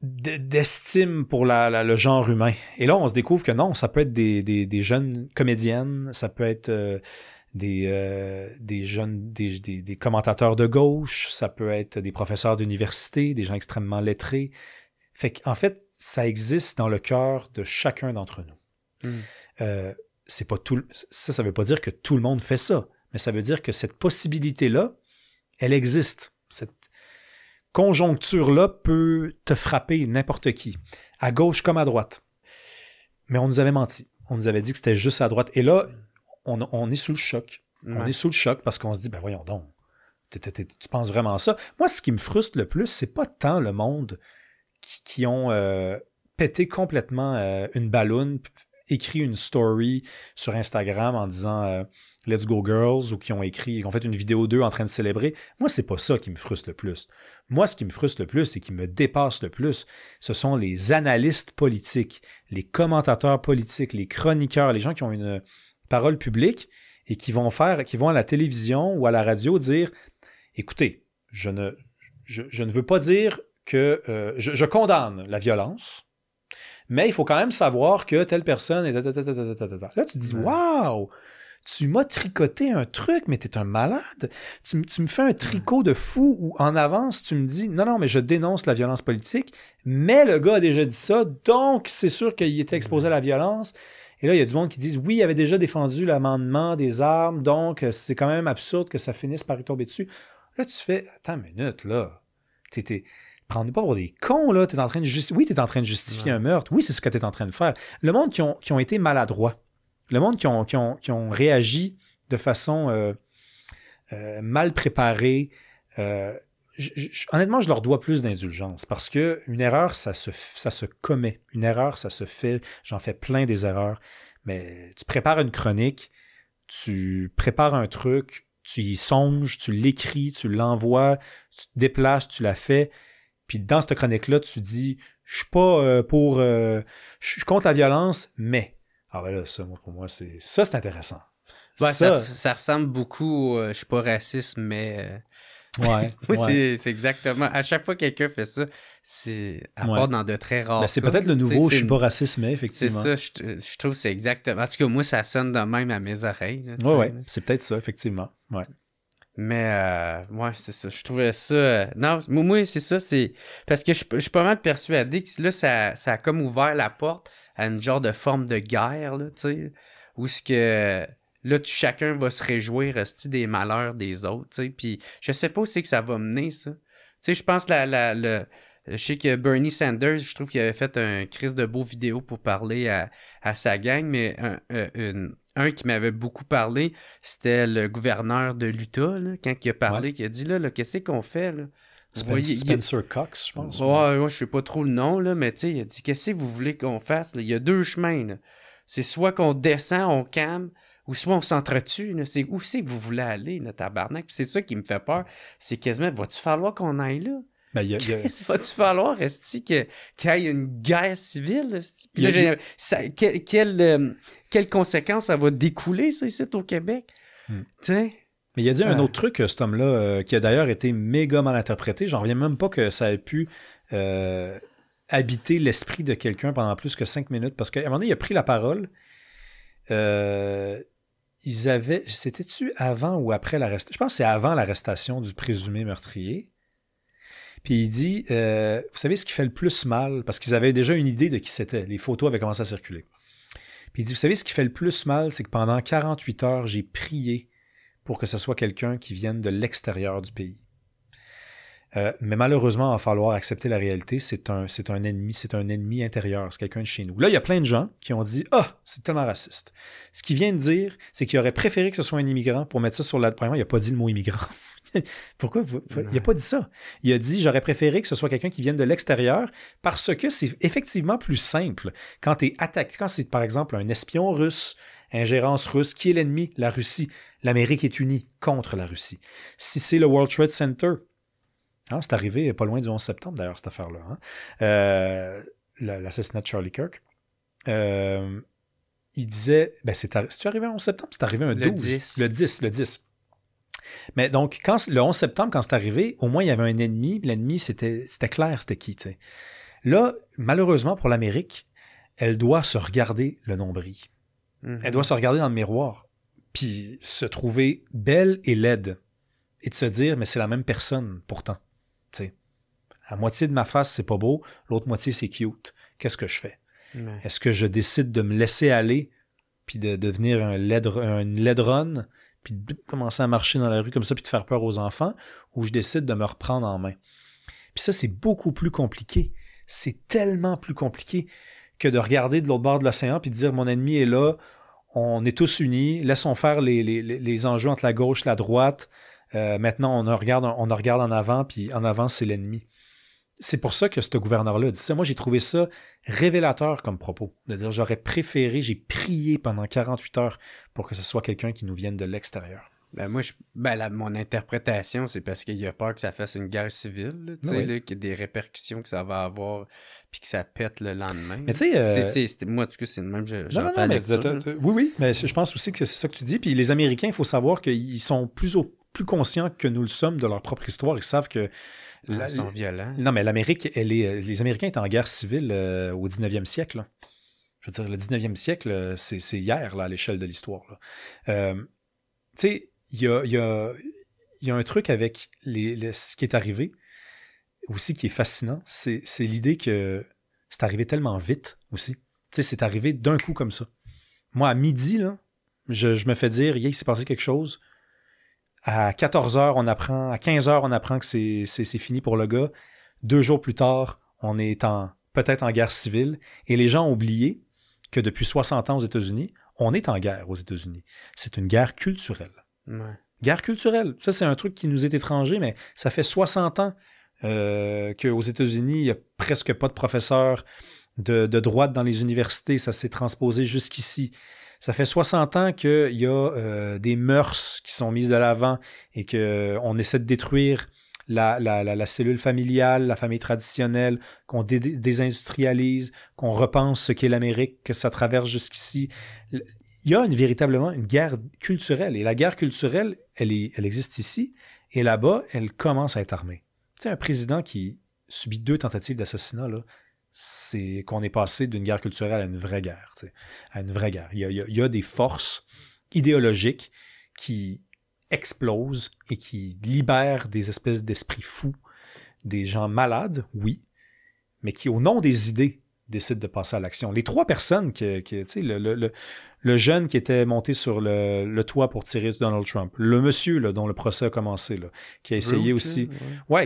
d'estime pour le genre humain. Et là, on se découvre que non, ça peut être des jeunes comédiennes, ça peut être des commentateurs de gauche, ça peut être des professeurs d'université, des gens extrêmement lettrés. Fait qu'en fait, ça existe dans le cœur de chacun d'entre nous. C'est pas tout, ça veut pas dire que tout le monde fait ça, mais ça veut dire que cette possibilité-là, elle existe. Cette conjoncture-là peut te frapper n'importe qui, à gauche comme à droite. Mais on nous avait menti. On nous avait dit que c'était juste à droite. Et là, on est sous le choc. Ouais. On est sous le choc parce qu'on se dit, ben voyons donc, tu penses vraiment ça? Moi, ce qui me frustre le plus, c'est pas tant le monde qui ont pété complètement une balloune écrit une story sur Instagram en disant Let's go girls, ou qui ont fait une vidéo d'eux en train de célébrer. Moi, c'est pas ça qui me frustre le plus. Moi, ce qui me frustre le plus et qui me dépasse le plus, ce sont les analystes politiques, les commentateurs politiques, les chroniqueurs, les gens qui ont une parole publique et qui vont à la télévision ou à la radio dire écoutez, je ne veux pas dire que je condamne la violence, mais il faut quand même savoir que telle personne est... Là, tu te dis, waouh, tu m'as tricoté un truc, mais t'es un malade. Tu me fais un tricot de fou où en avance, tu me dis, non, mais je dénonce la violence politique, mais le gars a déjà dit ça, donc c'est sûr qu'il était exposé à la violence. Et là, il y a du monde qui dit, oui, il avait déjà défendu l'amendement des armes, donc c'est quand même absurde que ça finisse par y tomber dessus. Là, tu fais, attends une minute, là, prends-nous pas pour des cons, là. T'es en train de justifier un meurtre. Oui, c'est ce que tu es en train de faire. Le monde qui ont été maladroits, le monde qui ont réagi de façon mal préparée, honnêtement, je leur dois plus d'indulgence parce qu'une erreur, ça se commet. Une erreur, ça se fait. J'en fais plein des erreurs. Mais tu prépares une chronique, tu prépares un truc, tu y songes, tu l'écris, tu l'envoies, tu te déplaces, tu la fais. Puis dans cette chronique-là, tu dis, je suis pas je suis contre la violence, mais... Ah ben là, ça, pour moi, c'est intéressant. Ouais, ça ressemble beaucoup je suis pas raciste, mais... Ouais. Oui, c'est exactement... À chaque fois que quelqu'un fait ça, c'est à part dans de très rares c'est peut-être le nouveau « je suis pas raciste, mais » effectivement. C'est ça, je trouve que c'est exactement... En tout cas, moi, ça sonne de même à mes oreilles. Oui, c'est peut-être ça, effectivement. Ouais. Mais, ouais, c'est ça. Je trouvais ça... non, moi, c'est ça, c'est... Parce que je suis pas mal persuadé que là, ça a comme ouvert la porte à une genre de forme de guerre, là, tu sais, où ce que... Là, chacun va se réjouir des malheurs des autres, tu sais. Puis, je sais pas où c'est que ça va mener, ça. Tu sais, je pense je sais que Bernie Sanders, je trouve qu'il avait fait un crise de beaux vidéos pour parler à sa gang, mais un qui m'avait beaucoup parlé, c'était le gouverneur de l'Utah, là, quand il a parlé, qui a dit, là qu'est-ce qu'on fait, là? Spencer Cox, je pense. Ouais, je sais pas trop le nom, là, mais tu sais, il a dit, qu'est-ce que vous voulez qu'on fasse? Là? Il y a deux chemins, là. C'est soit qu'on descend, on calme, ou soit on s'entretue. C'est où c'est que vous voulez aller, là, tabarnak? Puis c'est ça qui me fait peur. C'est quasiment, va-tu falloir qu'on aille là? Ben, Va-tu falloir, qu'il y ait une guerre civile? Puis là, quelles conséquences ça va découler, ça, ici, au Québec? Tu sais? Mais il a dit un autre truc, cet homme-là, qui a d'ailleurs été méga mal interprété. J'en reviens même pas que ça ait pu habiter l'esprit de quelqu'un pendant plus que 5 minutes. Parce qu'à un moment donné, il a pris la parole. C'était-tu avant ou après l'arrestation? Je pense que c'est avant l'arrestation du présumé meurtrier. Puis il dit, vous savez ce qui fait le plus mal? Parce qu'ils avaient déjà une idée de qui c'était. Les photos avaient commencé à circuler. Puis il dit, vous savez ce qui fait le plus mal? C'est que pendant 48 heures, j'ai prié pour que ce soit quelqu'un qui vienne de l'extérieur du pays. Mais malheureusement, il va falloir accepter la réalité. C'est un ennemi intérieur, c'est quelqu'un de chez nous. Là, il y a plein de gens qui ont dit « Ah, c'est tellement raciste ». Ce qu'il vient de dire, c'est qu'il aurait préféré que ce soit un immigrant pour mettre ça sur la... Premièrement, il n'a pas dit le mot immigrant. Pourquoi? Il n'a pas dit ça. Il a dit « J'aurais préféré que ce soit quelqu'un qui vienne de l'extérieur parce que c'est effectivement plus simple. Quand tu es attaqué, quand c'est par exemple un espion russe, ingérence russe, qui est l'ennemi? La Russie. L'Amérique est unie contre la Russie. Si c'est le World Trade Center... Ah, c'est arrivé pas loin du 11 septembre, d'ailleurs, cette affaire-là. Hein? L'assassinat de Charlie Kirk. Il disait... c'est-tu arrivé le 11 septembre? C'est arrivé un 12. Le 10. Mais donc, le 11 septembre, quand c'est arrivé, au moins, il y avait un ennemi. L'ennemi, c'était clair, c'était qui, tu sais. Là, malheureusement, pour l'Amérique, elle doit se regarder le nombril. Mm-hmm. Elle doit se regarder dans le miroir. Puis se trouver belle et laide. Et de se dire, mais c'est la même personne, pourtant. T'sais, la moitié de ma face, c'est pas beau, l'autre moitié, c'est cute. Qu'est-ce que je fais? Ouais. Est-ce que je décide de me laisser aller, puis de devenir une laidronne, puis de commencer à marcher dans la rue comme ça, puis de faire peur aux enfants, ou je décide de me reprendre en main? Puis ça, c'est beaucoup plus compliqué. C'est tellement plus compliqué que de regarder de l'autre bord de l'océan, puis de dire, mon ennemi est là, on est tous unis, laissons faire les enjeux entre la gauche et la droite. Maintenant, on regarde en avant, puis en avant, c'est l'ennemi. c'est pour ça que ce gouverneur-là a dit ça. Moi, j'ai trouvé ça révélateur comme propos. De dire, j'aurais préféré, j'ai prié pendant 48 heures pour que ce soit quelqu'un qui nous vienne de l'extérieur. Ben moi, mon interprétation, c'est parce qu'il a peur que ça fasse une guerre civile, tu sais, qu'il y ait des répercussions que ça va avoir, puis que ça pète le lendemain. Mais tu sais... moi, en tout cas, c'est le même, non, oui, mais je pense aussi que c'est ça que tu dis. Puis les Américains, il faut savoir qu'ils sont plus conscients que nous le sommes de leur propre histoire. Ils savent que... Ils sont violents. Non, mais l'Amérique, les Américains étaient en guerre civile au 19e siècle. Là. Je veux dire, le 19e siècle, c'est hier là, à l'échelle de l'histoire. Tu sais, il y a un truc avec ce qui est arrivé aussi qui est fascinant. C'est l'idée que c'est arrivé tellement vite aussi. Tu sais, c'est arrivé d'un coup comme ça. Moi, à midi, là, je me fais dire, il s'est passé quelque chose. À 14h, on apprend, à 15h, on apprend que c'est fini pour le gars. 2 jours plus tard, on est peut-être en guerre civile. Et les gens ont oublié que depuis 60 ans aux États-Unis, on est en guerre aux États-Unis. C'est une guerre culturelle. Ouais. Guerre culturelle. Ça, c'est un truc qui nous est étranger, mais ça fait 60 ans qu'aux États-Unis, il n'y a presque pas de professeurs de droite dans les universités. Ça s'est transposé jusqu'ici. Ça fait 60 ans qu'il y a des mœurs qui sont mises de l'avant et qu'on essaie de détruire la cellule familiale, la famille traditionnelle, qu'on désindustrialise, qu'on repense ce qu'est l'Amérique, que ça traverse jusqu'ici. Il y a véritablement une guerre culturelle. Et la guerre culturelle, elle existe ici. Et là-bas, elle commence à être armée. Tu sais, un président qui subit 2 tentatives d'assassinat, là, c'est qu'on est passé d'une guerre culturelle à une vraie guerre. Tu sais, à une vraie guerre. Il y a des forces idéologiques qui explosent et qui libèrent des espèces d'esprits fous, des gens malades, oui, mais qui, au nom des idées, décident de passer à l'action. Les 3 personnes, tu sais, le jeune qui était monté sur le toit pour tirer sur Donald Trump, le monsieur là, dont le procès a commencé, là, qui a essayé aussi,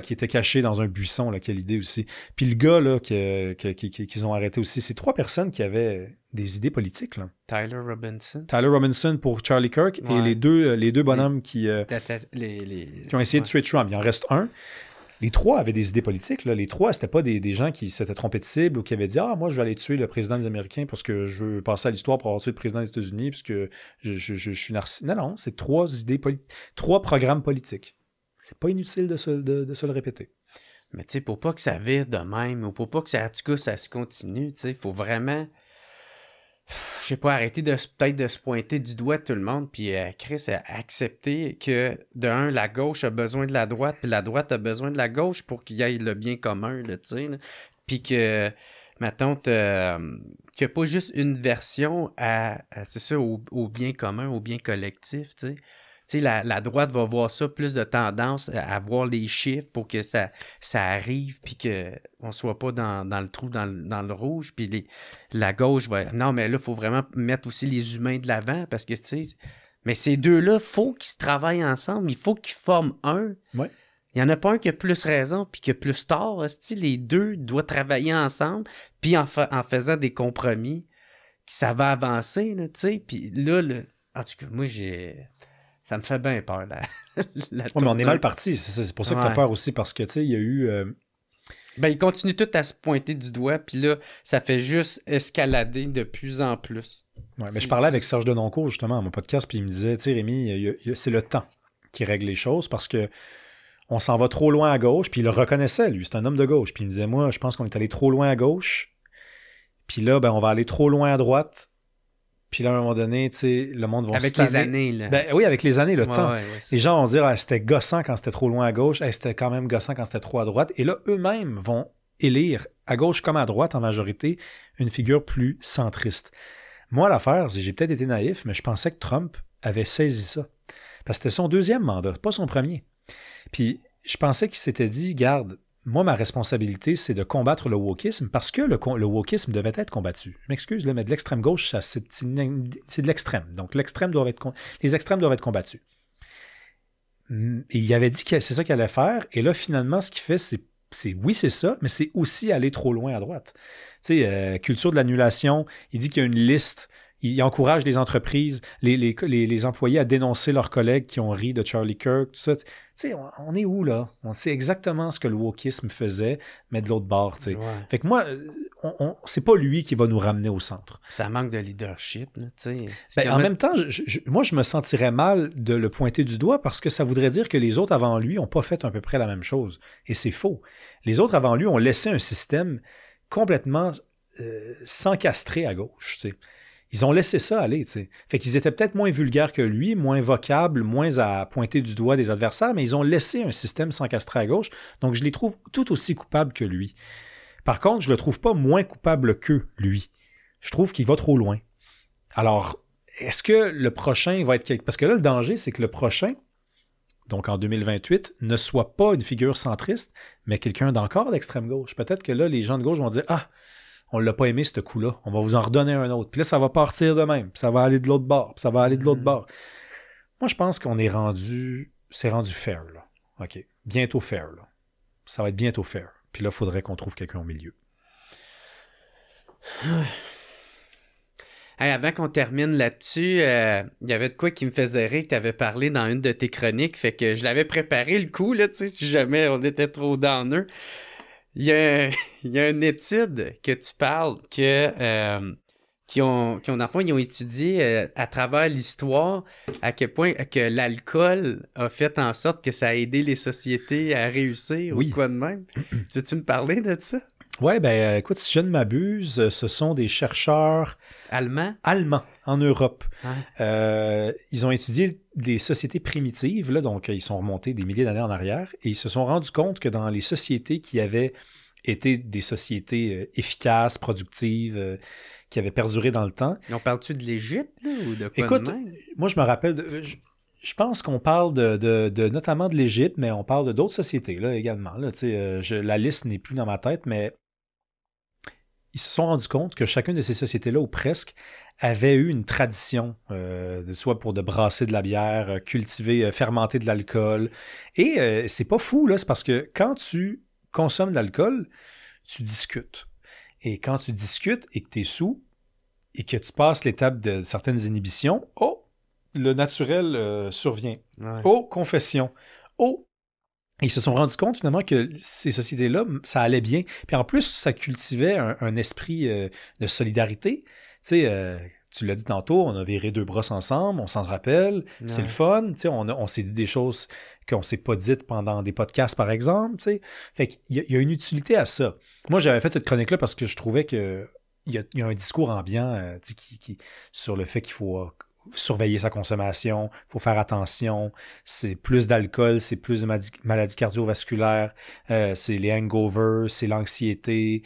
qui était caché dans un buisson, là, quelle idée aussi. Puis le gars là, qu'ils ont arrêté aussi, c'est 3 personnes qui avaient des idées politiques. Là. Tyler Robinson pour Charlie Kirk et les deux bonhommes qui ont essayé de tuer Trump. Il en reste un. Les 3 avaient des idées politiques. Là. Les 3, c'était pas des gens qui s'étaient trompés de cible ou qui avaient dit « Ah, moi, je vais aller tuer le président des Américains parce que je veux passer à l'histoire pour avoir tué le président des États-Unis parce que je suis narcissique. » Non, c'est 3 idées politiques, 3 programmes politiques. C'est pas inutile de se le répéter. Mais tu sais, pour pas que ça vire de même ou pour pas que ça, en tout cas, ça se continue, tu sais, il faut vraiment... Je sais pas, arrêter peut-être de se pointer du doigt tout le monde, puis Chris a accepté que, la gauche a besoin de la droite, puis la droite a besoin de la gauche pour qu'il y ait le bien commun, tu sais, puis que, mettons, qu'il n'y a pas juste une version c'est ça, au bien commun, au bien collectif, tu sais. Tu sais, la droite va voir ça, plus de tendance à voir les chiffres pour que ça arrive, puis qu'on ne soit pas dans le trou, dans le rouge. Puis la gauche va... Non, mais là, il faut vraiment mettre aussi les humains de l'avant, parce que, tu sais... Mais ces deux-là, il faut qu'ils se travaillent ensemble. Il faut qu'ils forment un. Ouais. Il n'y en a pas un qui a plus raison, puis qui a plus tort. Les deux doivent travailler ensemble, puis en faisant des compromis, ça va avancer, tu sais. Puis là, en tout cas, moi, ça me fait bien peur, mais on est mal parti. C'est pour ça que tu as peur aussi, parce que, tu sais, il y a eu... ils continuent tout à se pointer du doigt, puis là, ça fait juste escalader de plus en plus. Ouais, mais je parlais avec Serge Denoncourt, justement, à mon podcast, puis il me disait, tu sais, Rémi, c'est le temps qui règle les choses, parce que on s'en va trop loin à gauche, puis il le reconnaissait, lui, c'est un homme de gauche, puis il me disait, moi, je pense qu'on est allé trop loin à gauche, puis là, on va aller trop loin à droite. Puis là, à un moment donné, tu sais, le monde va avec les années, là. Oui, avec les années, le temps. Ouais, les gens vont dire, c'était gossant quand c'était trop loin à gauche, c'était quand même gossant quand c'était trop à droite. Et là, eux-mêmes vont élire, à gauche comme à droite, en majorité, une figure plus centriste. Moi, l'affaire, j'ai peut-être été naïf, mais je pensais que Trump avait saisi ça. Parce que c'était son 2e mandat, pas son premier. Puis, je pensais qu'il s'était dit, garde, moi, ma responsabilité, c'est de combattre le wokisme parce que le wokisme devait être combattu. Je m'excuse, mais de l'extrême gauche, c'est de l'extrême. Donc, les extrêmes doivent être combattus. Et il avait dit que c'est ça qu'il allait faire. Et là, finalement, ce qu'il fait, c'est ça, mais c'est aussi aller trop loin à droite. Tu sais, culture de l'annulation, il dit qu'il y a une liste. il encourage les entreprises, les employés à dénoncer leurs collègues qui ont ri de Charlie Kirk, tout ça. Tu sais, on est où, là? On sait exactement ce que le wokisme faisait, mais de l'autre bord, tu sais. Ouais. Fait que moi, c'est pas lui qui va nous ramener au centre. Ça manque de leadership, là, tu sais. Ben, en même temps, moi, je me sentirais mal de le pointer du doigt parce que ça voudrait dire que les autres avant lui n'ont pas fait à peu près la même chose. Et c'est faux. Les autres avant lui ont laissé un système complètement s'encastrer à gauche, tu sais. Ils ont laissé ça aller, tu sais. Fait qu'ils étaient peut-être moins vulgaires que lui, moins vocables, moins à pointer du doigt des adversaires, mais ils ont laissé un système s'encastrer à gauche, donc je les trouve tout aussi coupables que lui. Par contre, je le trouve pas moins coupable que lui. Je trouve qu'il va trop loin. Alors, est-ce que le prochain va être... Parce que là, le danger, c'est que le prochain, donc en 2028, ne soit pas une figure centriste, mais quelqu'un d'encore d'extrême gauche. Peut-être que là, les gens de gauche vont dire « Ah, on l'a pas aimé, ce coup-là. On va vous en redonner un autre. » Puis là, ça va partir de même. Puis ça va aller de l'autre bord. Puis ça va aller de l'autre bord. Moi, je pense qu'on est rendu... C'est rendu fair, là. OK. Bientôt fair, là. Ça va être bientôt fair. Puis là, il faudrait qu'on trouve quelqu'un au milieu. Hey, avant qu'on termine là-dessus, il y avait de quoi qui me faisait rire que tu avais parlé dans une de tes chroniques. Fait que je l'avais préparé le coup, là, tu sais, si jamais on était trop downer. Il y a une étude que tu parles qui ont dans le fond, ils ont étudié à travers l'histoire à quel point que l'alcool a fait en sorte que ça a aidé les sociétés à réussir ou quoi de même. Tu veux-tu me parler de ça? Ouais, ben écoute, si je ne m'abuse, ce sont des chercheurs allemands en Europe. Ils ont étudié des sociétés primitives, là, donc ils sont remontés des milliers d'années en arrière, et ils se sont rendus compte que dans les sociétés qui avaient été des sociétés efficaces, productives, qui avaient perduré dans le temps. On parle-tu de l'Égypte, là, ou de quoi? Écoute, de même? moi je me rappelle... Je pense qu'on parle de notamment de l'Égypte, mais on parle de d'autres sociétés là, également. Là, la liste n'est plus dans ma tête, mais ils se sont rendus compte que chacune de ces sociétés-là, ou presque, avait eu une tradition, soit pour de brasser de la bière, cultiver, fermenter de l'alcool. Et c'est pas fou, là, c'est parce que quand tu consommes de l'alcool, tu discutes. Et quand tu discutes et que tu es sous, et que tu passes l'étape de certaines inhibitions, le naturel survient. Ouais. Confession. Ils se sont rendus compte finalement que ces sociétés-là, ça allait bien. Puis en plus, ça cultivait un esprit de solidarité. Tu sais, tu l'as dit tantôt, on a viré 2 brosses ensemble, on s'en rappelle, c'est le fun. Tu sais, on s'est dit des choses qu'on ne s'est pas dites pendant des podcasts, par exemple. Tu sais. Fait qu'il y a une utilité à ça. Moi, j'avais fait cette chronique-là parce que je trouvais qu'il y a un discours ambiant sur le fait qu'il faut... surveiller sa consommation, il faut faire attention, c'est plus d'alcool, c'est plus de maladies cardiovasculaires, c'est les hangovers, c'est l'anxiété.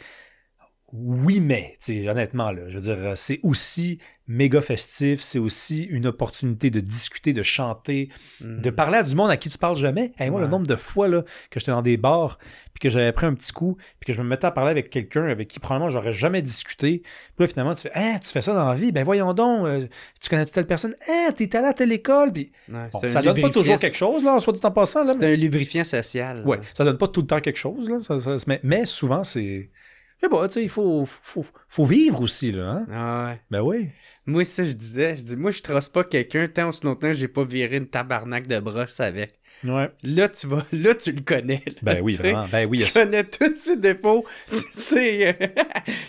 Oui, mais, honnêtement, là, je veux dire, c'est aussi méga festif, c'est aussi une opportunité de discuter, de chanter, de parler à du monde à qui tu parles jamais. Hey, moi, le nombre de fois là, que j'étais dans des bars, puis que j'avais pris un petit coup, puis que je me mettais à parler avec quelqu'un avec qui probablement j'aurais jamais discuté. Puis là, finalement, tu fais « tu fais ça dans la vie? Ben voyons donc, tu connais telle personne? T'es allé à telle école? » Puis ça donne pas toujours quelque chose, là, soit dit en passant. Là, c'est un lubrifiant social. Ouais, ça donne pas tout le temps quelque chose, là. Mais souvent, c'est... Mais bon, tu sais, il faut vivre aussi, là. Hein? Ah ouais. Ben oui. Moi, ça, je dis, moi, je trosse pas quelqu'un tant aussi longtemps que j'ai pas viré une tabarnak de brosse avec. Ouais. Là, tu le connais. Là, ben oui, vraiment. Ben oui. Tu connais tous ses défauts. Tu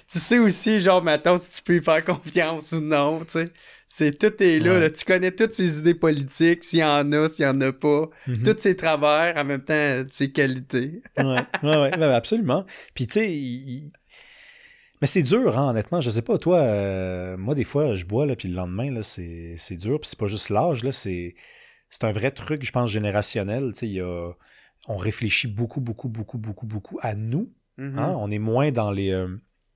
sais aussi, genre, maintenant, si tu peux lui faire confiance ou non, tu sais. Tout est là, là. Tu connais toutes ses idées politiques, s'il y en a, s'il y en a pas. Tous ses travers, en même temps, ses qualités. ouais, ben absolument. Puis, tu sais, mais c'est dur, hein, honnêtement. Je sais pas, toi, moi, des fois, je bois, là, puis le lendemain, là, c'est dur. Puis c'est pas juste l'âge, là, c'est un vrai truc, je pense, générationnel. Tu sais, on réfléchit beaucoup à nous. Hein? On est moins dans les...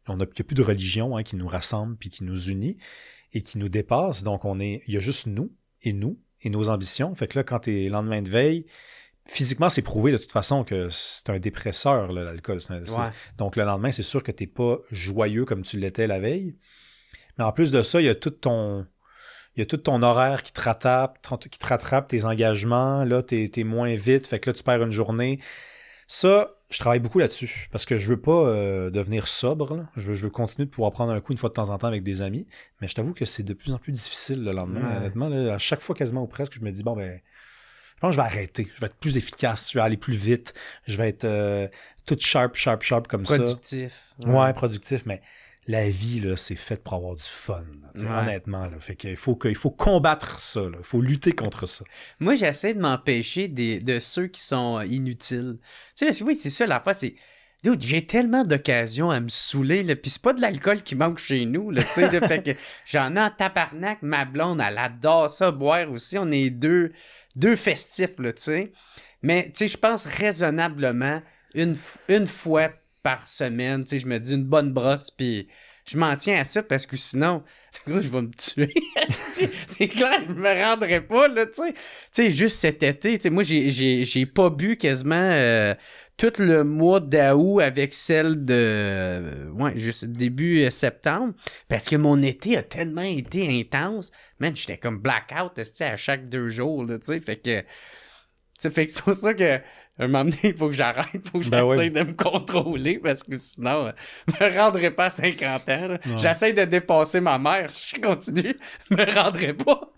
il n'y a plus de religion qui nous rassemble puis qui nous unit et qui nous dépasse. Donc, il y a juste nous et nos ambitions. Fait que là, quand t'es lendemain de veille, physiquement, c'est prouvé de toute façon que c'est un dépresseur, là, l'alcool. Donc, le lendemain, c'est sûr que t'es pas joyeux comme tu l'étais la veille. Mais en plus de ça, il y a tout ton horaire qui te rattrape tes engagements. Là, t'es moins vite. Fait que là, tu perds une journée. Ça, Je travaille beaucoup là-dessus parce que je veux pas devenir sobre. Là. Je veux continuer de pouvoir prendre un coup une fois de temps en temps avec des amis. Mais je t'avoue que c'est de plus en plus difficile le lendemain. Ouais. Honnêtement, là, à chaque fois quasiment ou presque, je me dis, bon, ben, je pense que je vais arrêter. Je vais être plus efficace. Je vais aller plus vite. Je vais être tout sharp comme Productif. ça. Ouais, productif. Mais la vie, là, c'est faite pour avoir du fun. Là, honnêtement. Là. Fait qu'il faut combattre ça. Là. Il faut lutter contre ça. Moi, j'essaie de m'empêcher de ceux qui sont inutiles. Tu sais, parce que oui, c'est ça, l'affaire, c'est... Dude, j'ai tellement d'occasions à me saouler, là, pis c'est pas de l'alcool qui manque chez nous, là, tu sais, là, fait que j'en ai en tabarnak, ma blonde, elle adore ça, boire aussi, on est deux festifs, là, tu sais. Mais, tu sais, je pense raisonnablement, une fois par semaine, tu sais, je me dis une bonne brosse, puis je m'en tiens à ça, parce que sinon, je vais me tuer. C'est clair, je me rendrai pas, là, tu sais. Tu sais, juste cet été, tu sais, moi, j'ai pas bu quasiment... tout le mois d'août avec celle de juste début septembre, parce que mon été a tellement été intense, man, j'étais comme blackout à chaque 2 jours, là, tu sais, fait que c'est pour ça que un moment donné, il faut que j'arrête, il faut que j'essaie de me contrôler, parce que sinon, je me rendrai pas à 50 ans, là. J'essaie de dépasser ma mère, je continue, je me rendrai pas.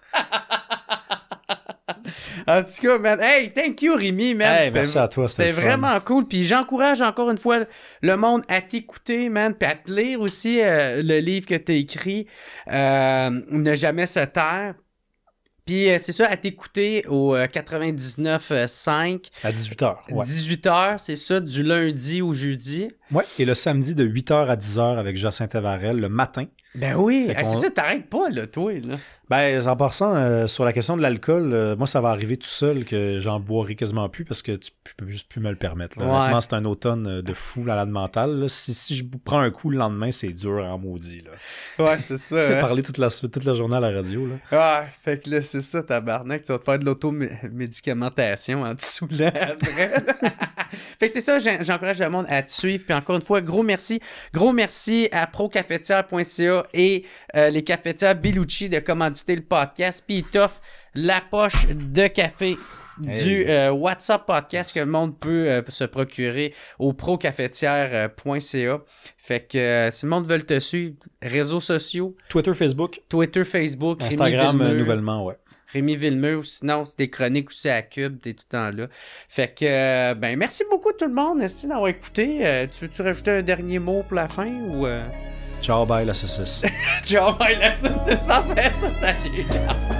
En tout cas, man, hey, thank you Rémi, man. Hey, merci à toi, c'était vraiment cool. Puis j'encourage encore une fois le monde à t'écouter, man, puis à te lire aussi le livre que t'as écrit, Ne jamais se taire. Puis c'est ça, à t'écouter au 99.5. À 18h. Ouais. 18h, c'est ça, du lundi au jeudi. Ouais, et le samedi de 8h à 10h avec Jacinthe Avarel, le matin. Ben oui, c'est ça, t'arrêtes pas, là, toi, là. Ben, en passant, sur la question de l'alcool, moi, ça va arriver tout seul que j'en boirai quasiment plus parce que je peux juste plus me le permettre. Là. Ouais. Honnêtement, c'est un automne de fou, malade mental. Là. Si je prends un coup le lendemain, c'est dur en maudit. Là. Ouais, c'est ça. Hein? Parler toute la journée à la radio. Là. Ouais, fait que là, c'est ça, tabarnak. Tu vas te faire de l'automédicamentation en te saoulant après. Fait que c'est ça, j'encourage le monde à te suivre. Puis encore une fois, gros merci à procafetière.ca et les cafetières Bellucci de commanditer le podcast. Puis il t'offre la poche de café du WhatsApp Podcast que le monde peut se procurer au procafetière.ca. Fait que si le monde veut te suivre, réseaux sociaux. Twitter, Facebook. Instagram, nouvellement, ouais. Rémi Villemeux, ou sinon, c'est des chroniques aussi à Cube, t'es tout le temps là. Fait que, ben, merci beaucoup tout le monde, merci d'avoir écouté. Tu veux-tu rajouter un dernier mot pour la fin, ou... Ciao, bye, la saucisse. Ciao, bye, la saucisse, parfait, ça, salut, ciao.